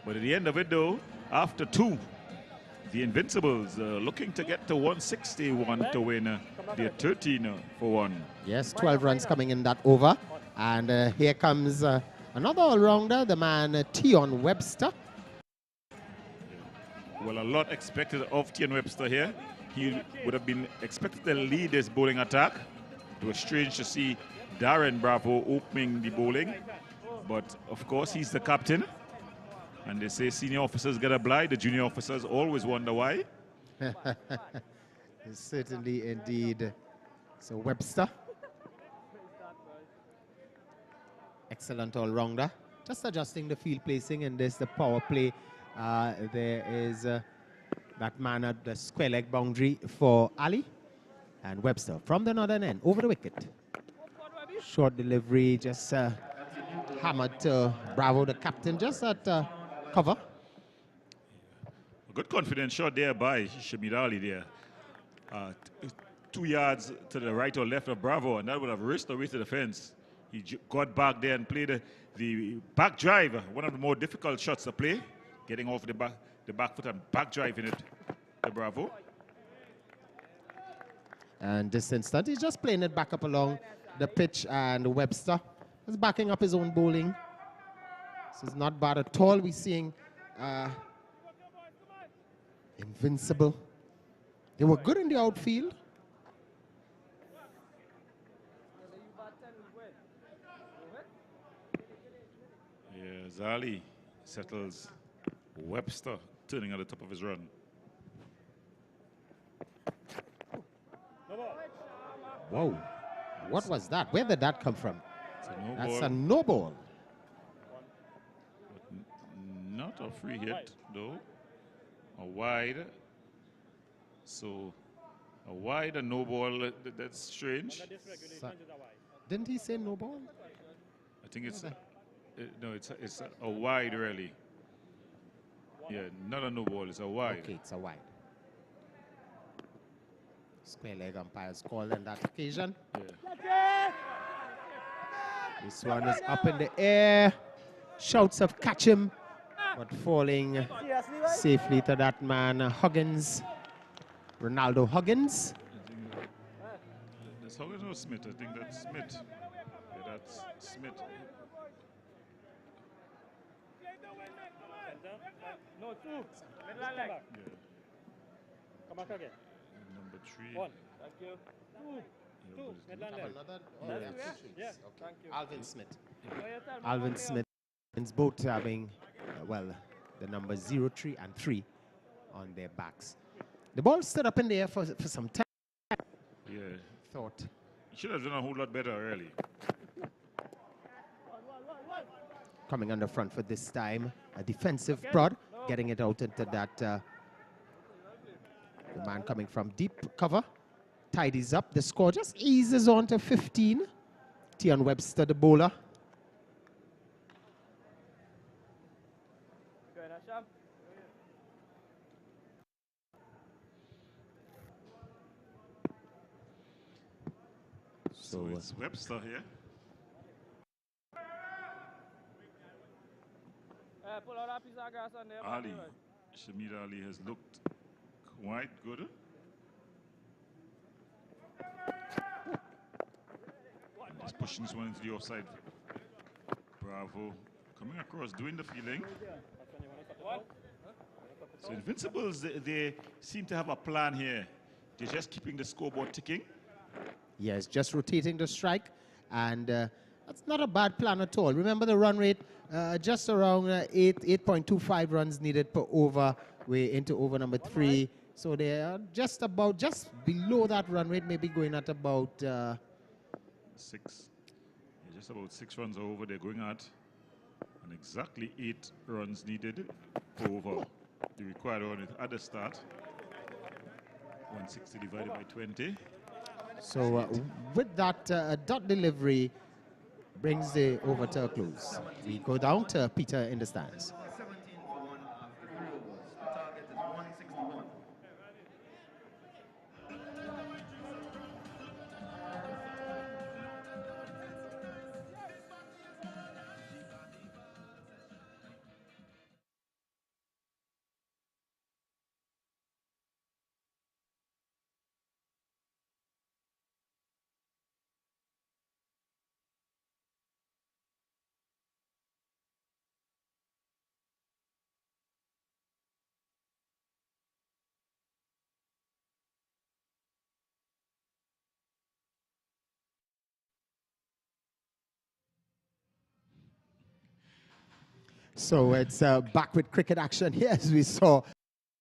But at the end of it though, after 2, the Invincibles looking to get to 161 to win. They're 13 for 1. Yes, 12 runs coming in that over. And here comes another all-rounder, the man Tion Webster. Well, a lot expected of Tion Webster here. He would have been expected to lead this bowling attack. It was strange to see Darren Bravo opening the bowling. But, of course, he's the captain. And they say senior officers get a blind. The junior officers always wonder why. Certainly, indeed. So, Webster. Excellent all-rounder. Just adjusting the field placing in this, the power play. There is that man at the square leg boundary for Ali. And Webster from the northern end, over the wicket. Short delivery, just hammered to Bravo, the captain, just at cover. A good confident shot there by Shamid Ali there. 2 yards to the right or left of Bravo, and that would have raced away to the fence. He got back there and played the back drive, one of the more difficult shots to play, getting off the back foot and back driving it to Bravo. And this instant, he's just playing it back up along the pitch, and Webster is backing up his own bowling. This is not bad at all. We're seeing Invincible. They were good in the outfield. Yeah, Zali settles Webster, turning at the top of his run. Whoa. What was that? Where did that come from? It's a no That's ball. a no ball. Not a free hit, though. A wide. So, a wide and no ball, that's strange. Didn't he say no ball? I think it's, no, it's a wide, really. Yeah, not a no ball, it's a wide. Okay, it's a wide. Square leg umpires called on that occasion. Yeah. This one is up in the air. Shouts of catch him, but falling safely to that man, Huggins. Ronaldo Huggins. That's Huggins or Smith? I think that's Smith. Yeah, that's Smith. No, two. Midland leg. Yeah. Come back again. And number 3. One. Thank you. Two. Yeah, Two. but it's Midland Have leg. another? Yeah. That's Yeah. two sheets. Yeah. Okay. Thank you. Alvin Smith. Tell me Alvin one day Smith. Both having, well, the numbers 0, 3, and 3 on their backs. The ball stood up in the air for some time. Yeah. Thought. He should have done a whole lot better early. Coming on the front for this time. A defensive prod. Getting it out into that. The man coming from deep cover. Tidies up. The score just eases on to 15. Tion Webster, the bowler. Go ahead, Asham. So it's Webster here. Pull out that piece of grass on there. Ali. Shamid Ali has looked quite good. Just pushing this one into the offside. Bravo. Coming across, doing the feeling. So Invincibles, they seem to have a plan here. They're just keeping the scoreboard ticking. Yes, just rotating the strike. And that's not a bad plan at all. Remember the run rate, just around 8.25 runs needed per over. We're into over number 3. So they are just below that run rate, maybe going at about 6. Yeah, just about 6 runs over they're going at. And exactly 8 runs needed over the required run at the start. 160 divided by 20. So with that dot delivery brings the over to a close. We go down to Peter in the stands. 17 for 1 after 3 overs. The target is 161. So it's back with cricket action here, as we saw.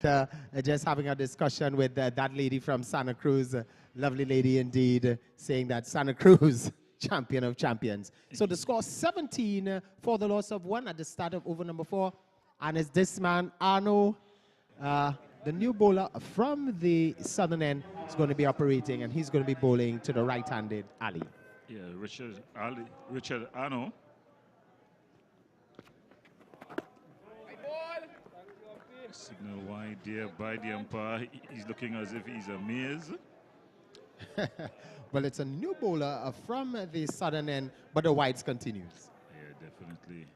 Just having a discussion with that lady from Santa Cruz, lovely lady indeed, saying that Santa Cruz, champion of champions. So the score 17 for the loss of 1 at the start of over number 4. And it's this man, Arno, the new bowler from the southern end, is going to be operating, and he's going to be bowling to the right-handed Ali. Yeah, Richard Arno. Signal wide there by the umpire. He's looking as if he's amazed. Well, it's a new bowler from the southern end, but the wides continues. Yeah, definitely.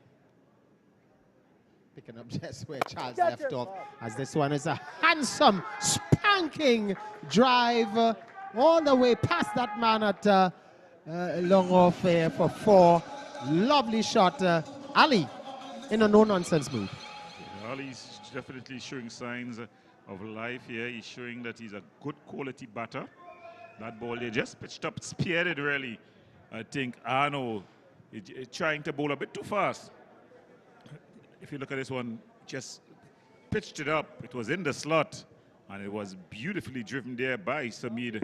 Picking up just where Charles left off, as this one is a handsome, spanking drive all the way past that man at long off for 4. Lovely shot. Ali in a no-nonsense mood. Ali's definitely showing signs of life here. He's showing that he's a good quality batter. That ball they just pitched up, speared it really. I think Arno is trying to bowl a bit too fast. If you look at this one, just pitched it up. It was in the slot, and it was beautifully driven there by Samid.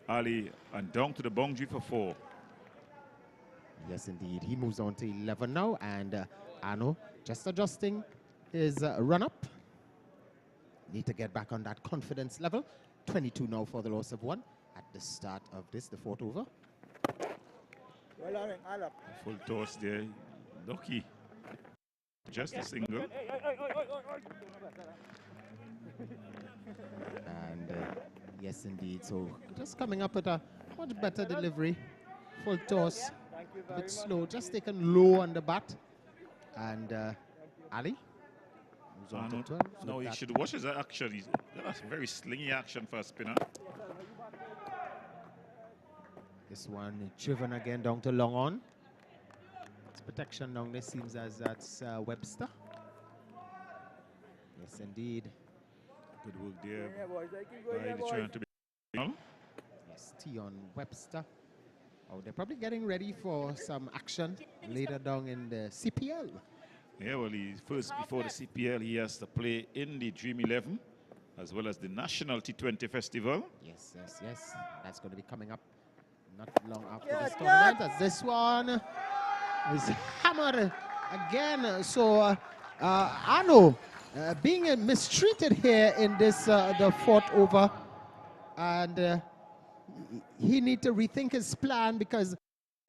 Ali, and down to the boundary for 4. Yes, indeed. He moves on to 11 now, and Arno just adjusting his run-up. Need to get back on that confidence level. 22 now for the loss of 1 at the start of this, the 4th over. Full toss there. Lucky. Just a single. And yes, indeed. So just coming up with a much better delivery. Full toss. A bit slow. Just taken low on the bat. And Ali moves on to 12. No, he should watch his action. That's a very slingy action for a spinner. This one driven again down to long on. It's protection down there, seems as that's Webster. Yes, indeed. Good work there by the trainer to be. Yes, Tion Webster. Oh, they're probably getting ready for some action later down in the CPL. Yeah, well, before the CPL, he has to play in the Dream 11 as well as the National T20 Festival. Yes, yes, yes. That's going to be coming up not long after this tournament, as this one is hammered again. So Arno being mistreated here in this the 4th over, and he need to rethink his plan, because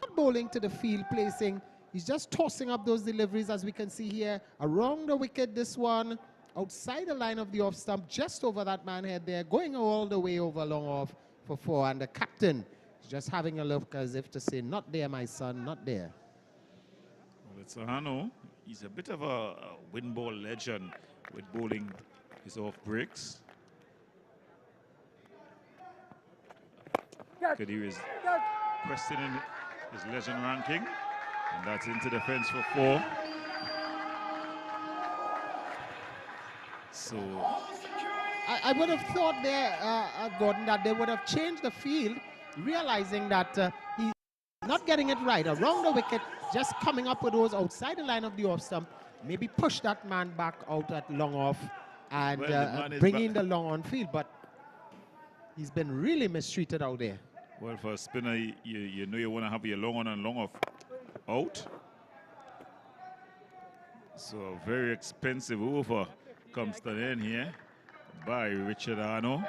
not bowling to the field placing, he's just tossing up those deliveries, as we can see here around the wicket. This one outside the line of the off stump, just over that man head there, going all the way over long off for 4, and the captain just having a look as if to say, not there, my son, not there. Well, it's Arno. He's a bit of a win ball legend with bowling his off breaks. Kadir is questioning his legend ranking, and that's into the fence for 4. So I would have thought there, Gordon, that they would have changed the field, realizing that he's not getting it right around the wicket, just coming up with those outside the line of the off stump. Maybe push that man back out at long off and bring in the long on field. But he's been really mistreated out there. Well, for a spinner, you know you want to have your long on and long off out. So a very expensive over comes to the end here by Richard Arno.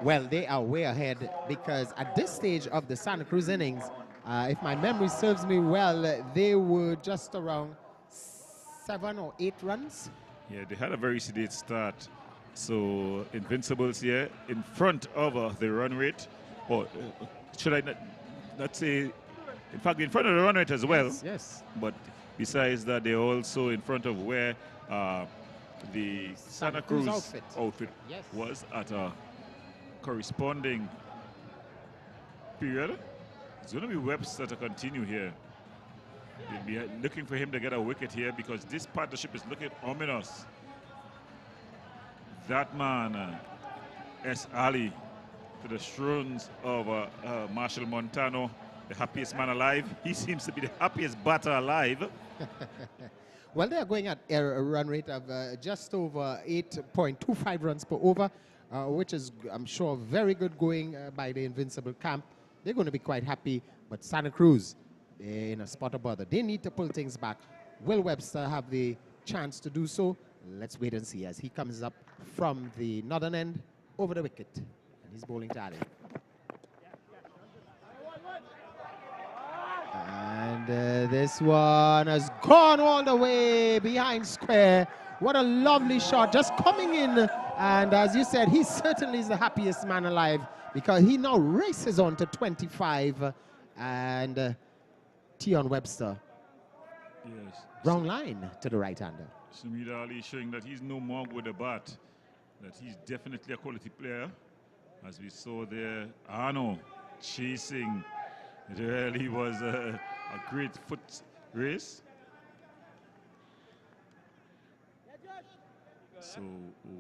Well, they are way ahead, because at this stage of the Santa Cruz innings, if my memory serves me well, they were just around 7 or 8 runs. Yeah, they had a very sedate start. So Invincible's here in front of the run rate, or should I not say, in fact, in front of the run rate as well. Yes, yes. But besides that, they're also in front of where the Santa Cruz outfit yes. was at a corresponding period. It's going to be Webster to continue here. They'll be looking for him to get a wicket here, because this partnership is looking ominous. That man, S. Ali, to the thrones of Marshall Montano, the happiest man alive. He seems to be the happiest batter alive. Well, they are going at a run rate of just over 8.25 runs per over, which is, I'm sure, very good going by the Invincible camp. They're going to be quite happy, but Santa Cruz, they're in a spot of bother. They need to pull things back. Will Webster have the chance to do so? Let's wait and see as he comes up from the northern end over the wicket. And he's bowling to Ali. And this one has gone all the way behind square. What a lovely shot, just coming in. And as you said, he certainly is the happiest man alive, because he now races on to 25. And Tion Webster, Yes. wrong line to the right-hander. Sumida Ali showing that he's no more with the bat, that he's definitely a quality player. As we saw there, Arno chasing. It really was a great foot race. So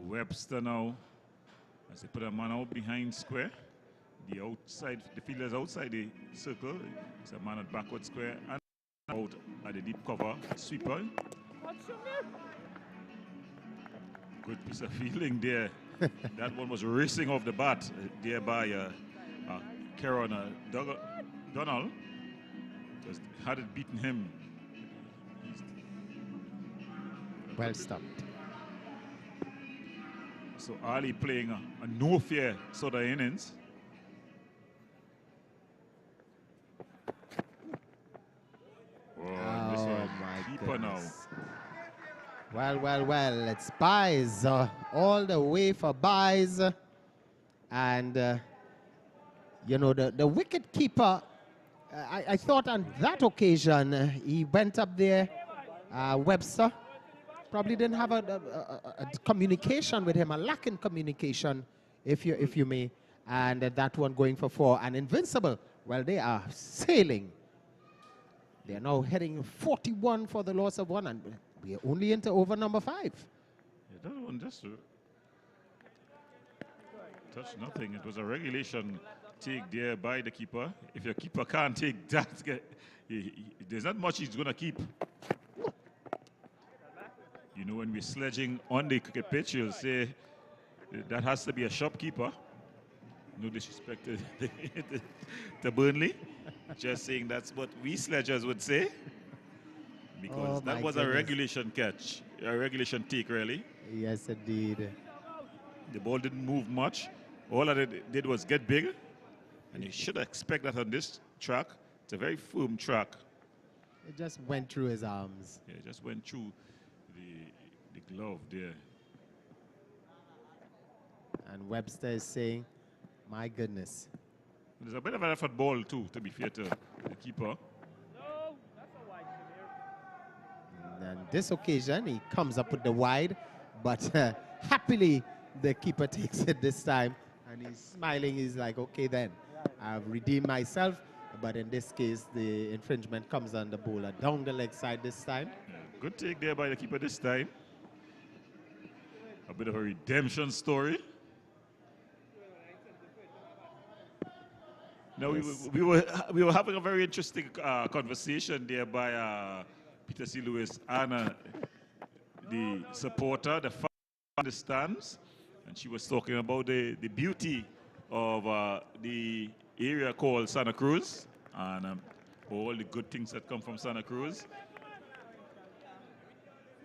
Webster now, as they put a man out behind square, the fielder's outside the circle. It's a man at backward square and out at the deep cover sweeper. Good piece of fielding there That one was racing off the bat there by Kieran Donald. Just had it beaten him. Well stopped. So Ali playing a no fear sort of innings. Oh, this one, my keeper now. goodness. Well, it's buys, all the way for buys. And, you know, the wicket keeper, I thought on that occasion, he went up there, Webster, probably didn't have a communication with him, a lack in communication, if you may. And that one going for 4. And Invincible, well, they are sailing. They are now heading 41 for the loss of 1, and we are only into over number 5. Yeah, that one just touched nothing. It was a regulation take there by the keeper. If your keeper can't take that, there's not much he's going to keep. You know, when we're sledging on the cricket pitch, you'll say that has to be a shopkeeper. No disrespect to Burnley. Just saying that's what we sledgers would say. Because that was a regulation catch, a regulation take, really. Yes, indeed. The ball didn't move much. All that it did was get big. And you should expect that on this track. It's a very firm track. It just went through his arms. Yeah, it just went through the glove there. And Webster is saying, my goodness. There's a bit of an effort ball, too, to be fair to the keeper. And this occasion, he comes up with the wide, but happily, the keeper takes it this time. And he's smiling. He's like, okay, then, I've redeemed myself. But in this case, the infringement comes on the bowler down the leg side this time. Yeah, good take there by the keeper this time. A bit of a redemption story. Now, Yes. we were having a very interesting conversation there by Peter C. Lewis and the supporter, the fan in the stands. And she was talking about the beauty of the area called Santa Cruz and all the good things that come from Santa Cruz.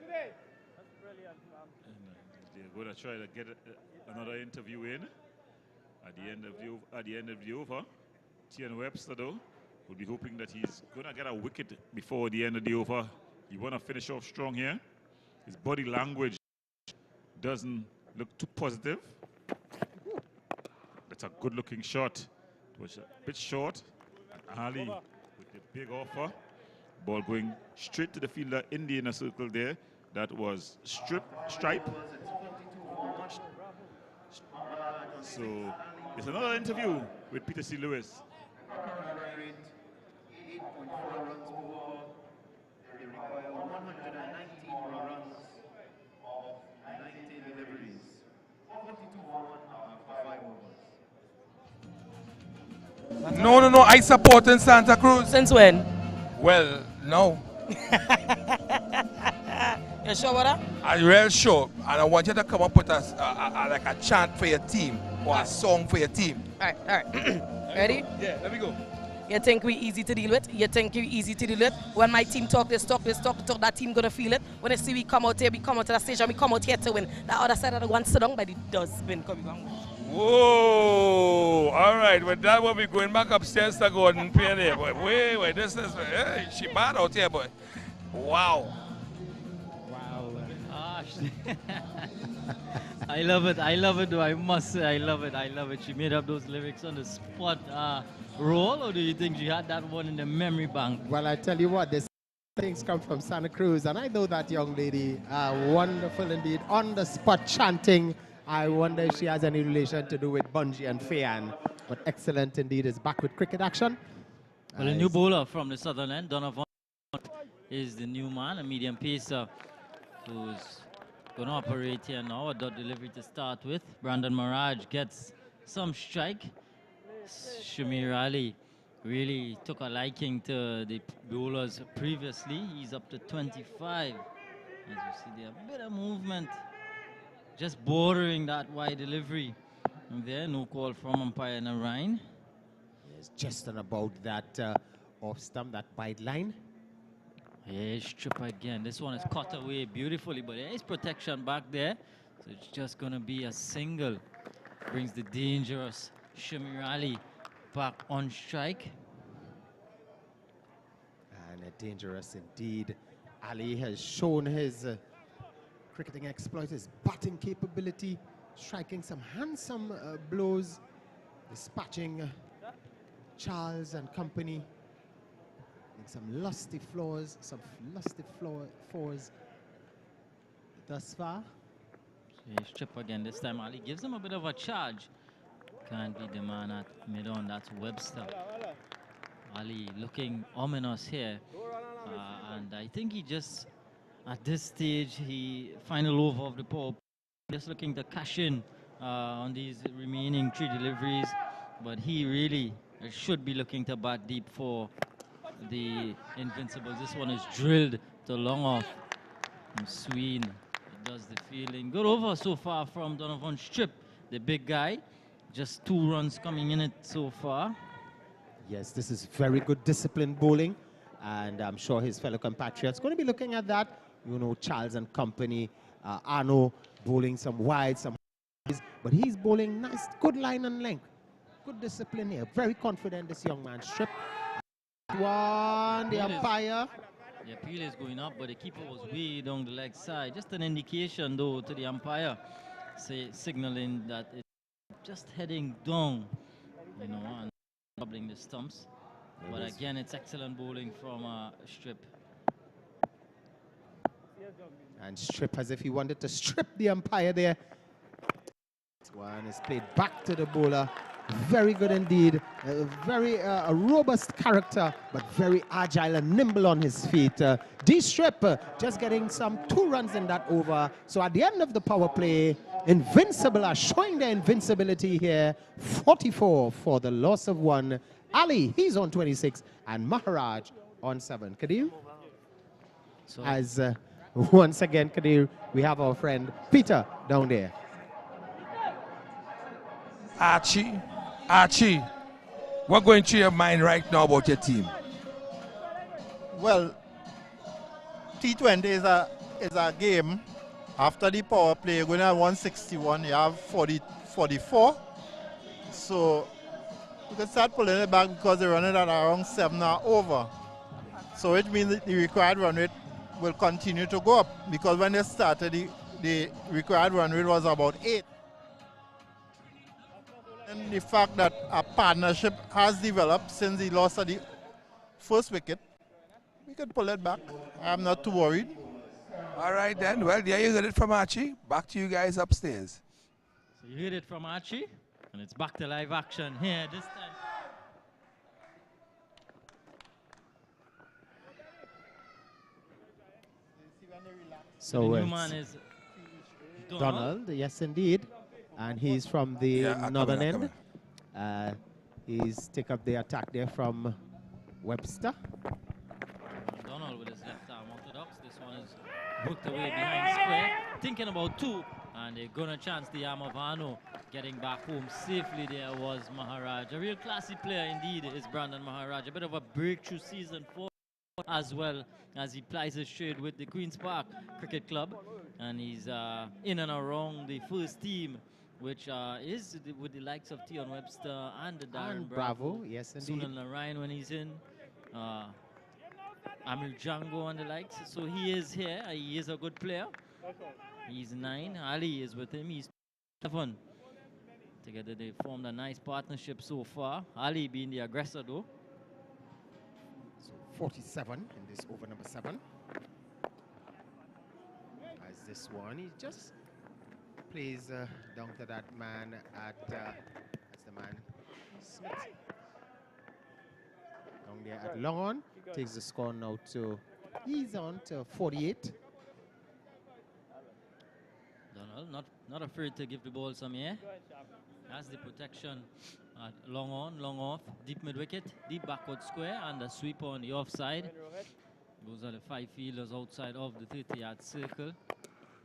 And they're going to try to get another interview in at the end of the over. T.N. Webster, though, will be hoping that he's going to get a wicket before the end of the over. He want to finish off strong here. His body language doesn't look too positive. That's a good-looking shot. It was a bit short. And Ali with the big offer. Ball going straight to the fielder in the inner circle there. That was stripe. So it's another interview with Peter C. Lewis. 8.4 runs per ball. They require 119 runs of 19 deliveries. 42 for 1 after 5 overs. No. I support in Santa Cruz. Since when? Well, no. You sure about that? I'm real sure. And I want you to come up with like a chant for your team or a song for your team. All right. Ready? Yeah, let me go. You think we easy to deal with? You think you easy to deal with? When my team talk, that team gonna feel it. When they see we come out here, we come out to the stage and we come out here to win. The other side of the one sit down by the dustbin. Whoa! All right, with that one, we're going back upstairs to go and play there. Boy. Wait, this is, hey, she bad out here, boy. Wow. I love it though, I must say, I love it. She made up those lyrics on the spot. Roll, or do you think she had that one in the memory bank? Well, I tell you what, this things come from Santa Cruz, and I know that young lady, wonderful indeed, on the spot chanting. I wonder if she has any relation to do with Bungie and Fayan, but excellent indeed, is back with cricket action. Well, a new bowler from the southern end, Donovan, is the new man, a medium pacer who's going to operate here now. A dot delivery to start with. Brandon Mirage gets some strike. Shamir Ali really took a liking to the bowlers previously. He's up to 25. As you see there, a bit of movement just bordering that wide delivery. And there, no call from umpire Narayan. It's just on about that off stump, that wide line. Yeah, strip again. This one is cut away beautifully, but there is protection back there. So it's just going to be a single. Brings the dangerous Shimirali back on strike. And dangerous indeed. Ali has shown his cricketing exploits, his batting capability, striking some handsome blows, dispatching Charles and company. Some lusty fours thus far. So strip again this time. Ali gives him a bit of a charge. Can't be the man at mid-on. That's Webster. Ali looking ominous here. And I think he just, at this stage, final over of the power, just looking to cash in on these remaining 3 deliveries. But he really should be looking to bat deep for the Invincibles. This one is drilled to long off. And Sween does the fielding. Good over so far from Donovan Strip, the big guy. Just 2 runs coming in it so far. Yes, this is very good disciplined bowling. And I'm sure his fellow compatriots going to be looking at that. You know, Charles and company, Arno bowling some wide, some highs, but he's bowling nice, good line and length. Good discipline here. Very confident, this young man. Strip. One, the umpire. The appeal is going up, but the keeper was way down the leg side. Just an indication, though, to the umpire, signaling that it's just heading down, you know, and doubling the stumps. But again, it's excellent bowling from Strip. And Strip, as if he wanted to strip the umpire there. This one is played back to the bowler. Very good indeed. Very robust character, but very agile and nimble on his feet. D-Strip just getting some 2 runs in that over. So at the end of the power play, Invincible are showing their invincibility here. 44 for the loss of 1. Ali, he's on 26, and Maharaj on 7. Kadir? So as once again, Kadir, we have our friend Peter down there. Archie, what going through your mind right now about your team? Well, T20 is a game. After the power play, you're going to have 161, you have 44. So you can start pulling it back because they're running at around 7 or over. So it means that the required run rate will continue to go up, because when they started, the required run rate was about 8. And the fact that a partnership has developed since he lost at the first wicket, we could pull it back. I'm not too worried. All right then. Well, there you heard it from Archie. Back to you guys upstairs. So you heard it from Archie, and it's back to live action here this time. So the new man is Donald, yes indeed. And he's from the northern end. He's take up the attack there from Webster. Donald with his left arm orthodox. This one is booked away behind square. Thinking about 2, and they're going to chance the arm of Arno. Getting back home safely there was Maharaj. A real classy player indeed is Brandon Maharaj. A bit of a breakthrough season for as well as he plies his trade with the Queen's Park Cricket Club. And he's in and around the first team, which is with the likes of Tion Webster and Darren Bravo. Yes, indeed. Sunil Narayan when he's in. Amir Django and the likes. So he is here. He is a good player. He's 9. Ali is with him. He's 7. Together they formed a nice partnership so far. Ali being the aggressor though. So 47 in this over number 7. As this one, he just plays down to that man at that's the man Smith. Down there at long on, takes the score now to, he's on to 48. Donald not afraid to give the ball some air. Has the protection at long on, long off, deep mid wicket, deep backward square, and a sweep on the offside. Those are the 5 fielders outside of the 30-yard circle.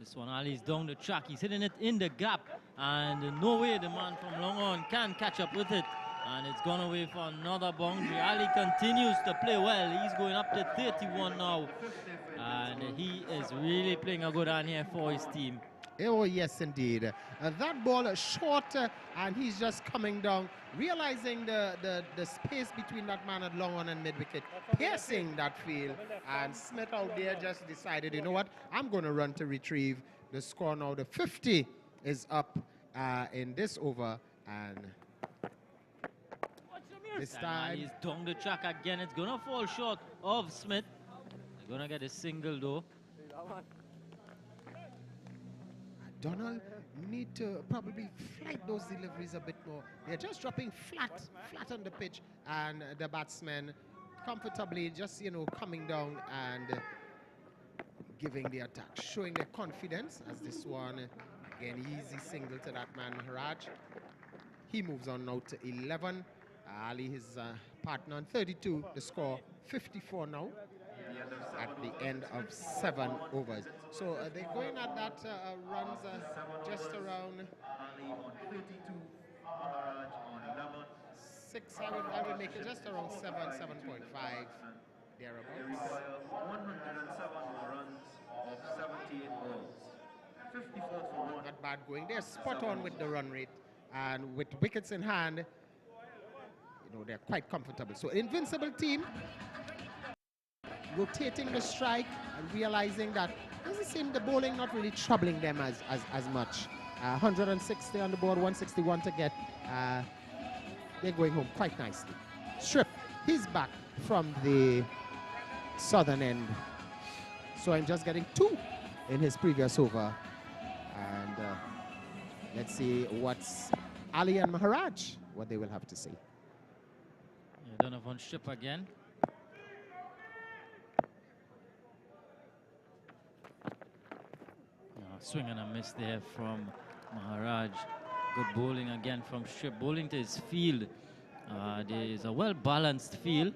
This one, Ali's down the track. He's hitting it in the gap. And no way the man from long on can catch up with it. And it's gone away for another boundary. Ali continues to play well. He's going up to 31 now. And he is really playing a good hand here for his team. Oh, yes, indeed. That ball short, and he's just coming down, realizing the space between that man at long on and mid-wicket, piercing that field. And Smith out there just decided, you know what, I'm going to run to retrieve the score now. The 50 is up in this over, and this time he's down the track again. It's going to fall short of Smith. They're going to get a single, though. Donald need to probably flight those deliveries a bit more. They're just dropping flat on the pitch, and the batsmen comfortably just, you know, coming down and giving the attack, showing their confidence as this one, again, easy single to that man, Maharaj. He moves on now to 11. Ali, his partner on 32, the score 54 now at the end of 7 overs. So they're going at that runs just around 6. I would make it just around 7, 7.5 thereabouts. 107 runs of 17 balls. 54 for 1. Not bad going. They're spot on with the run rate, and with wickets in hand, you know, they're quite comfortable. So Invincible team rotating the strike and realizing that doesn't seem the bowling not really troubling them as much. 160 on the board, 161 to get. They're going home quite nicely. Strip, he's back from the southern end. So I'm just getting 2 in his previous over. And let's see what's Ali and Maharaj, what they will have to say. Yeah, Donovan Strip again. Swing and a miss there from Maharaj. Good bowling again from Strip. Bowling to his field. There is a well-balanced field.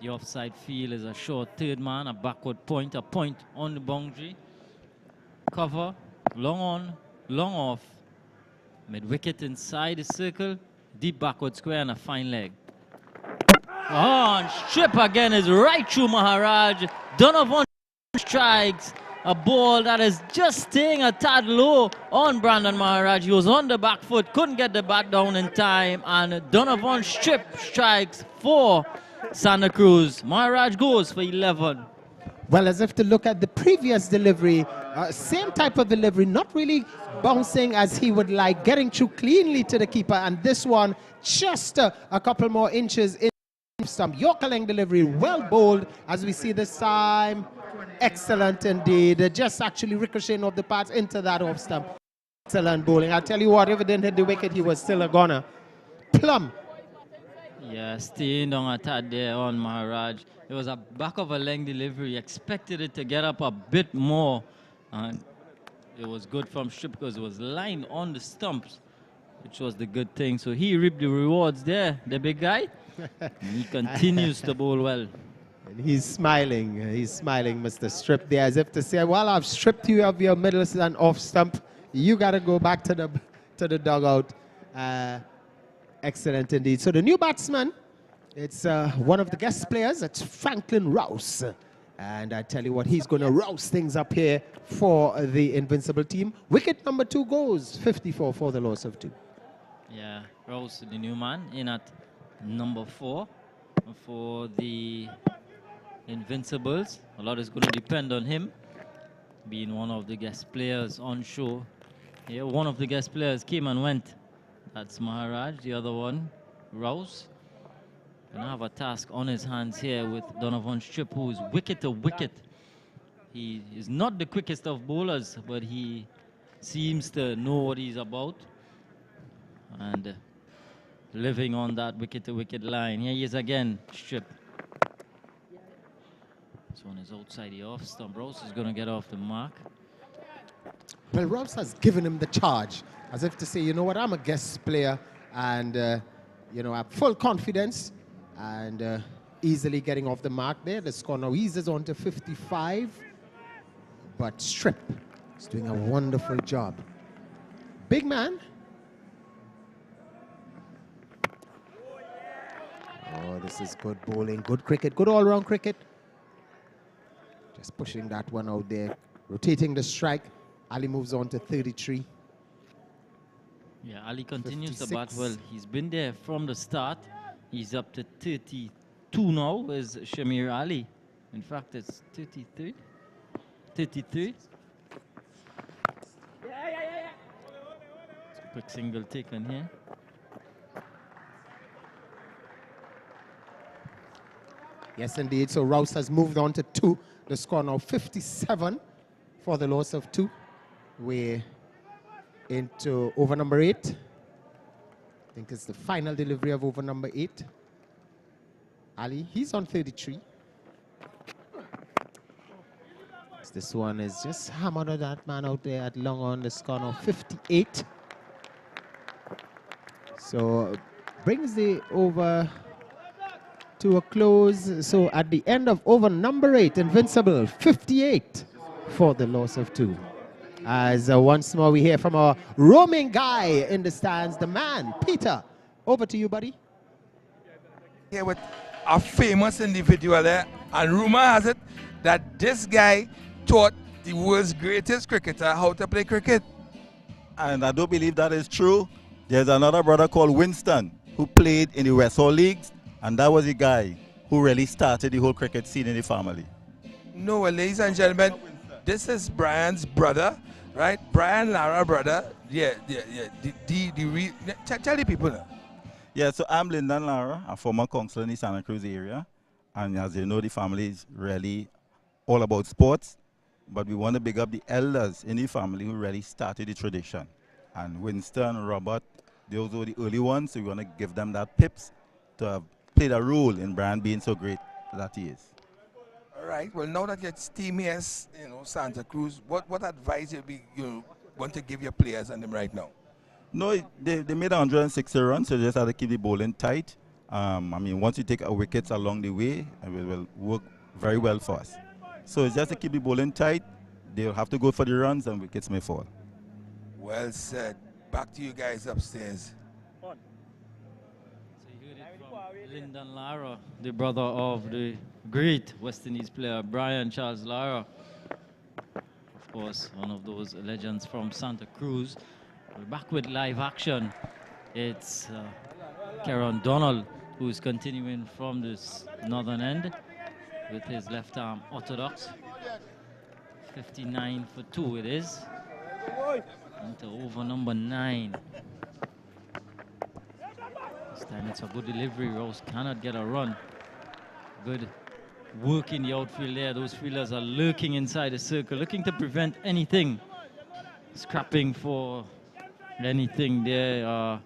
The offside field is a short third man, a backward point, a point on the boundary. Cover, long on, long off. Mid-wicket inside the circle. Deep backward square and a fine leg. Oh, and Strip again is right through Maharaj. Donovan strikes. A ball that is just staying a tad low on Brandon Maharaj. He was on the back foot, couldn't get the bat down in time, and Donovan Strip strikes for Santa Cruz. Maharaj goes for 11. Well, as if to look at the previous delivery, same type of delivery, not really bouncing as he would like, getting through cleanly to the keeper, and this one just a couple more inches in stump. Yorker length delivery, well bowled as we see this time. Excellent indeed. Just actually ricocheting off the pads into that off stump. Excellent bowling. I'll tell you what, if it didn't hit the wicket, he was still a goner. Plum. Yeah, staying down a tad there on Maharaj. It was a back of a length delivery. Expected it to get up a bit more. And it was good from Strip because it was lined on the stumps, which was the good thing. So he reaped the rewards there, the big guy. And he continues to bowl well. And he's smiling, Mr. Strip there, as if to say, well, I've stripped you of your middle and off stump. You got to go back to the dugout. Excellent indeed. So the new batsman, it's one of the guest players. It's Franklin Rouse. And I tell you what, he's going to rouse things up here for the Invincible team. Wicket number 2 goes 54 for the loss of 2. Yeah, Rouse, the new man, in at number 4 for the Invincibles. A lot is going to depend on him being one of the guest players on show. Here, one of the guest players came and went. That's Maharaj. The other one, Rouse. Gonna have a task on his hands here with Donovan Strip, who is wicket to wicket. He is not the quickest of bowlers, but he seems to know what he's about. And living on that wicket to wicket line. Here he is again, Strip. This one is outside the off stump. Rouse is going to get off the mark. Well, Rouse has given him the charge, as if to say, you know what, I'm a guest player, and, you know, I have full confidence, and easily getting off the mark there. The score now eases on to 55, but Strip He's doing a wonderful job. Big man. Oh, this is good bowling, good cricket, good all-round cricket. Just pushing that one out there, rotating the strike. Ali moves on to 33. Yeah, Ali continues 56. to bat well. He's been there from the start. He's up to 32 now, is Shamir Ali. In fact, it's 33. 33. Quick single taken here. Yes, indeed. So Rouse has moved on to 2. The score now 57 for the loss of 2. We're into over number 8. I think it's the final delivery of over number 8. Ali, he's on 33. This one is just hammered at that man out there at long on. The score now 58. So brings the over to a close. So at the end of over number 8, Invincible, 58 for the loss of 2. As once more we hear from our roaming guy in the stands, the man, Peter. Over to you, buddy. Here with a famous individual there, and rumor has it that this guy taught the world's greatest cricketer how to play cricket. And I don't believe that is true. There's another brother called Winston who played in the West Hall Leagues, and that was the guy who really started the whole cricket scene in the family. No, well, ladies and gentlemen, this is Brian's brother, right? Brian Lara brother. Yeah. Tell the people now. Yeah, so I'm Lyndon Lara, a former councillor in the Santa Cruz area. And as you know, the family is really all about sports. But we want to big up the elders in the family who really started the tradition. And Winston, Robert, those were the early ones, so we want to give them that pips to have played a role in Brian being so great that he is. All right, well, now that your team here is, Santa Cruz, what advice you want to give your players and them right now? No, they made 160 runs, so they just have to keep the bowling tight. I mean, once you take our wickets along the way, it will work very well for us. So it's just to keep the bowling tight. They'll have to go for the runs and wickets may fall. Well said. Back to you guys upstairs. So you heard it from Lyndon Lara, the brother of the great West Indies player Brian Charles Lara. Of course, one of those legends from Santa Cruz. We're back with live action. It's Kieran Donald who's continuing from this northern end with his left arm orthodox. 59 for 2 it is. Into over number 9. This time it's a good delivery. Rose cannot get a run. Good work in the outfield there. Those fielders are lurking inside the circle, looking to prevent anything. Scrapping for anything there.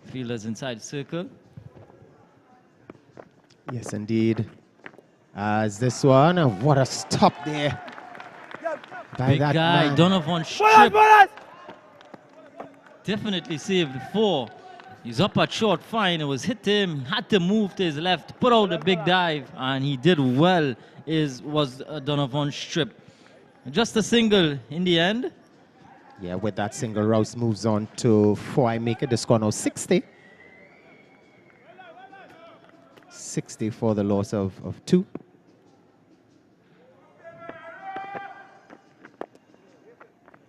Fielders inside the circle. Yes, indeed. As this one, what a stop there. Big guy, man. Donovan Strip. Definitely saved 4. He's up at short fine. It was hit him. Had to move to his left, put out a big dive, and he did well. Was Donovan Strip. Just a single in the end. Yeah, with that single, Rouse moves on to 4. I make it the score now 60. 60 for the loss of 2.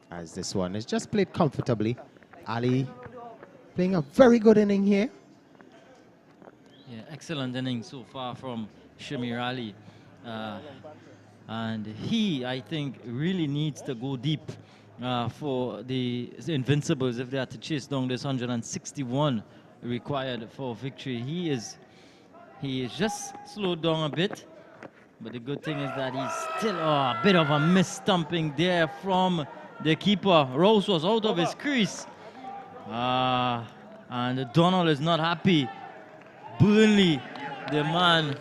As this one is just played comfortably. Ali playing a very good inning here. Yeah, excellent inning so far from Shamir Ali. And he, I think, really needs to go deep for the Invincibles if they are to chase down this 161 required for victory. He is just slowed down a bit. But the good thing is that he's still a bit of a miss-stumping there from the keeper. Rose was out of his crease. And Donald is not happy. Burnley, the man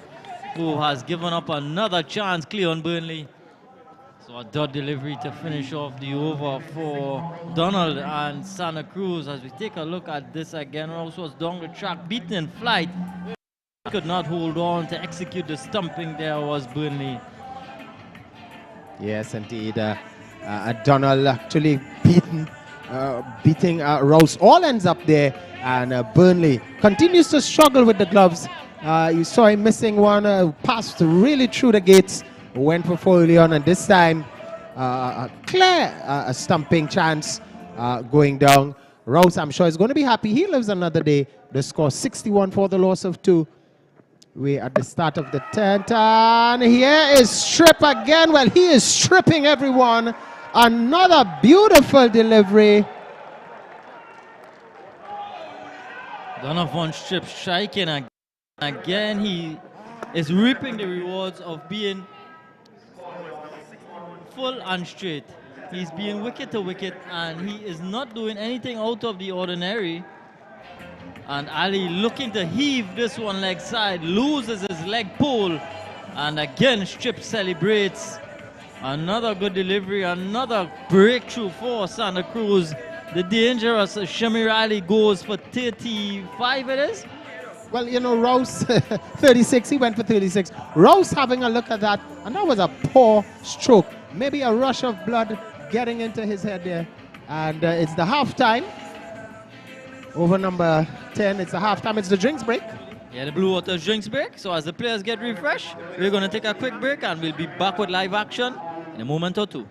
who has given up another chance, Cleon Burnley. So a dot delivery to finish off the over for Donald and Santa Cruz. As we take a look at this again, Rose was down the track, beaten in flight. Could not hold on to execute the stumping. There was Burnley. Yes, indeed. Donald actually beating Rouse. All ends up there, and Burnley continues to struggle with the gloves. You saw him missing one, passed really through the gates, went for Folion, and this time a clear stumping chance going down. Rouse, I'm sure, is going to be happy. He lives another day. The score 61 for the loss of 2. We're at the start of the 10th, and here is Strip again. Well, he is stripping everyone. Another beautiful delivery. Donovan Strip striking again. He is reaping the rewards of being full and straight. He's being wicket to wicket, and he is not doing anything out of the ordinary. And Ali looking to heave this one leg side, loses his leg pull, and again Strip celebrates. Another good delivery, another breakthrough for Santa Cruz. The dangerous Shamir Ali goes for 35, it is? Well, you know, Rouse, 36, he went for 36. Rouse having a look at that, and that was a poor stroke. Maybe a rush of blood getting into his head there. And it's the halftime. Over number 10, it's the halftime, it's the drinks break. Yeah, the Blue Waters drinks break. So as the players get refreshed, we're going to take a quick break, and we'll be back with live action in a moment or two.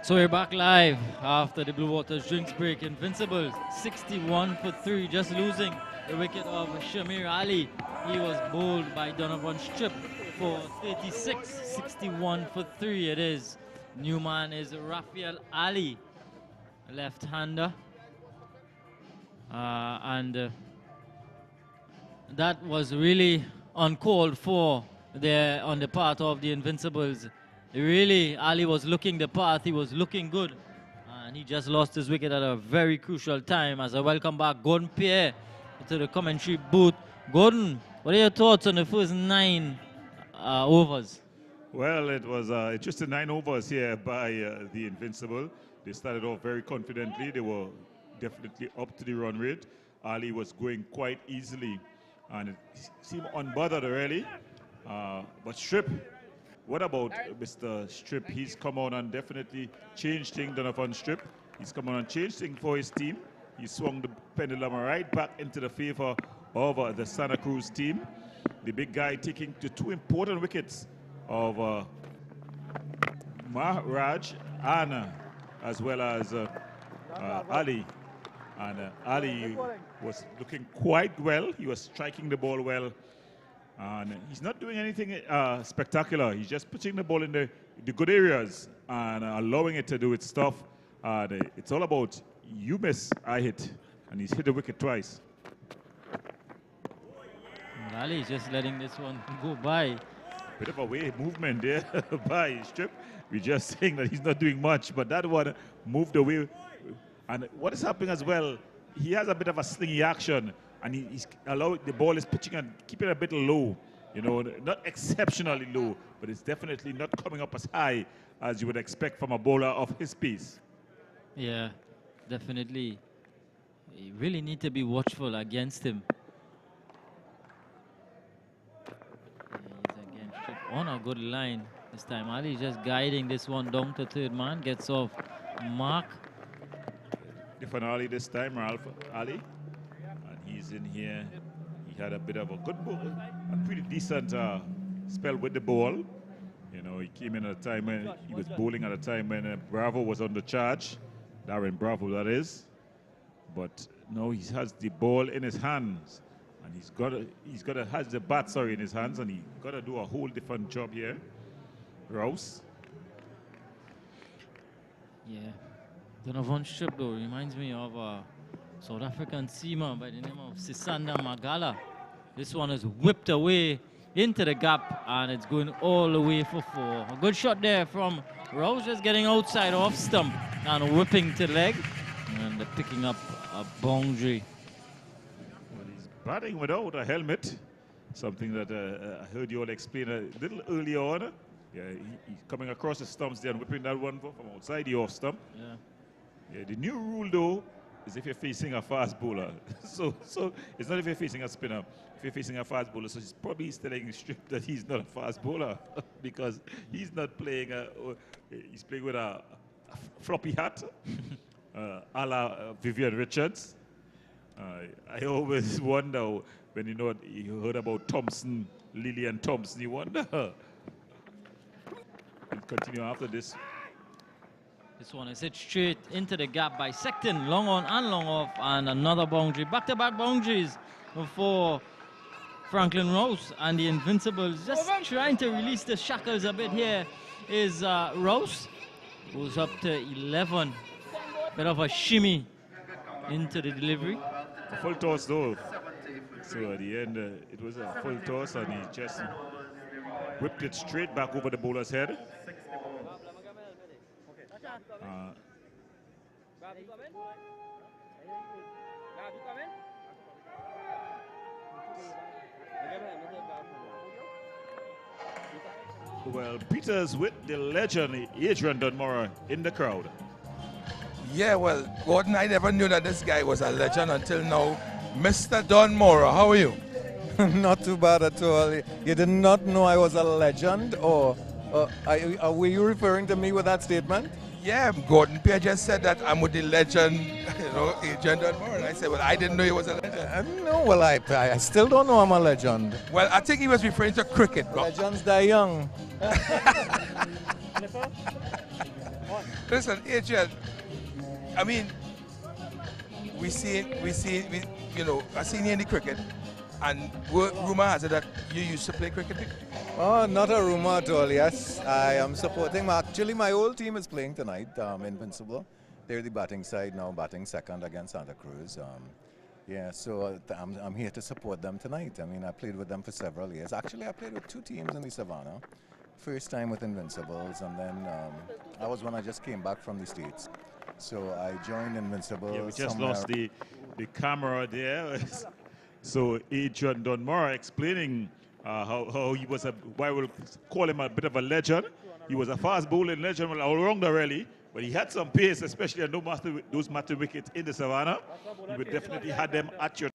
So we're back live after the Blue Waters drinks break. Invincible 61 for 3, just losing the wicket of Shamir Ali. He was bowled by Donovan Strip for 36, 61 for 3 it is. New man is Rafael Ali, left-hander. That was really uncalled for there on the part of the Invincibles. Really, Ali was looking the path, he was looking good, and he just lost his wicket at a very crucial time. As I welcome back Gordon Pierre to the commentary booth. Gordon, what are your thoughts on the first 9 overs? Well, it was just 9 overs here by the Invincible. They started off very confidently. They were definitely up to the run rate. Ali was going quite easily, and it seemed unbothered really. But Strip, what about Mr. Strip? He's come on and definitely changed things, Donovan Strip. He's come on and changed things for his team. He swung the pendulum right back into the favor of the Santa Cruz team. The big guy taking the 2 important wickets of Maharaj and as well as Ali. And Ali was looking quite well. He was striking the ball well. And he's not doing anything spectacular. He's just putting the ball in the good areas and allowing it to do its stuff. It's all about you miss, I hit. And he's hit the wicket twice. Ali is just letting this one go by. Bit of a wave movement there by Strip. We're just saying that he's not doing much, but that one moved away. And what is happening as well, he has a bit of a slingy action. And he's allowing the ball is pitching and keeping it a bit low. You know, not exceptionally low, but it's definitely not coming up as high as you would expect from a bowler of his pace. Yeah, definitely. You really need to be watchful against him. He's again stripped on a good line this time. Ali just guiding this one down to third man, gets off mark. Different Ali this time, Ralph Ali. And he's in here. He had a bit of a good ball, a pretty decent spell with the ball. You know, he came in at a time when he was bowling at a time when Bravo was under charge. Darren Bravo, that is. But now he has the ball in his hands. And has the bat, in his hands, and he got to do a whole different job here. Rouse. Yeah. Donovan strip though reminds me of a South African seamer by the name of Sisanda Magala. This one is whipped away into the gap, and it's going all the way for 4. A good shot there from Rouse, just getting outside off stump and whipping to leg, and picking up a boundary. Well, he's batting without a helmet, something that I heard you all explain a little earlier on. Yeah, he's coming across the stumps there and whipping that one from outside the off stump. Yeah, the new rule though is if you're facing a fast bowler. so it's not if you're facing a spinner. If you're facing a fast bowler, so he's probably telling Strip that he's not a fast bowler because he's not playing. He's playing with a floppy hat, a la Vivian Richards. I always wonder when you heard about Thompson, Lillian Thompson. You wonder. We'll continue after this. This one is hit straight into the gap by Sexton, long on and long off, and another boundary. Back-to-back boundaries for Franklin Rouse, and the Invincibles just trying to release the shackles a bit here is Rouse. Goes up to 11. Bit of a shimmy into the delivery. A full toss though. So at the end, it was a full toss, and he just whipped it straight back over the bowler's head. Well, Peters with the legend, Adrian Dunmore, in the crowd. Yeah, well, Gordon, I never knew that this guy was a legend until now. Mr. Dunmore, how are you? Not too bad at all. You did not know I was a legend, or were you referring to me with that statement? Yeah, Gordon Pierre just said that I'm with the legend, Adrian Dunmore, and I said, well, I didn't know he was a legend. No, well, I still don't know I'm a legend. Well, I think he was referring to cricket. Legends die young. Listen, Adrian, I mean, I seen you in the cricket, and rumor has it that you used to play cricket. Oh, not a rumor at all. Yes, I am supporting. Actually, my whole team is playing tonight. Invincible. They're the batting side now, batting second against Santa Cruz. Yeah, so I'm here to support them tonight. I mean, I played with them for several years. Actually, I played with 2 teams in the Savannah. First time with Invincibles, and then I was when I just came back from the States. So I joined Invincible. Yeah, we just lost the camera there. So Adrian Dunmore explaining how he was why we'll call him a bit of a legend. He was a fast bowling legend all rounder really, but he had some pace, especially on those matter wickets in the Savannah. You would definitely had them at your.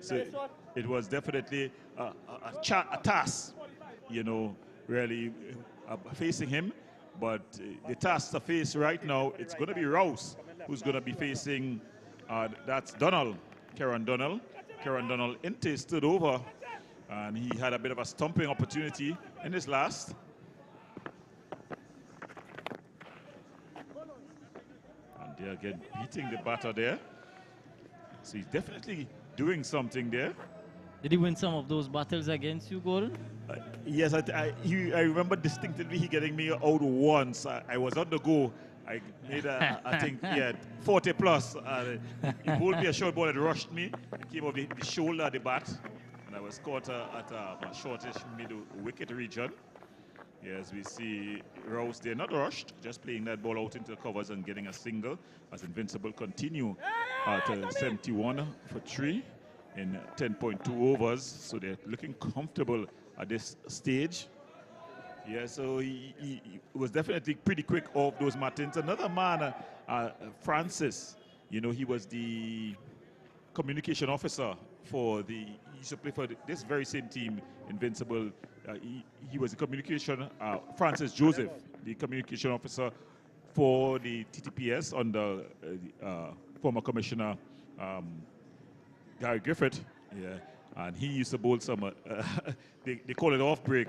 So it was definitely a task, really facing him. But the task to face right now, it's going to be Rouse who's going to be facing. That's Donald, Kieran Donald. Kieran Donald stood over, and he had a bit of a stumping opportunity in his last. And they're again beating the batter there. So he's definitely doing something there. Did he win some of those battles against you, Gordon? Yes, I remember distinctly he getting me out once. I was on the go. I made, I think, 40 plus. He bowled me a short ball that rushed me. It came off the shoulder of the bat. And I was caught at a shortish middle wicket region. Yes, we see Rouse there, not rushed, just playing that ball out into the covers and getting a single as Invincible continue to 71 for 3 in 10.2 overs. So they're looking comfortable at this stage. Yeah, so he was definitely pretty quick off those matins. Another man, Francis, you know, he was the communication officer for he used to play for this very same team, Invincible. He was the communication, Francis Joseph, the communication officer for the TTPS under former commissioner Gary Griffith. Yeah, and he used to bowl some, they call it off break.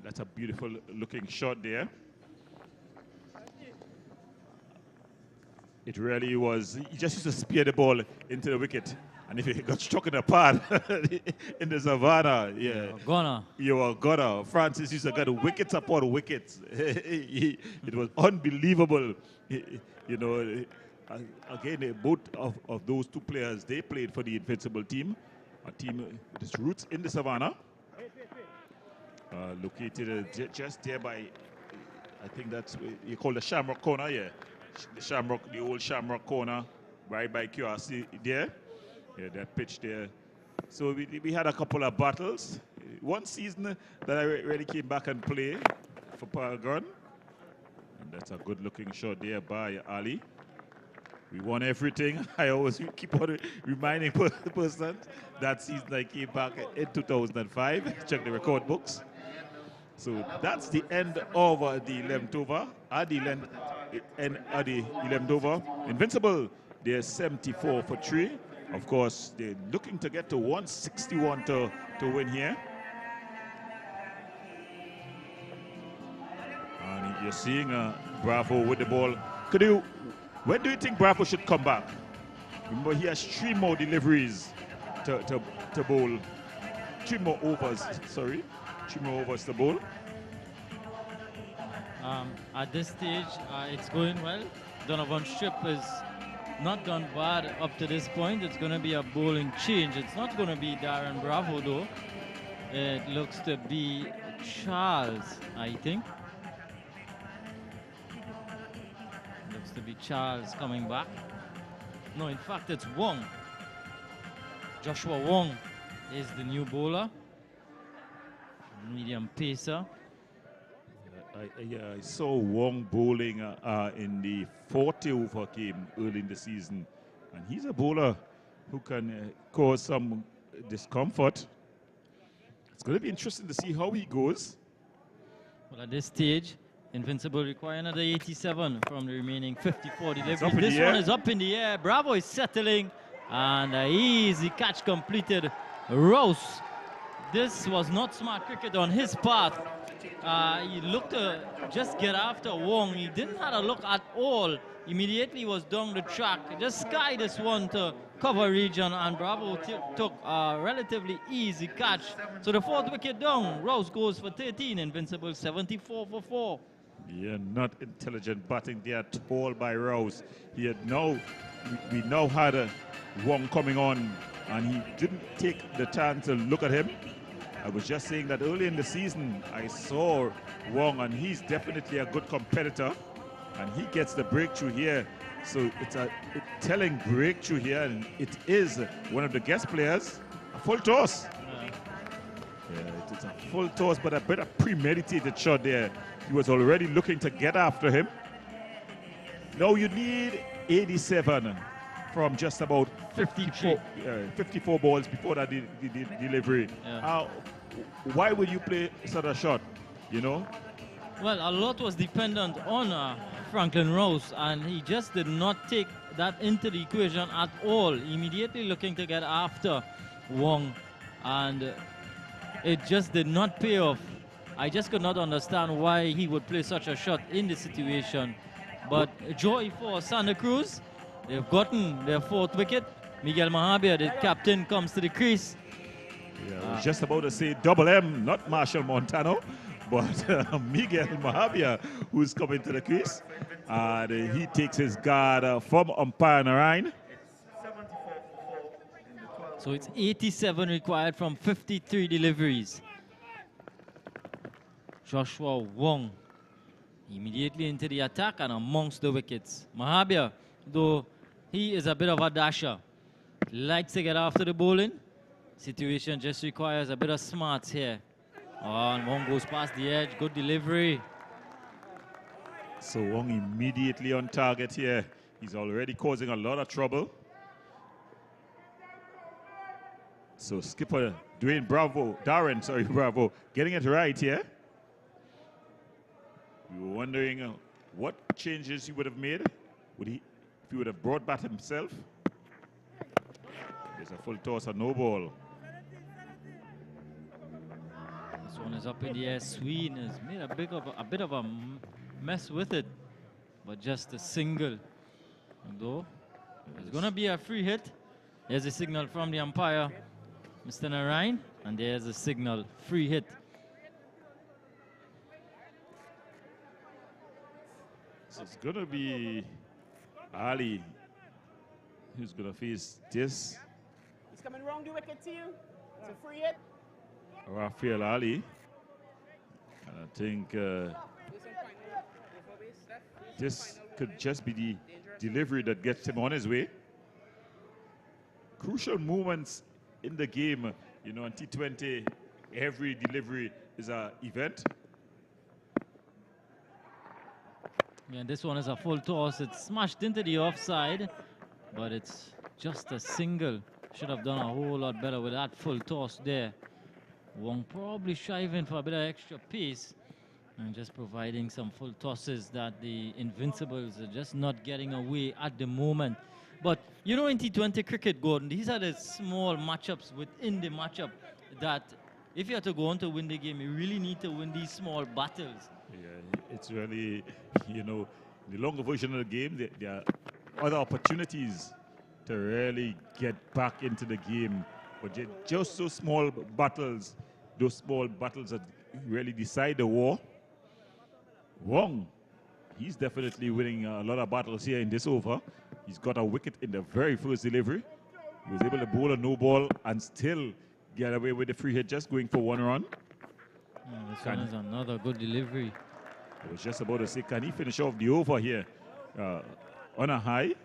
That's a beautiful looking shot there. It really was. He just used to spear the ball into the wicket. And if it got struck in the pad in the savannah, yeah, you were gonna. Francis used to get wickets upon wickets. It was unbelievable. You know, again, both of those two players, they played for the Invincible team, a team with its roots in the savannah. Located just there by, I think that's what you call the Shamrock Corner, yeah. The old Shamrock Corner, right by QRC there. Yeah, that pitch there. So we had a couple of battles. One season that I really came back and play for Paragon. And that's a good looking shot there by Ali. We won everything. I always keep on reminding the person that season I came back in 2005. Check the record books. So that's the end of the 11th over. At the end of the 11th over, Invincible, they're 74 for 3. Of course, they're looking to get to 161 to win here. And you're seeing Bravo with the ball. When do you think Bravo should come back? Remember, he has 3 more deliveries to bowl. 3 more overs, sorry. 3 more overs to bowl. At this stage, it's going well. Donovan Strip is not done bad up to this point. It's going to be a bowling change. It's not going to be Darren Bravo, though. It looks to be Charles, I think. Looks to be Charles coming back. No, in fact, it's Wong. Joshua Wong is the new bowler. Medium pacer. I saw Wong bowling in the 40 over game early in the season, and he's a bowler who can cause some discomfort. It's going to be interesting to see how he goes. Well, at this stage, Invincible require another 87 from the remaining 54 deliveries. This one is up in the air. Bravo is settling, and an easy catch completed. Rouse. This was not smart cricket on his part. He looked to just get after Wong. He didn't have a look at all. Immediately was down the track. Just skied this one to cover region, and Bravo took a relatively easy catch. So the 4th wicket down. Rouse goes for 13. Invincible 74 for 4. Yeah, not intelligent batting there at all by Rouse. We now had a Wong coming on, and he didn't take the chance to look at him. I was just saying that early in the season, I saw Wong, and he's definitely a good competitor, and he gets the breakthrough here. So it's a telling breakthrough here, and it is one of the guest players. A full toss. Yeah, it's a full toss, but a bit of premeditated shot there. He was already looking to get after him. Now you need 87 from just about 54 balls before that delivery. Yeah. Why would you play such a shot, you know? Well, a lot was dependent on Franklin Rouse, and he just did not take that into the equation at all. Immediately looking to get after Wong, and it just did not pay off. I just could not understand why he would play such a shot in this situation. But joy for Santa Cruz. They've gotten their 4th wicket. Miguel Mahabir, the captain, comes to the crease. Yeah, I was just about to say double M, not Marshall Montano, but Miguel Mahabir, who's coming to the crease. And he takes his guard from umpire Narayan. So it's 87 required from 53 deliveries. Joshua Wong immediately into the attack and amongst the wickets. Mahabir, though he is a bit of a dasher, likes to get after the bowling. Situation just requires a bit of smarts here. Oh, and Wong goes past the edge. Good delivery. So Wong immediately on target here. He's already causing a lot of trouble. So skipper Darren Bravo, getting it right here. We were wondering what changes he would have made. If he would have brought back himself. There's a full toss, a no ball. This one is up in the air. Sween has made a bit of a mess with it, but just a single. Though it's gonna be a free hit. There's a signal from the umpire, Mr. Narayan, and there's a signal, free hit. So it's gonna be Ali who's gonna face this. It's coming wrong the wicket to you. It's a free hit. Rafael Ali. And I think this could just be the delivery that gets him on his way. Crucial moments in the game, you know, on T20, every delivery is an event. Yeah, this one is a full toss. It's smashed into the offside, but it's just a single. Should have done a whole lot better with that full toss there. Wong probably striving for a bit of extra pace and just providing some full tosses that the Invincibles are just not getting away at the moment. But you know, in T20 cricket, Gordon, these are the small matchups within the matchup that if you have to go on to win the game, you really need to win these small battles. Yeah, it's really, you know, the longer version of the game, there are other opportunities to really get back into the game. But just so small battles, those small battles that really decide the war. Wong, he's definitely winning a lot of battles here in this over. He's got a wicket in the very first delivery. He was able to bowl a no ball and still get away with the free hit, just going for one run. This one is another good delivery. I was just about to say, can he finish off the over here on a high?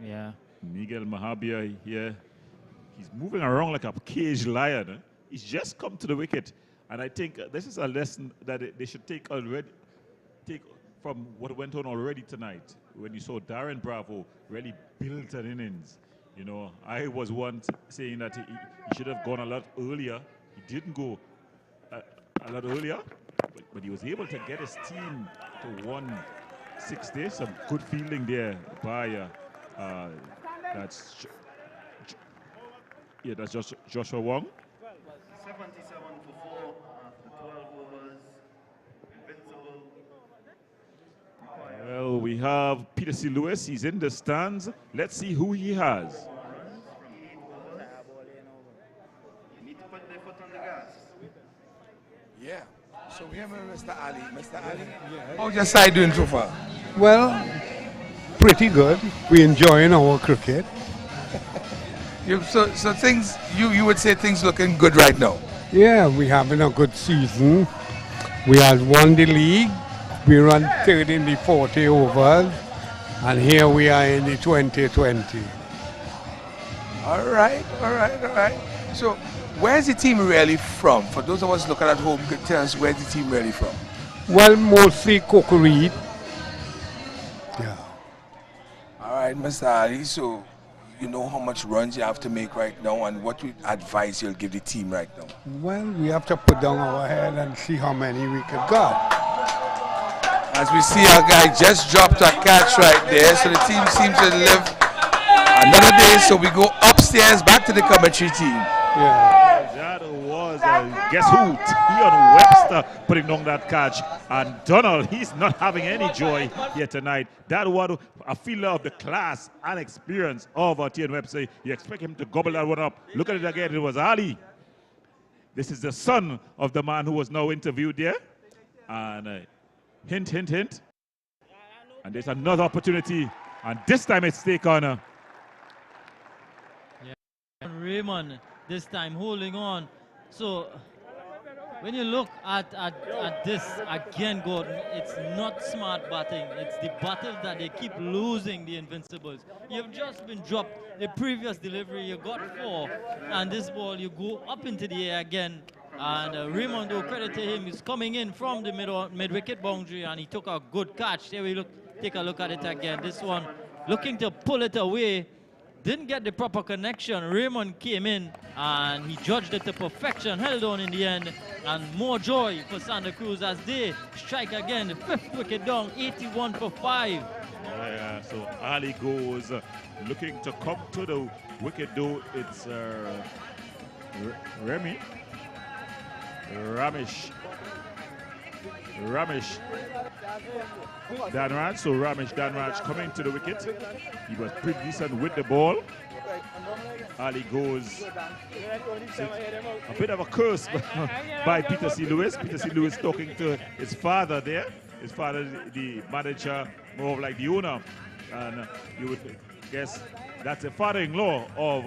Yeah. Miguel Mahabia here. He's moving around like a caged lion. He's just come to the wicket. And I think this is a lesson that they should take from what went on already tonight. When you saw Darren Bravo really build an innings. You know, I was once saying that he should have gone a lot earlier. He didn't go a lot earlier, but he was able to get his team to 160. Some good fielding there by that's just Joshua Wong. 77 for 4 after 12 overs. Invincible. Well, we have Peter C. Lewis. He's in the stands. Let's see who he has. You need to put their foot on the gas. Yeah. So we have Mr. Ali. Mr. Ali, how's your side doing so far? Well, pretty good. We're enjoying our cricket. So things, you would say things looking good right now? Yeah, we're having a good season. We have won the league. We run third in the 40 overs. And here we are in the 2020. All right. So where's the team really from? For those of us looking at home, could tell us where's the team really from? Well, mostly Cocoreed. Yeah. All right, Mr. Ali, so you know how much runs you have to make right now and what advice you'll give the team right now? Well, we have to put down our head and see how many we could get. As we see, our guy just dropped a catch right there, so the team seems to live another day, so we go upstairs back to the commentary team. Yeah. That was, guess who? Tion Webster putting down that catch. And Donald, he's not having any joy here tonight. That was a fielder of the class and experience of Tion Webster. You expect him to gobble that one up. Look at it again. It was Ali. This is the son of the man who was now interviewed there. And hint, hint, hint. And there's another opportunity. And this time it's take on. Yeah. Raymond this time holding on. So when you look at this, again, Gordon, it's not smart batting. It's the battle that they keep losing, the Invincibles. You've just been dropped. The previous delivery, you got 4. And this ball, you go up into the air again. And Raymond, credit to him, is coming in from the mid-wicket boundary, and he took a good catch. There we look. Take a look at it again. This one, looking to pull it away. Didn't get the proper connection. Raymond came in and he judged it to perfection, held on in the end, and more joy for Santa Cruz as they strike again. The 5th wicket down, 81 for 5. Yeah, so Ali goes looking to come to the wicket though. It's Ramesh. Danraj, so Danraj coming to the wicket. He was pretty decent with the ball. Ali goes. A bit of a curse by Peter C. Lewis. Peter C. Lewis talking to his father there. His father, the manager, more like the owner. And you would guess that's the father-in-law of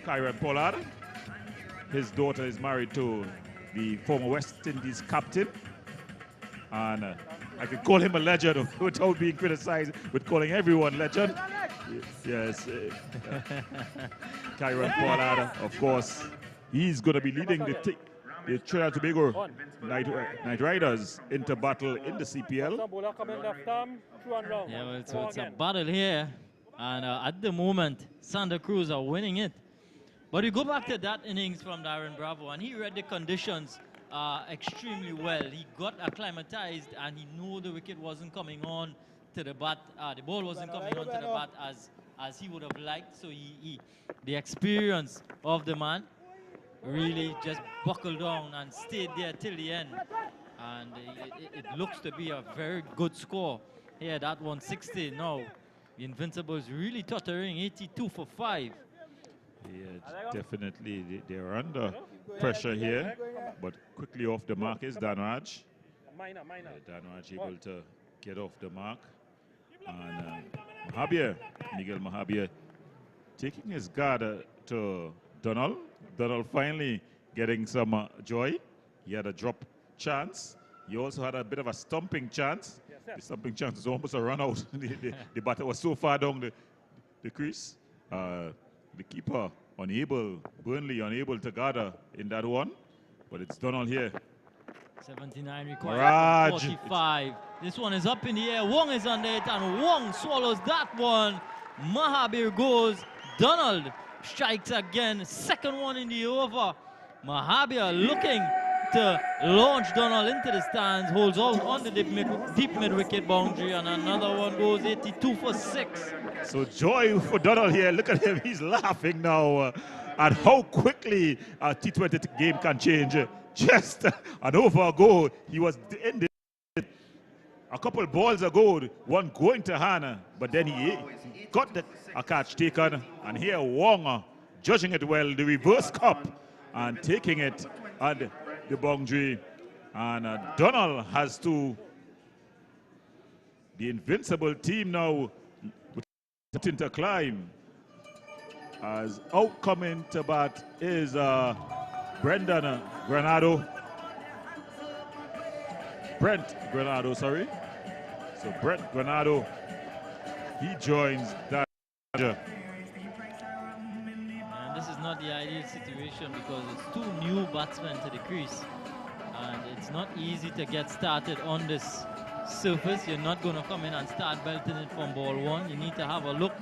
Kyron Pollard. His daughter is married to the former West Indies captain. And I could call him a legend without being criticized with calling everyone legend. Yes. Kyron Pollard, of course, he's going to be leading the Trinidad and Tobago Night Riders into battle in the CPL. Yeah, well, so it's a battle here. And at the moment, Santa Cruz are winning it. But you go back to that innings from Darren Bravo, and he read the conditions extremely well. He got acclimatized, and he knew the wicket wasn't coming on to the bat. The ball wasn't coming on to the bat as he would have liked. So the experience of the man really just buckled down and stayed there till the end. And it looks to be a very good score here. That 160 now. The Invincibles really tottering, 82 for 5. Yeah, definitely they're under pressure here, but quickly off the mark is Danraj. Danraj able to get off the mark. And Miguel Mahabir, taking his guard to Donald. Donald finally getting some joy. He had a drop chance. He also had a bit of a stumping chance. The stumping chance was almost a run out. The batter was so far down the crease. The keeper Burnley unable to gather in that one, but it's Donald here. 79 required, 45. This one is up in the air. Wong is under it, and Wong swallows that one. Mahabir goes. Donald strikes again. Second one in the over. Mahabir looking to launch Donald into the stands. Holds out on the deep mid-wicket boundary, and another one goes 82 for 6. So joy for Donald here. Look at him. He's laughing now at how quickly a T20 game can change. Just an over ago, he was in a couple balls ago, one going to Hannah, but then he got a catch taken. And here Wong judging it well, the reverse cup, and taking it at the boundary. And Donald has to, the Invincible team now, to climb. As outcoming to bat is Brent Granado, sorry. So Brent Granado, he joins that. And this is not the ideal situation because it's 2 new batsmen to the crease. And it's not easy to get started on this surface. You're not going to come in and start belting it from ball 1. You need to have a look.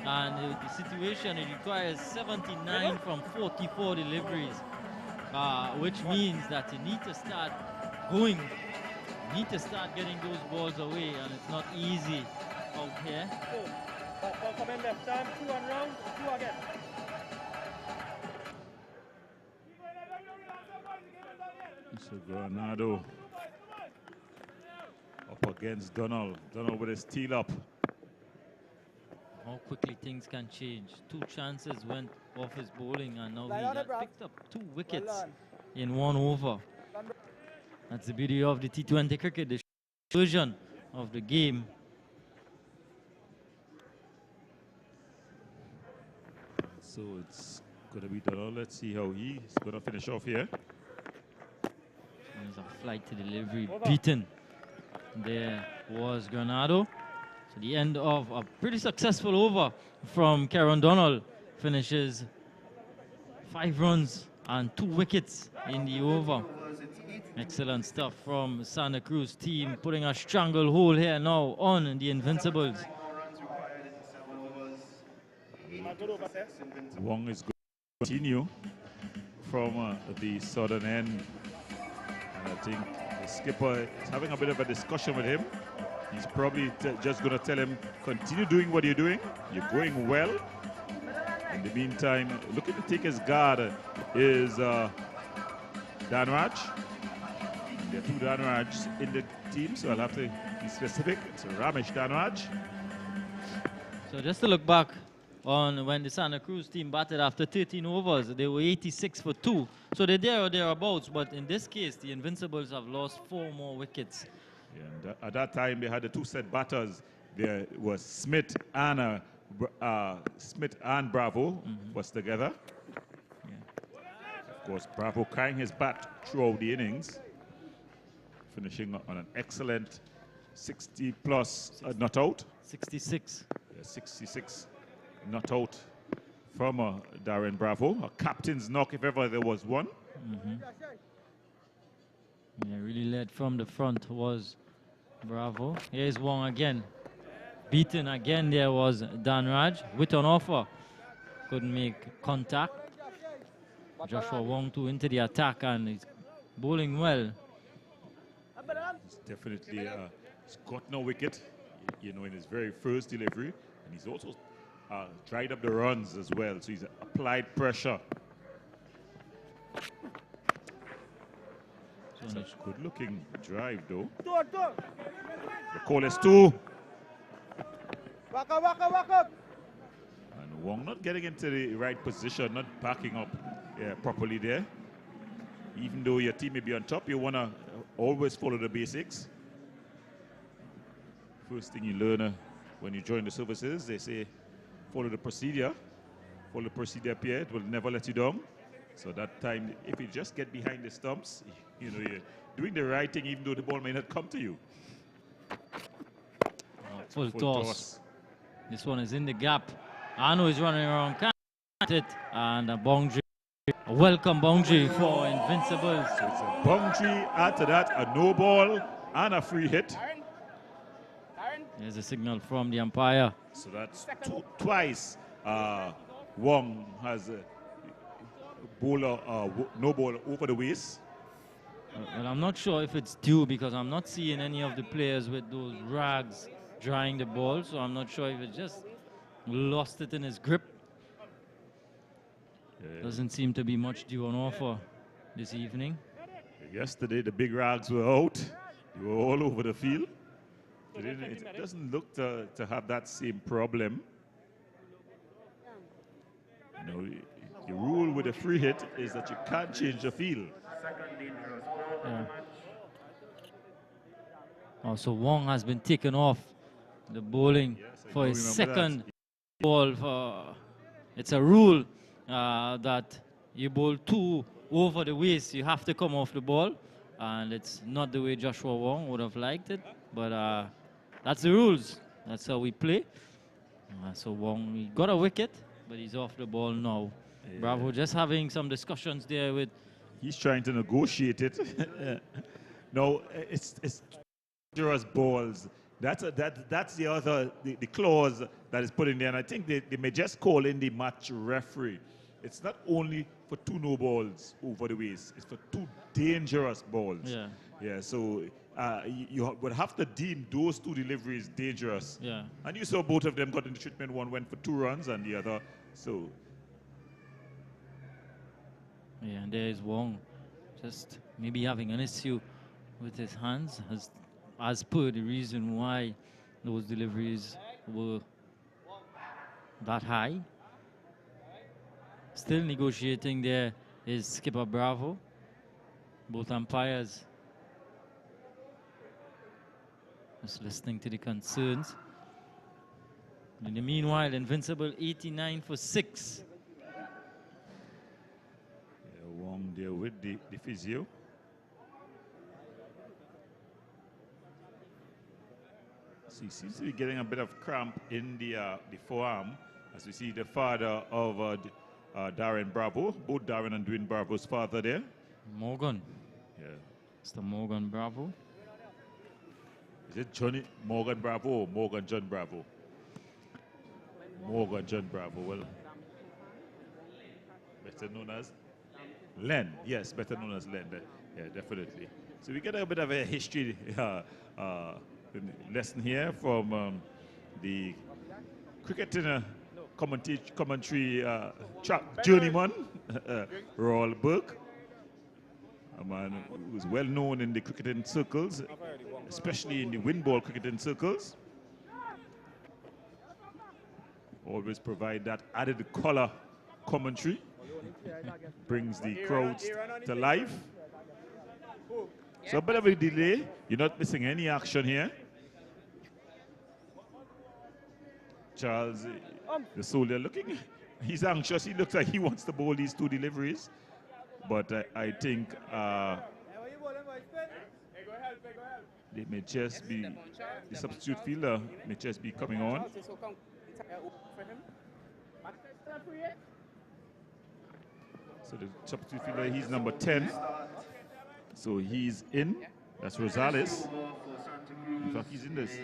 And the situation, it requires 79 from 44 deliveries, which means that you need to start going. You need to start getting those balls away, and it's not easy out here. Coming left hand, 2 and round, 2 again. So Granado up against Donald. Donald with a steal up. How quickly things can change. 2 chances went off his bowling, and now he has picked up 2 wickets in 1 over. That's the beauty of the T20 cricket, the version of the game. So it's going to be Donald. Let's see how he's going to finish off here. There's a flight to delivery beaten. There was Granado. So the end of a pretty successful over from Karen Donald. Finishes 5 runs and 2 wickets in the over. Excellent stuff from Santa Cruz team, putting a stranglehold here now on the Invincibles. Wong is going to continue from the southern end. And I think the skipper is having a bit of a discussion with him. He's probably just going to tell him, continue doing what you're doing. You're going well. In the meantime, looking to take his guard is Danraj. There are 2 Danrajs in the team, so I'll have to be specific. It's Ramesh Danraj. So just to look back on when the Santa Cruz team batted after 13 overs, they were 86 for 2. So they're there or thereabouts, but in this case, the Invincibles have lost 4 more wickets. Yeah, and at that time, they had the 2 set batters. There was Smith and Bravo was together. Yeah. Of course, Bravo carrying his bat throughout the innings, finishing on an excellent 60-plus not out. 66. Yeah, 66 not out from Darren Bravo. A captain's knock if ever there was one. Yeah, really led from the front was Bravo. Here's Wong again. Beaten again there was Danraj with an offer. Couldn't make contact. Joshua Wong too into the attack and he's bowling well. He's definitely he's got no wicket, you know, in his very first delivery. And he's also dried up the runs as well. So he's applied pressure. Such good looking drive though. The call is 2. Walk up. And Wong not getting into the right position, not backing up properly there. Even though your team may be on top, you want to always follow the basics. First thing you learn when you join the services, they say follow the procedure. Follow the procedure, Pierre. It will never let you down. So that time, if you just get behind the stumps, you know, you're doing the right thing even though the ball may not come to you. Full toss. This one is in the gap. Anu is running around, can't it, and a boundary. A welcome boundary for Invincibles. So it's a boundary, after that a no ball and a free hit. There's a signal from the umpire. So that's twice Wong has a bowler, no ball over the waist. Well, I'm not sure if it's due because I'm not seeing any of the players with those rags drying the ball, so I'm not sure if it just lost it in his grip. Doesn't seem to be much due on offer this evening. Yesterday the big rags were out. They were all over the field. It doesn't look to have that same problem. You know, the rule with a free hit is that you can't change the field. Yeah. Also, Wong has been taken off the bowling for his second ball. It's a rule that you bowl 2 over the waist, you have to come off the ball, and it's not the way Joshua Wong would have liked it, but that's the rules. That's how we play. So Wong, he got a wicket, but he's off the ball now. Yeah. Bravo just having some discussions there with... He's trying to negotiate it. No, it's dangerous balls. That's the other the clause that is put in there, and I think they may just call in the match referee. It's not only for 2 no balls over the waist; it's for 2 dangerous balls. Yeah. Yeah. So you would have to deem those 2 deliveries dangerous. Yeah. And you saw both of them got into treatment. One went for 2 runs, and the other so. Yeah, and there is Wong, just maybe having an issue with his hands, as per the reason why those deliveries were that high. Still negotiating there is skipper Bravo. Both umpires just listening to the concerns. In the meanwhile, Invincible 89 for 6. Wong there with the physio. So he seems to be getting a bit of cramp in the forearm, as we see the father of Darren Bravo, both Darren and Dwayne Bravo's father there. Morgan. Yeah. Mr. Morgan Bravo. Is it Johnny Morgan Bravo or Morgan John Bravo? Morgan John Bravo. Well, better known as Len. Yes, better known as Len. Yeah, definitely. So we get a bit of a history lesson here from the cricketing commentary journeyman, Royal Burke. A man who's well known in the cricketing circles, especially in the wind ball cricketing circles. Always provide that added color commentary. Brings the crowds to life. So a bit of a delay. You're not missing any action here. Charles, the soldier, looking, he's anxious. He looks like he wants to bowl these two deliveries. But I think they may just be, the substitute fielder may just be coming on. So the substitute fielder, he's number 10. So he's in. That's Rosales. In fact, he's in this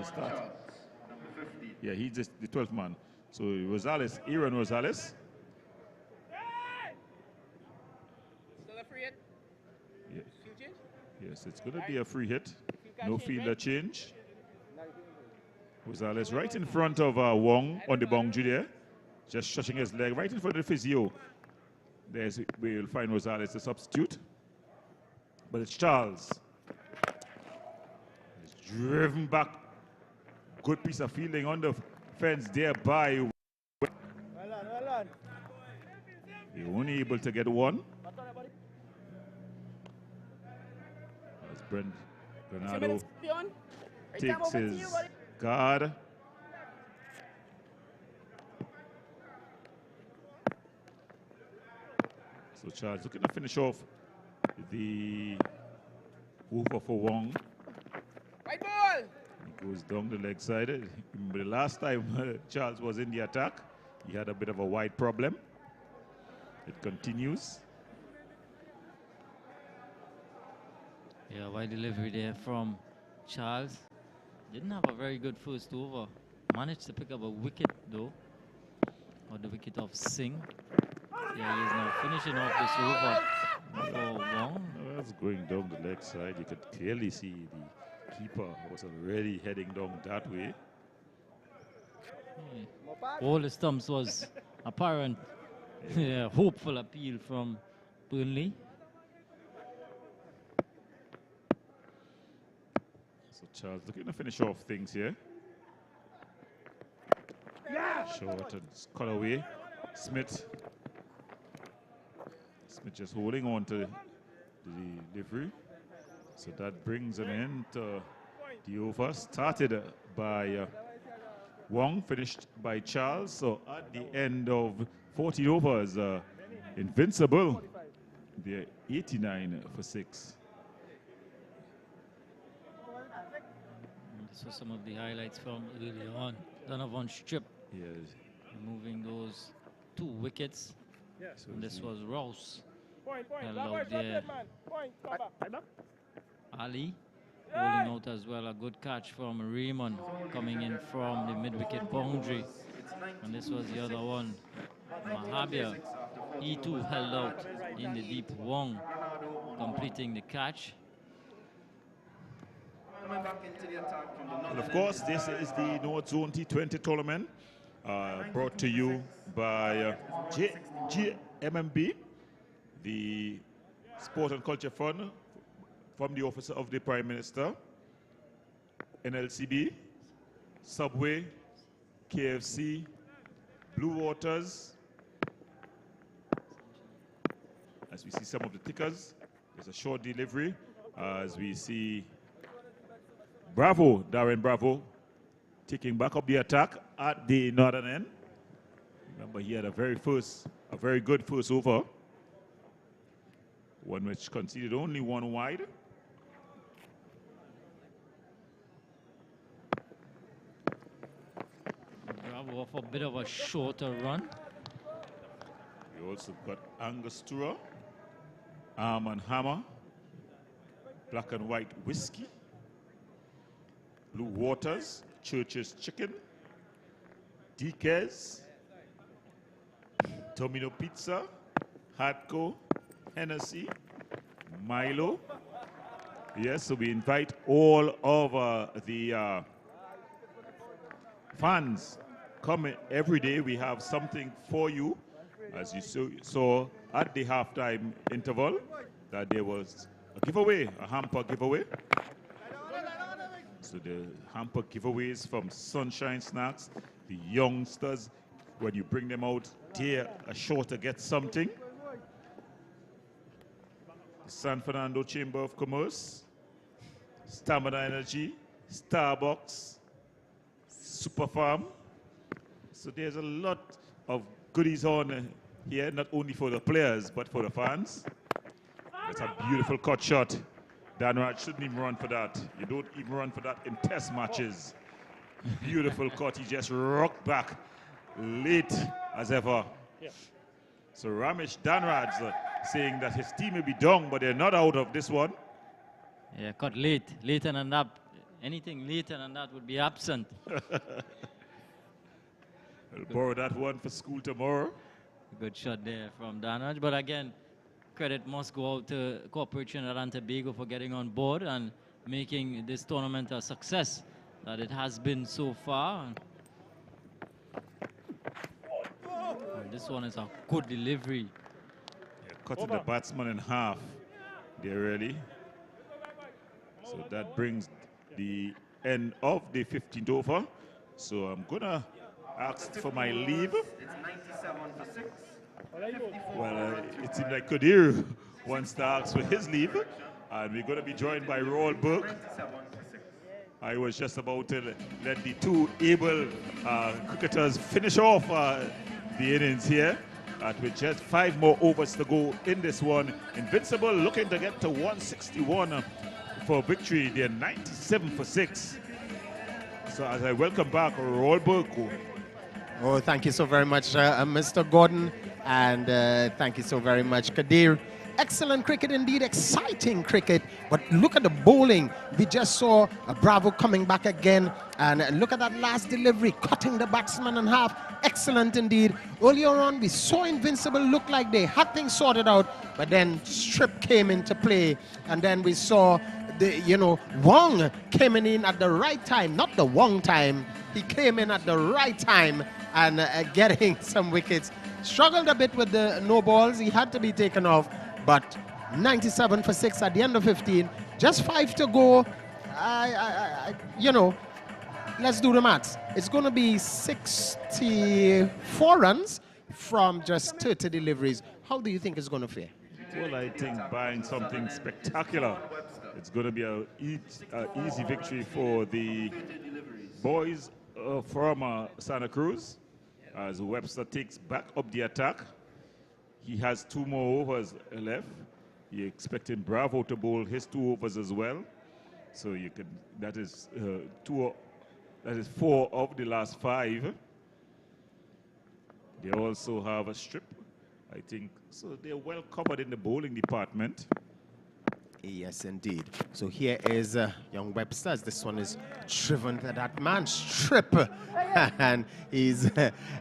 start. Yeah, he's just the 12th man. So Rosales, Aaron Rosales. Yeah. Yes, it's going to be a free hit. No fielder change. Rosales right in front of Wong on the boundary there. Just stretching his leg right in front of the physio. There's where you'll find Rosales, the substitute. But it's Charles. He's driven back. Good piece of fielding on the fence there by. Well done. They're only able to get one. As Bernardo takes his guard. So Charles looking to finish off the over for Wong. Right ball! He goes down the leg side. Remember the last time Charles was in the attack, he had a bit of a wide problem. It continues. Yeah, wide delivery there from Charles. Didn't have a very good first over. Managed to pick up a wicket though. Or the wicket of Singh. Yeah, he is now finishing off this over for Wong. That's going down the leg side. You could clearly see the keeper was already heading down that way. All the stumps was apparent. Yeah, hopeful appeal from Burnley. So Charles looking to finish off things here. Short and cut away. Smith just holding on to the delivery. So that brings an end to the over. Started by Wong, finished by Charles. So at the end of 40 overs, Invincible, they're 89 for 6. This was some of the highlights from early on. Donovan strip. Yes. Removing those 2 wickets. So and this was Rouse. Point. Held Black out white, there. man. Point. Ali holding out as well. A good catch from Raymond coming in from the mid-wicket boundary. And this was the other one. Mahabir, he too held out in the deep. Wong completing the catch. And of course, this is the North Zone T20 tournament brought to you by GMMB, the Sport and Culture Fund from the Office of the Prime Minister, NLCB, Subway, KFC, Blue Waters. As we see some of the tickers, there's a short delivery. As we see Bravo, Darren Bravo, taking back up the attack at the northern end. Remember, he had a very good first over. One which conceded only 1 wide. over for a bit of a shorter run. We also got Angostura, Arm and Hammer, Black and White Whiskey, Blue Waters, Church's Chicken, Diquez, Domino Pizza, Hardco, Hennessy, Milo. Yes, so we invite all of the fans. Come every day. We have something for you. As you saw at the halftime interval, that there was a giveaway, a hamper giveaway. So the hamper giveaways from Sunshine Snacks, the youngsters, when you bring them out, they are sure to get something. The San Fernando Chamber of Commerce, Stamina Energy, Starbucks, Superfarm. So there's a lot of goodies on here, not only for the players, but for the fans. That's a beautiful cut shot. Danrad shouldn't even run for that. You don't even run for that in test matches. Beautiful cut. He just rocked back late as ever. Yeah. So Ramesh Danrad's saying that his team may be down, but they're not out of this one. Yeah, cut late. Later than that. Anything later than that would be absent. We'll borrow that one for school tomorrow. Good shot there from Danraj. But again, credit must go out to Corporate Trinidad and Tobago for getting on board and making this tournament a success that it has been so far. And this one is a good delivery. Yeah, cutting the batsman in half there, really. So that brings the end of the 15th over. So I'm going to ask for my leave. It's 97 for 6. Well, it seems like Kadir wants to ask for his leave. And we're going to be joined by Roel Burke. I was just about to let the two able cricketers finish off the innings here. With just 5 more overs to go in this one. Invincible looking to get to 161 for victory. They're 97 for 6. So as I welcome back Roel Burke. Oh, thank you so very much, Mr. Gordon. And thank you so very much, Kadir. Excellent cricket indeed, exciting cricket. But look at the bowling. We just saw Bravo coming back again. And look at that last delivery, cutting the batsman in half. Excellent indeed. Earlier on, we saw Invincible look like they had things sorted out. But then Strip came into play. And then we saw, Wong came in at the right time. Not the Wong time. He came in at the right time and getting some wickets. Struggled a bit with the no balls. He had to be taken off. But 97 for 6 at the end of 15. Just 5 to go. Let's do the maths. It's going to be 64 runs from just 30 deliveries. How do you think it's going to fare? Well, I think buying something spectacular. It's going to be an easy victory for the boys from Santa Cruz. As Webster takes back up the attack. He has 2 more overs left. You're expecting Bravo to bowl his 2 overs as well. So you can, that is 4 of the last 5. They also have a strip, I think. So they're well covered in the bowling department. Yes, indeed. So here is young Webster. This one is driven to that man's strip. And he's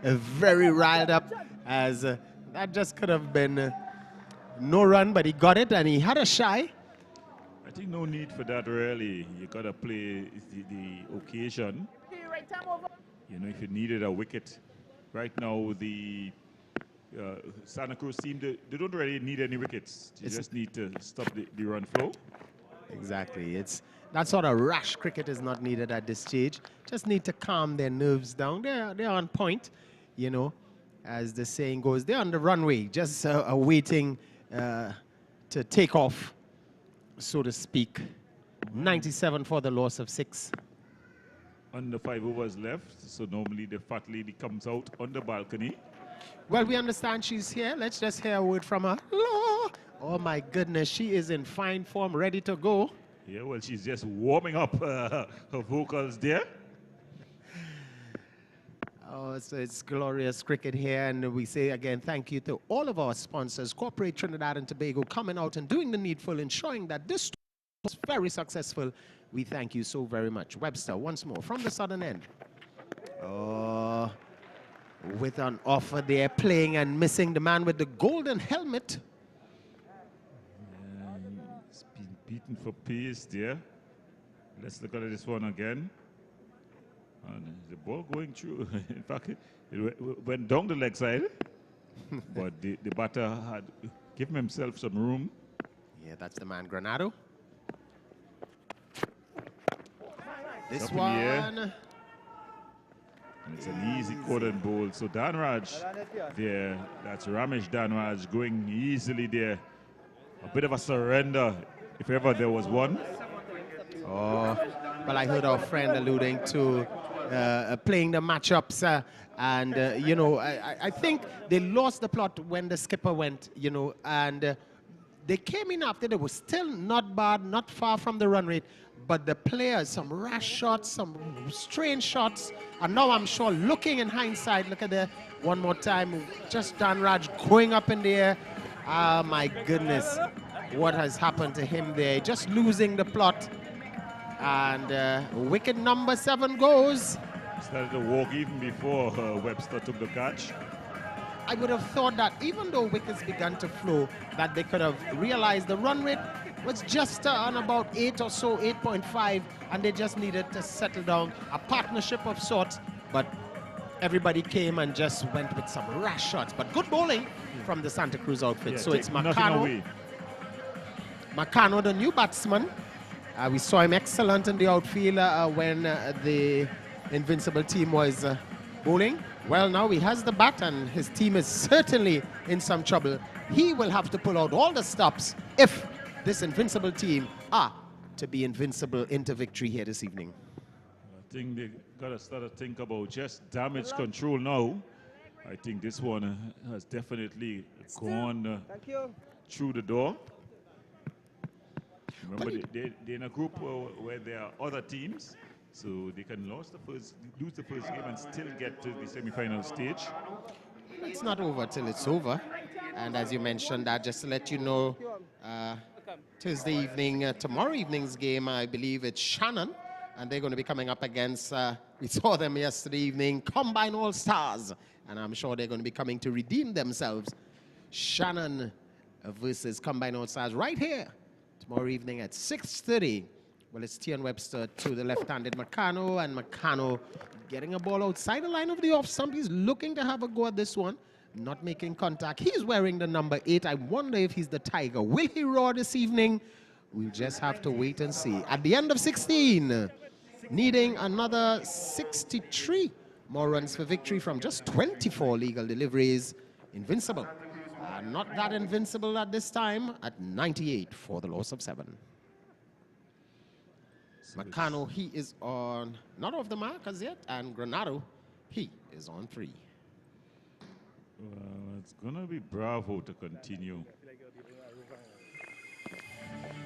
very riled up as that just could have been no run, but he got it and he had a shy. I think no need for that really. You got to play the occasion. You know, if you needed a wicket. Right now, the Santa Cruz team, they don't really need any wickets. You just need to stop the run flow. Exactly. It's that sort of rash cricket is not needed at this stage. Just need to calm their nerves down. They're on point, as the saying goes. They're on the runway, just awaiting to take off, so to speak. 97 for the loss of 6. Under 5 overs left, so normally the fat lady comes out on the balcony. Well, we understand she's here. Let's just hear a word from her. Oh my goodness, she is in fine form, ready to go. Yeah, well, she's just warming up her vocals there. Oh, so it's glorious cricket here, and we say again thank you to all of our sponsors, Corporate Trinidad and Tobago, coming out and doing the needful, ensuring that this was very successful. We thank you so very much. Webster, once more, from the southern end. Oh, with an offer there, playing and missing the man with the golden helmet. He's been beaten for pace there. Let's look at this one again. And the ball going through. In fact, it went down the leg side. But the batter had given himself some room. Yeah, that's the man, Granado. This Up in the air. one. And it's an easy cordon bowl. So Danraj there, that's Ramesh Danraj going easily there. A bit of a surrender, if ever there was one. Oh, well, I heard our friend alluding to playing the matchups, and you know, I think they lost the plot when the skipper went, you know, and they came in after. They were still not bad, not far from the run rate, but the players, some rash shots, some strange shots, and now I'm sure, looking in hindsight, look at the one more time, just Danraj going up in the air. Ah, my goodness, what has happened to him there? Just losing the plot. And wicket number 7 goes. Started to walk even before Webster took the catch. I would have thought that even though wickets began to flow, that they could have realized the run rate was just on about 8 or so, 8.5, and they just needed to settle down, a partnership of sorts. But everybody came and just went with some rash shots. But good bowling from the Santa Cruz outfit. Yeah, so it's nothing Macano. away. Macano, the new batsman. We saw him excellent in the outfield when the Invincible team was bowling. Well, now he has the bat and his team is certainly in some trouble. He will have to pull out all the stops if this Invincible team are to be invincible into victory here this evening. I think they got to start to think about just damage control now. I think this one has definitely gone through the door. Remember, they're in a group where there are other teams, so they can lose the first game and still get to the semi-final stage. It's not over till it's over. And as you mentioned, that just to let you know, Thursday evening, tomorrow evening's game, I believe it's Shannon, and they're going to be coming up against, we saw them yesterday evening, Combine All-Stars, and I'm sure they're going to be coming to redeem themselves. Shannon versus Combine All-Stars right here. Tomorrow evening at 6:30. Well, it's Tian Webster to the left-handed Macano, and Macano getting a ball outside the line of the off stump. He's looking to have a go at this one, not making contact. He's wearing the number 8. I wonder if he's the Tiger. Will he roar this evening? We'll just have to wait and see. At the end of 16, needing another 63 more runs for victory from just 24 legal deliveries. Invincible. Not that invincible at this time, at 98 for the loss of 7. Macano, he is on, not off the mark as yet, and Granado, he is on 3. It's going to be Bravo to continue.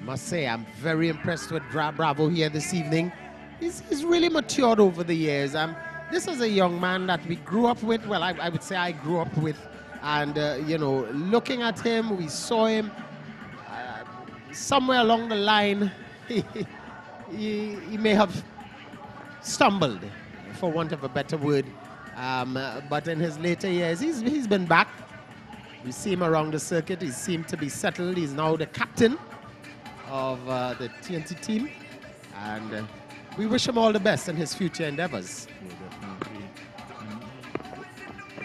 Must say, I'm very impressed with Bravo here this evening. He's really matured over the years. This is a young man that we grew up with. Well, I would say I grew up with. And, you know, looking at him, we saw him somewhere along the line, he may have stumbled, for want of a better word. But in his later years, he's been back. We see him around the circuit. He seemed to be settled. He's now the captain of the TNT team. And we wish him all the best in his future endeavors.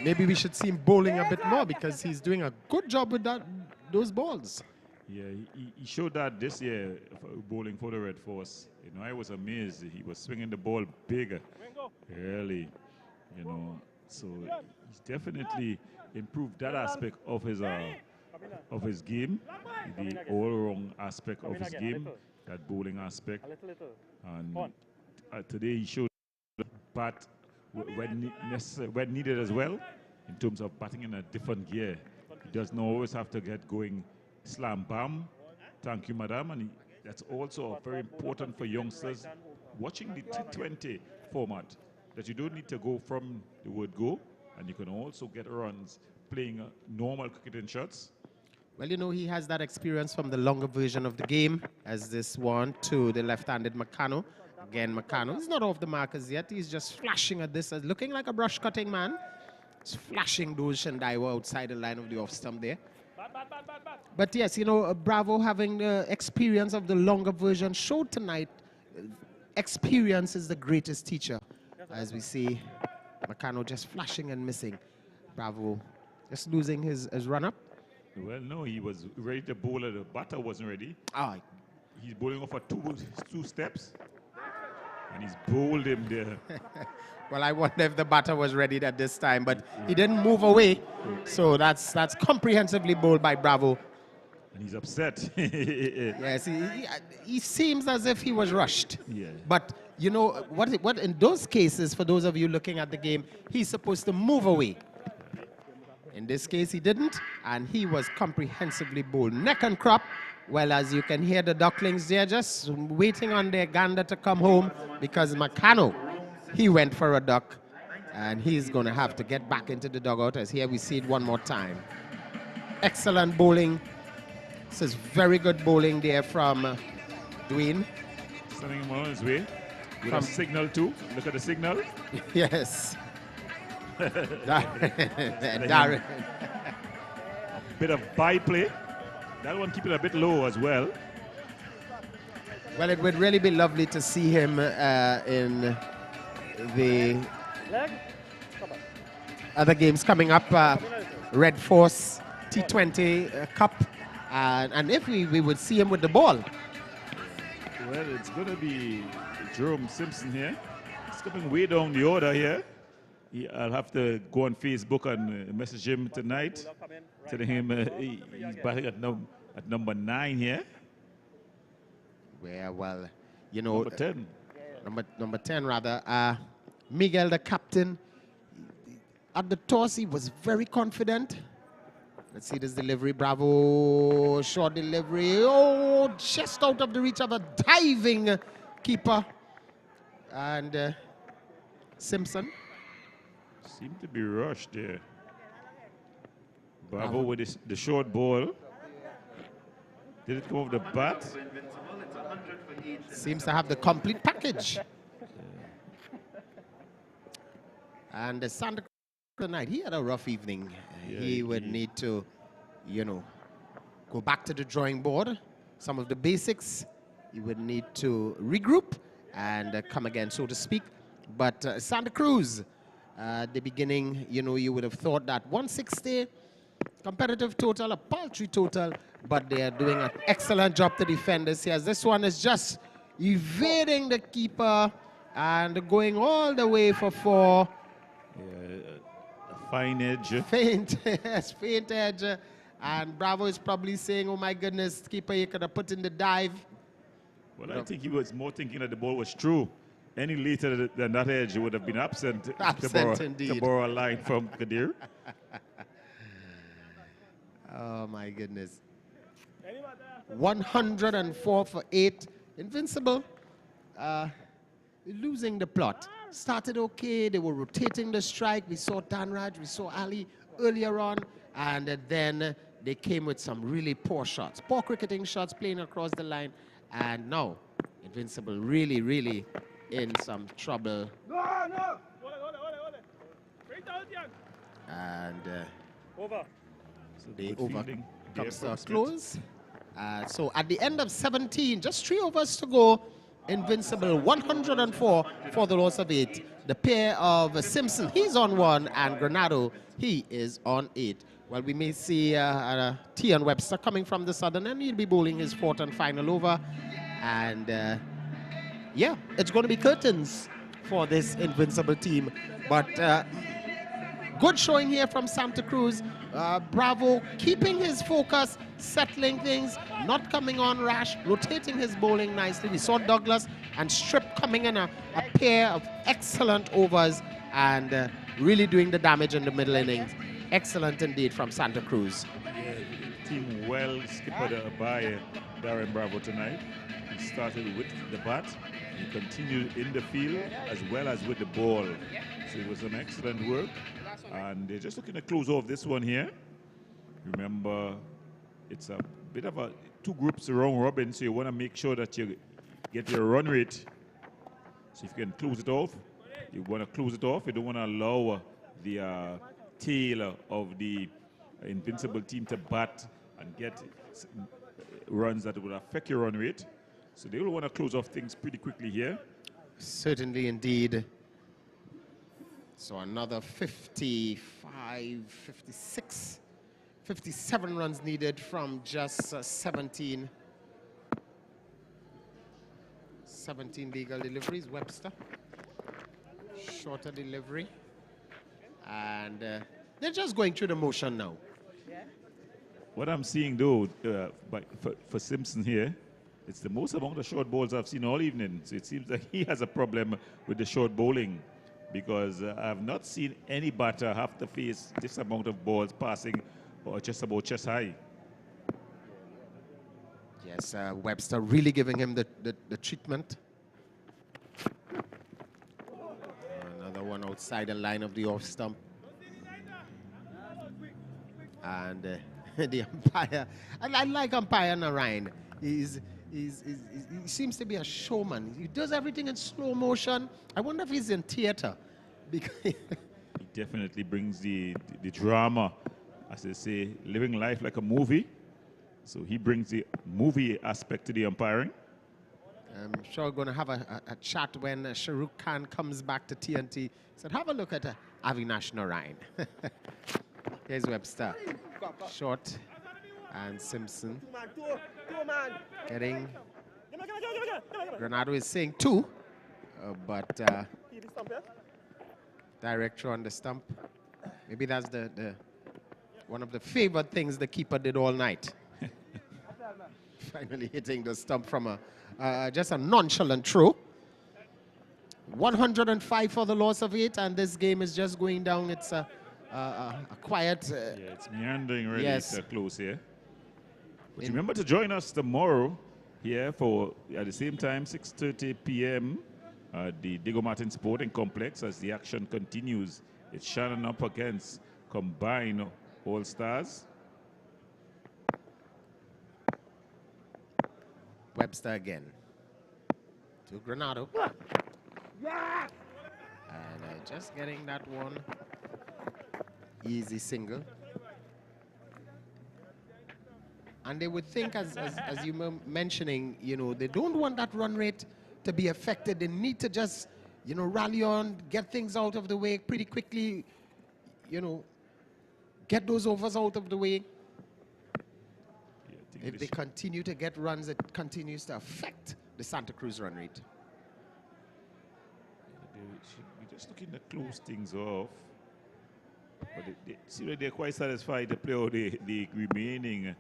Maybe we should see him bowling a bit more because he's doing a good job with those balls. Yeah, he showed that this year bowling for the Red Force. You know, I was amazed. He was swinging the ball bigger early, you know. So he's definitely improved that aspect of his game, the all-round aspect of his game, that bowling aspect. And today he showed the bat when needed as well, in terms of batting in a different gear. He doesn't always have to get going slam bam, thank you madam, and that's also very important for youngsters watching the T20 format, that you don't need to go from the word go, and you can also get runs playing normal cricketing shots. Well, you know, he has that experience from the longer version of the game, as this one to the left-handed Makano. Again, Makano is not off the markers yet. He's just flashing at this, looking like a brush-cutting man. He's flashing those Shandaiwa outside the line of the off-stump there. But yes, you know, Bravo having the experience of the longer version showed tonight. Experience is the greatest teacher. As we see, Makano just flashing and missing. Bravo just losing his run-up. Well, no, he was ready to bowl, the batter wasn't ready. He's bowling off for two steps, and he's bowled him there. Well, I wonder if the batter was ready at this time, but he didn't move away. So that's comprehensively bowled by Bravo. And he's upset. Yes, he seems as if he was rushed. Yeah. But, you know, what in those cases, for those of you looking at the game, he's supposed to move away. In this case, he didn't, and he was comprehensively bowled. Neck and crop. Well, as you can hear, the ducklings, they're just waiting on their gander to come home because Makano, he went for a duck, and he's going to have to get back into the dugout, as here we see it one more time. Excellent bowling. This is very good bowling there from Dwayne. Sending him on his way. With a signal too. Look at the signal. Yes. Darren. A bit of byplay. That one keep it a bit low as well. Well, it would really be lovely to see him in the other games coming up. Red Force T20 Cup. And if we would see him with the ball. Well, it's going to be Jerome Simpson here. He's coming way down the order here. I'll have to go on Facebook and message him tonight, telling him he's batting at number 9 here. Well, you know, number 10. Number 10 rather. Miguel, the captain, at the toss he was very confident. Let's see this delivery. Bravo, short delivery. Oh, just out of the reach of a diving keeper. And Simpson seemed to be rushed there. Bravo with the short ball. Did it come off the bat? Seems to have the complete package. And Santa Cruz tonight, he had a rough evening. Yeah, he would need to, you know, go back to the drawing board. Some of the basics, he would need to regroup and come again, so to speak. But Santa Cruz, the beginning, you know, you would have thought that 160 competitive total, a paltry total, but they are doing an excellent job to defend this here. This one is just evading the keeper and going all the way for 4. A fine edge. Faint, yes, faint edge. And Bravo is probably saying, oh my goodness, keeper, you could have put in the dive. Well, I think he was more thinking that the ball was true. Any later than that edge, would have been absent to borrow a line from Kadir. Oh, my goodness. 104 for 8. Invincible, losing the plot. Started okay. They were rotating the strike. We saw Danraj, we saw Ali earlier on. And then they came with some really poor shots. Poor cricketing shots playing across the line. And now, Invincible really, really in some trouble. No! And Over. the over comes to a close. So at the end of 17, just 3 overs to go. Invincible 104 for the loss of 8. The pair of Simpson, he's on 1, and Granado, he is on 8. Well, we may see Tian Webster coming from the southern end. He'll be bowling his 4th and final over. And yeah, it's going to be curtains for this Invincible team. But good showing here from Santa Cruz. Bravo keeping his focus, settling things, not coming on rash, rotating his bowling nicely. We saw Douglas and Strip coming in a pair of excellent overs and really doing the damage in the middle innings. Excellent indeed from Santa Cruz. Yeah, team well skippered by Darren Bravo tonight. He started with the bat. he continued in the field as well as with the ball. So it was some excellent work. And they're just looking to close off this one here. Remember, it's a bit of a two groups round robin, so you want to make sure that you get your run rate. So if you can close it off, you want to close it off. You don't want to allow the tail of the Invincible team to bat and get runs that will affect your run rate. So they will want to close off things pretty quickly here. Certainly indeed. So another 55, 56, 57 runs needed from just 17 legal deliveries. Webster, shorter delivery. And they're just going through the motion now. What I'm seeing though, for Simpson here, it's the most amount of short balls I've seen all evening. So it seems like he has a problem with the short bowling, because I've not seen any batter have to face this amount of balls passing or just about chest high. Yes, Webster really giving him the treatment. Another one outside the line of the off stump. And the umpire, I like umpire Narayan. He seems to be a showman. He does everything in slow motion. I wonder if he's in theater. Because he definitely brings the drama, as they say, living life like a movie. So he brings the movie aspect to the umpiring. I'm sure we're going to have a chat when Shahrukh Khan comes back to TNT. He said, have a look at Avinash Narayan. Here's Webster. Short. And Simpson. Getting. Granado is saying 2. But director on the stump. Maybe that's the one of the favorite things the keeper did all night. Finally hitting the stump from just a nonchalant throw. 105 for the loss of 8, and this game is just going down. It's a quiet. Yeah, it's meandering really. Yes. Close here. But remember to join us tomorrow here for at the same time 6:30 p.m. The Diego Martin Sporting Complex as the action continues. It's Shannon up against combined All-Stars. Webster again to Granado. And just getting that one. Easy single. And they would think, as you were mentioning, you know, they don't want that run rate to be affected. They need to just, you know, rally on, get things out of the way pretty quickly, you know, get those overs out of the way. If they continue to get runs, it continues to affect the Santa Cruz run rate. They should be just looking to close things off. But they seem like they're quite satisfied to play out the remaining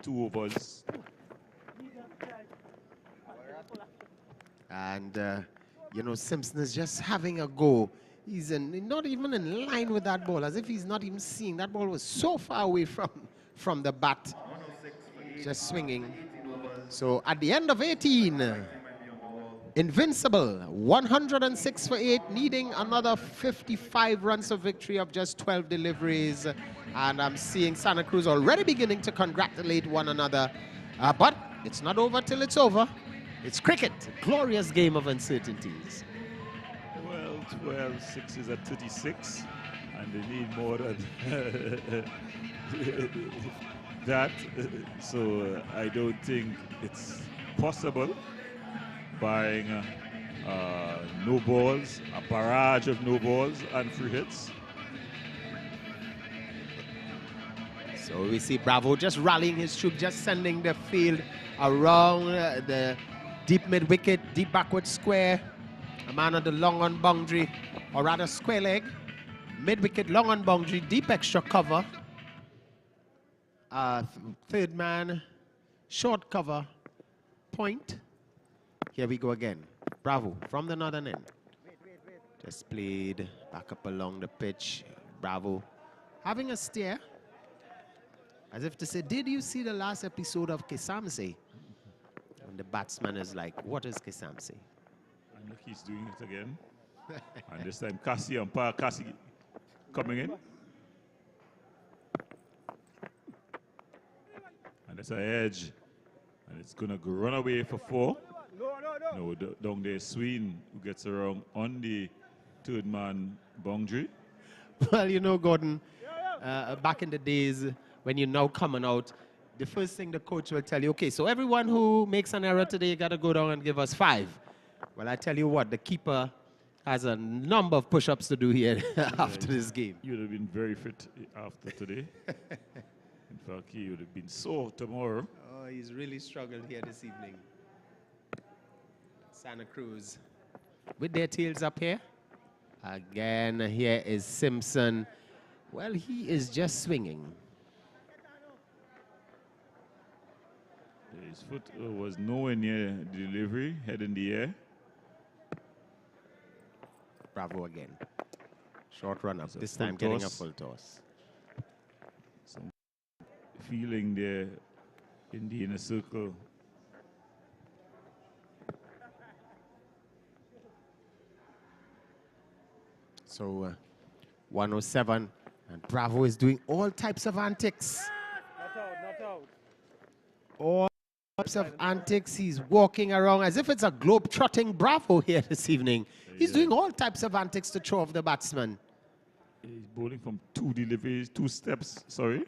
2 overs. And, you know, Simpson is just having a go. He's not even in line with that ball, as if he's not even seeing. That ball was so far away from the bat. Just swinging. So at the end of 18, Invincible, 106 for 8, needing another 55 runs of victory of just 12 deliveries. And I'm seeing Santa Cruz already beginning to congratulate one another. But it's not over till it's over. It's cricket, a glorious game of uncertainties. Well, 12 sixes at 36, and they need more than that. So I don't think it's possible, barring no balls, a barrage of no balls and free hits. So we see Bravo just rallying his troop, just sending the field around the deep mid-wicket, deep backward square. A man on the long on boundary, or rather square leg. Mid-wicket, long on boundary, deep extra cover. Third man, short cover, point. Here we go again. Bravo from the northern end. Just played back up along the pitch. Bravo having a stare, as if to say, did you see the last episode of Kesamse? And the batsman is like, what is Kisamsi? And look, he's doing it again. And this time, Cassie coming in. And that's an edge. And it's going to run away for 4. No, down there, Sween, who gets around on the third man boundary. Well, you know, Gordon, back in the days when you're now coming out, the first thing the coach will tell you, okay, so everyone who makes an error today, you got to go down and give us 5. Well, I tell you what, the keeper has a number of push-ups to do here after this game. You would have been very fit after today. In fact, he would have been sore tomorrow. Oh, he's really struggled here this evening. Santa Cruz with their tails up here. Again, here is Simpson. Well, he is just swinging. His foot was nowhere near the delivery, head in the air. Bravo again. Short run up, this time getting a full toss. Some feeling there in the inner circle. So 107, and Bravo is doing all types of antics. Not out. All types of antics. He's walking around as if it's a globe-trotting Bravo here this evening. He's doing all types of antics to throw off the batsman. He's bowling from 2 deliveries, 2 steps, sorry.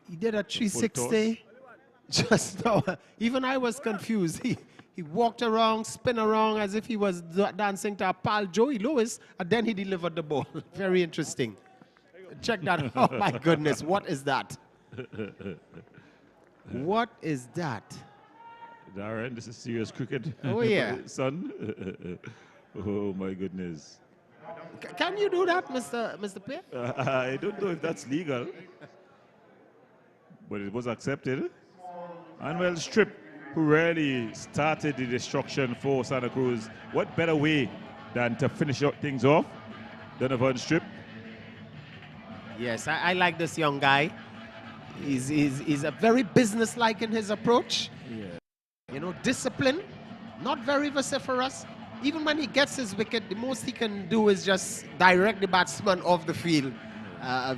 He did a 360 just now. Even I was confused. He walked around, spin around as if he was dancing to a pal Joey Lewis, and then he delivered the ball. Very interesting. Check that. Oh my goodness, what is that? What is that? Darren, this is serious cricket. Oh yeah. Son. Oh my goodness. Can you do that, Mr. Pierre? I don't know if that's legal, but it was accepted. And well, Strip, who really started the destruction for Santa Cruz. What better way than to finish things off? Donovan Strip. Yes, I like this young guy. He's a very businesslike in his approach. Yeah. You know, discipline, not very vociferous. Even when he gets his wicket, the most he can do is just direct the batsman off the field.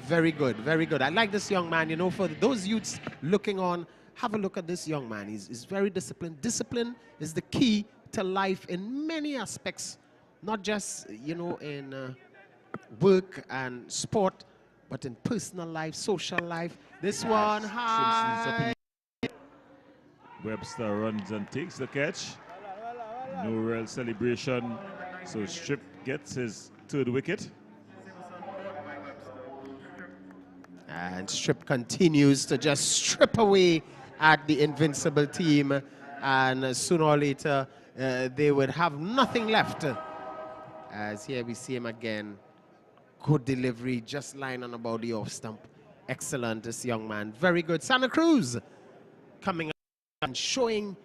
Very good, very good. I like this young man. You know, for those youths looking on, have a look at this young man. He's very disciplined. Discipline is the key to life in many aspects, not just, you know, in work and sport, but in personal life, social life. This one, high. Webster runs and takes the catch. No real celebration. So Strip gets his 3rd wicket. And Strip continues to just strip away at the Invincible team. And sooner or later, they would have nothing left. As here we see him again. Good delivery, just lying on about the off stump. Excellent, this young man. Very good. Santa Cruz coming up and showing,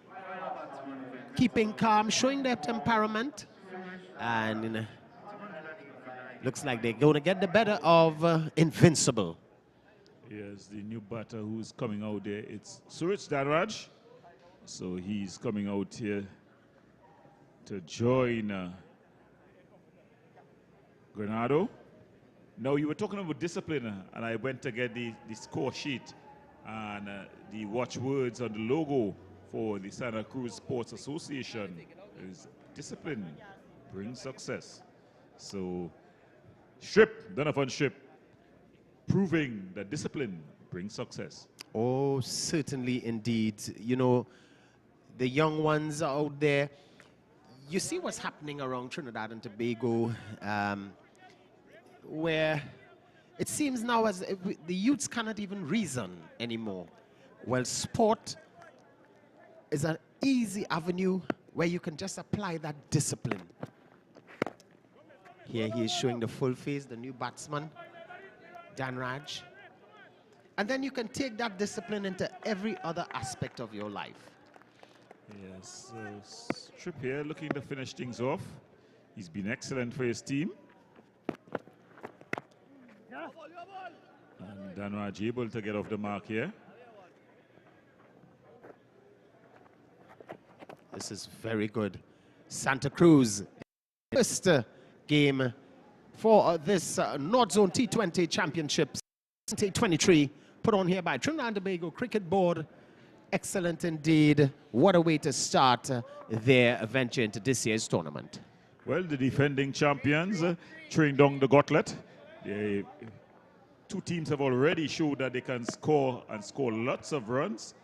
keeping calm, showing their temperament. And looks like they're going to get the better of Invincible. Yes, the new batter who's coming out there, it's Suraj Danraj. So he's coming out here to join Granado. Now, you were talking about discipline, and I went to get the score sheet and the watchwords on the logo for the Santa Cruz Sports Association is discipline brings success. So, Donovan Strip, proving that discipline brings success. Oh, certainly indeed. You know, the young ones out there, you see what's happening around Trinidad and Tobago, where it seems now as if the youths cannot even reason anymore. Well, sport is an easy avenue where you can just apply that discipline. Here he is showing the full face, the new batsman, Danraj. And then you can take that discipline into every other aspect of your life. Yes, so Strip here looking to finish things off. He's been excellent for his team. And Danraj able to get off the mark here. This is very good. Santa Cruz, first game for this North Zone T20 Championships 2023, put on here by Trinidad and Tobago Cricket Board. Excellent indeed. What a way to start their venture into this year's tournament. Well, the defending champions trained down the gauntlet. The two teams have already showed that they can score and score lots of runs.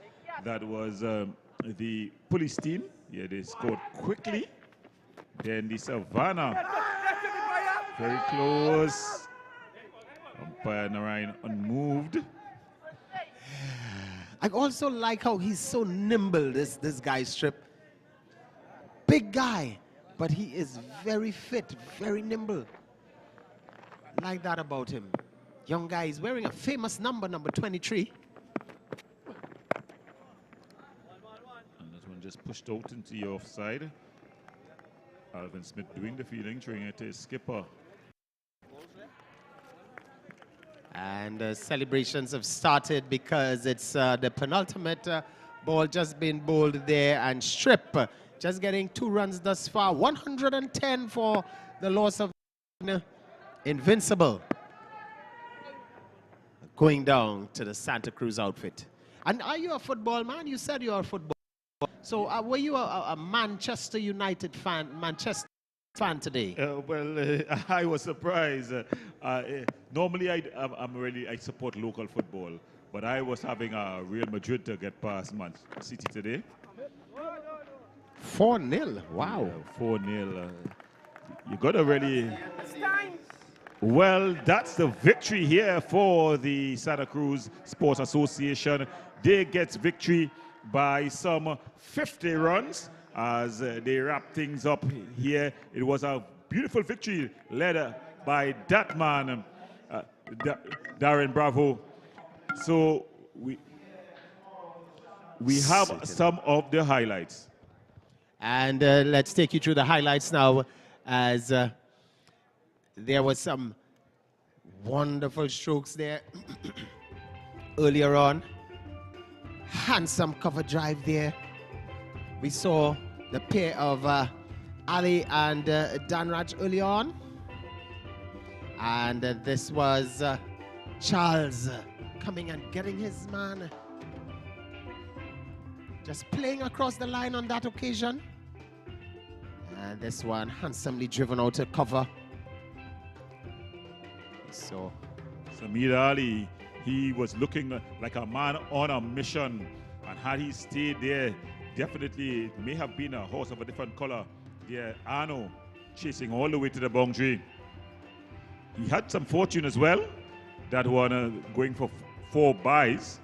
That was the police team. Yeah, they scored quickly. Then the Savannah, very close. Umpire Narayan unmoved. I also like how he's so nimble, this guy, Strip. Big guy, but he is very fit, very nimble. Like that about him. Young guy is wearing a famous number 23. And that one just pushed out into the offside. Alvin Smith doing the fielding, throwing it to his skipper. And celebrations have started because it's the penultimate ball just been bowled there, and Strip just getting 2 runs thus far. 110 for the loss of Invincible. Going down to the Santa Cruz outfit. And are you a football man? You said you're a football. So were you a Manchester United fan, Manchester fan today? I was surprised. Normally, I support local football, but I was having Real Madrid to get past Man City today. 4-0. Wow. Yeah, 4-0. You got to really. Well, that's the victory here for the Santa Cruz Sports Association. They get victory by some 50 runs as they wrap things up here. It was a beautiful victory led by that man, Darren Bravo. So we have some of the highlights. And let's take you through the highlights now, as there was some wonderful strokes there earlier on. Handsome cover drive there. We saw the pair of Ali and Danraj early on. And this was Charles coming and getting his man. Just playing across the line on that occasion. And this one handsomely driven out to cover. So Samir Ali, he was looking like a man on a mission. And had he stayed there, definitely it may have been a horse of a different color. Yeah, Arno chasing all the way to the boundary. He had some fortune as well. That one going for 4 byes.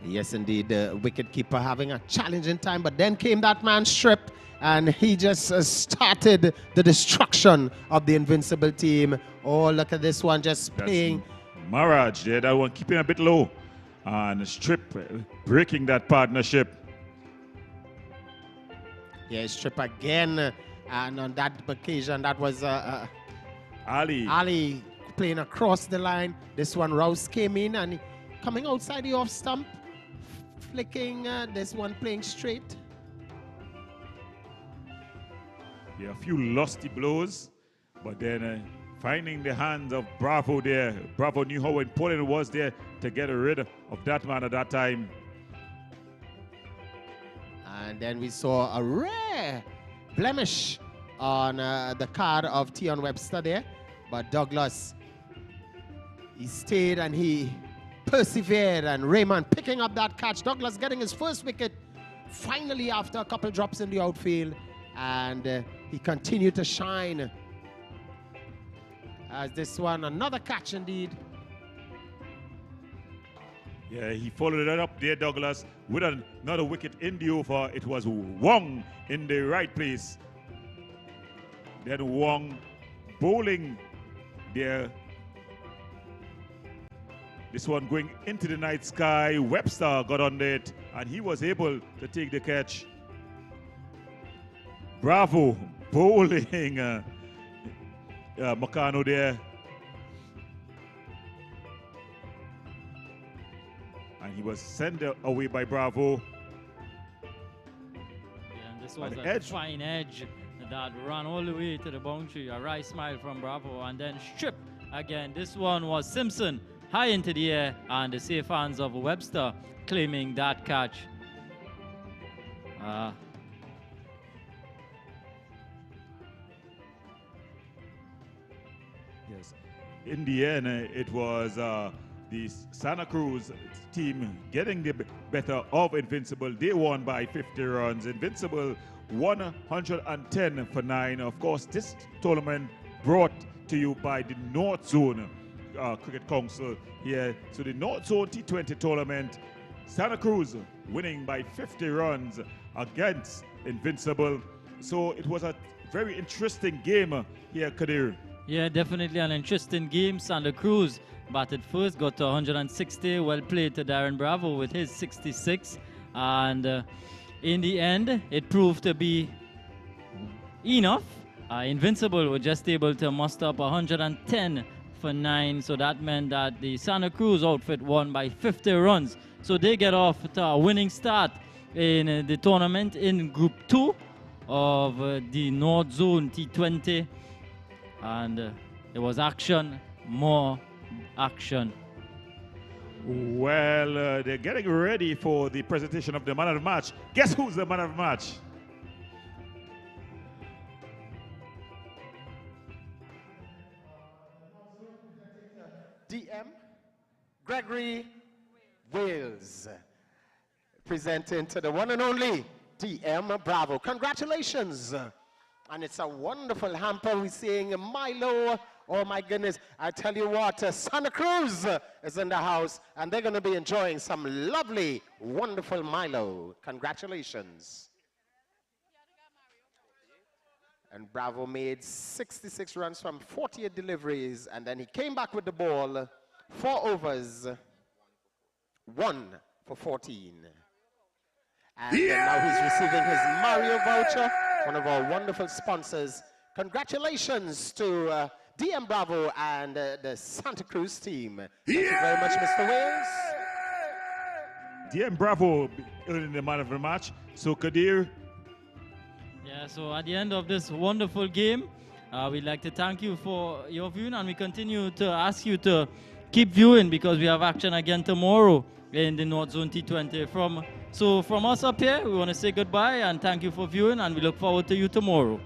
Yes, indeed, the wicketkeeper having a challenging time, but then came that man Strip, and he just started the destruction of the Invincible team. Oh, look at this one, just playing. Maraj there, that one keeping a bit low. And Strip breaking that partnership. Yeah, Strip again, and on that occasion, that was Ali. Ali playing across the line. This one, Rouse came in and coming outside the off stump, flicking this one playing straight. Yeah, a few lusty blows, but then finding the hands of Bravo there. Bravo knew how important it was there to get rid of that man at that time. And then we saw a rare blemish on the card of Tion Webster there. But Douglas, he stayed and he persevered, and Raymond picking up that catch. Douglas getting his first wicket finally after a couple drops in the outfield, and he continued to shine. As this one, another catch indeed. Yeah, he followed it up there, Douglas, with another wicket in the over. It was Wong in the right place. Then Wong bowling there. This one going into the night sky. Webster got on it, and he was able to take the catch. Bravo bowling Makano there. And he was sent away by Bravo. This was a fine edge that ran all the way to the boundary. A right smile from Bravo and then strip again. This one was Simpson high into the air and the safe hands of Webster claiming that catch. Yes. In the end, it was the Santa Cruz team getting the better of Invincible. They won by 50 runs. Invincible 110 for 9. Of course, this tournament brought to you by the North Zone Cricket Council here. So the North Zone T20 tournament, Santa Cruz winning by 50 runs against Invincible. So it was a very interesting game here, Kadir. Yeah, definitely an interesting game. Santa Cruz batted first, got to 160. Well played to Darren Bravo with his 66. And in the end, it proved to be enough. Invincible were just able to muster up 110 for 9. So that meant that the Santa Cruz outfit won by 50 runs. So they get off to a winning start in the tournament in Group 2 of the North Zone T20. And there was action, more action. Well, they're getting ready for the presentation of the man of the match. Guess who's the man of the match? DM Gregory Wales, presenting to the one and only DM Bravo. Congratulations. And it's a wonderful hamper. We're seeing Milo. Oh my goodness. I tell you what, Santa Cruz is in the house and they're going to be enjoying some lovely, wonderful Milo. Congratulations. And Bravo made 66 runs from 48 deliveries, and then he came back with the ball, 4 overs, 1 for 14. And now he's receiving his Mario voucher, one of our wonderful sponsors. Congratulations to DM Bravo and the Santa Cruz team. Thank you very much, Mr. Wales. DM Bravo earning the man of the match. So Kadir. Yeah, so at the end of this wonderful game, we'd like to thank you for your viewing, and we continue to ask you to keep viewing because we have action again tomorrow in the North Zone T20. From us up here, we want to say goodbye and thank you for viewing, and we look forward to you tomorrow.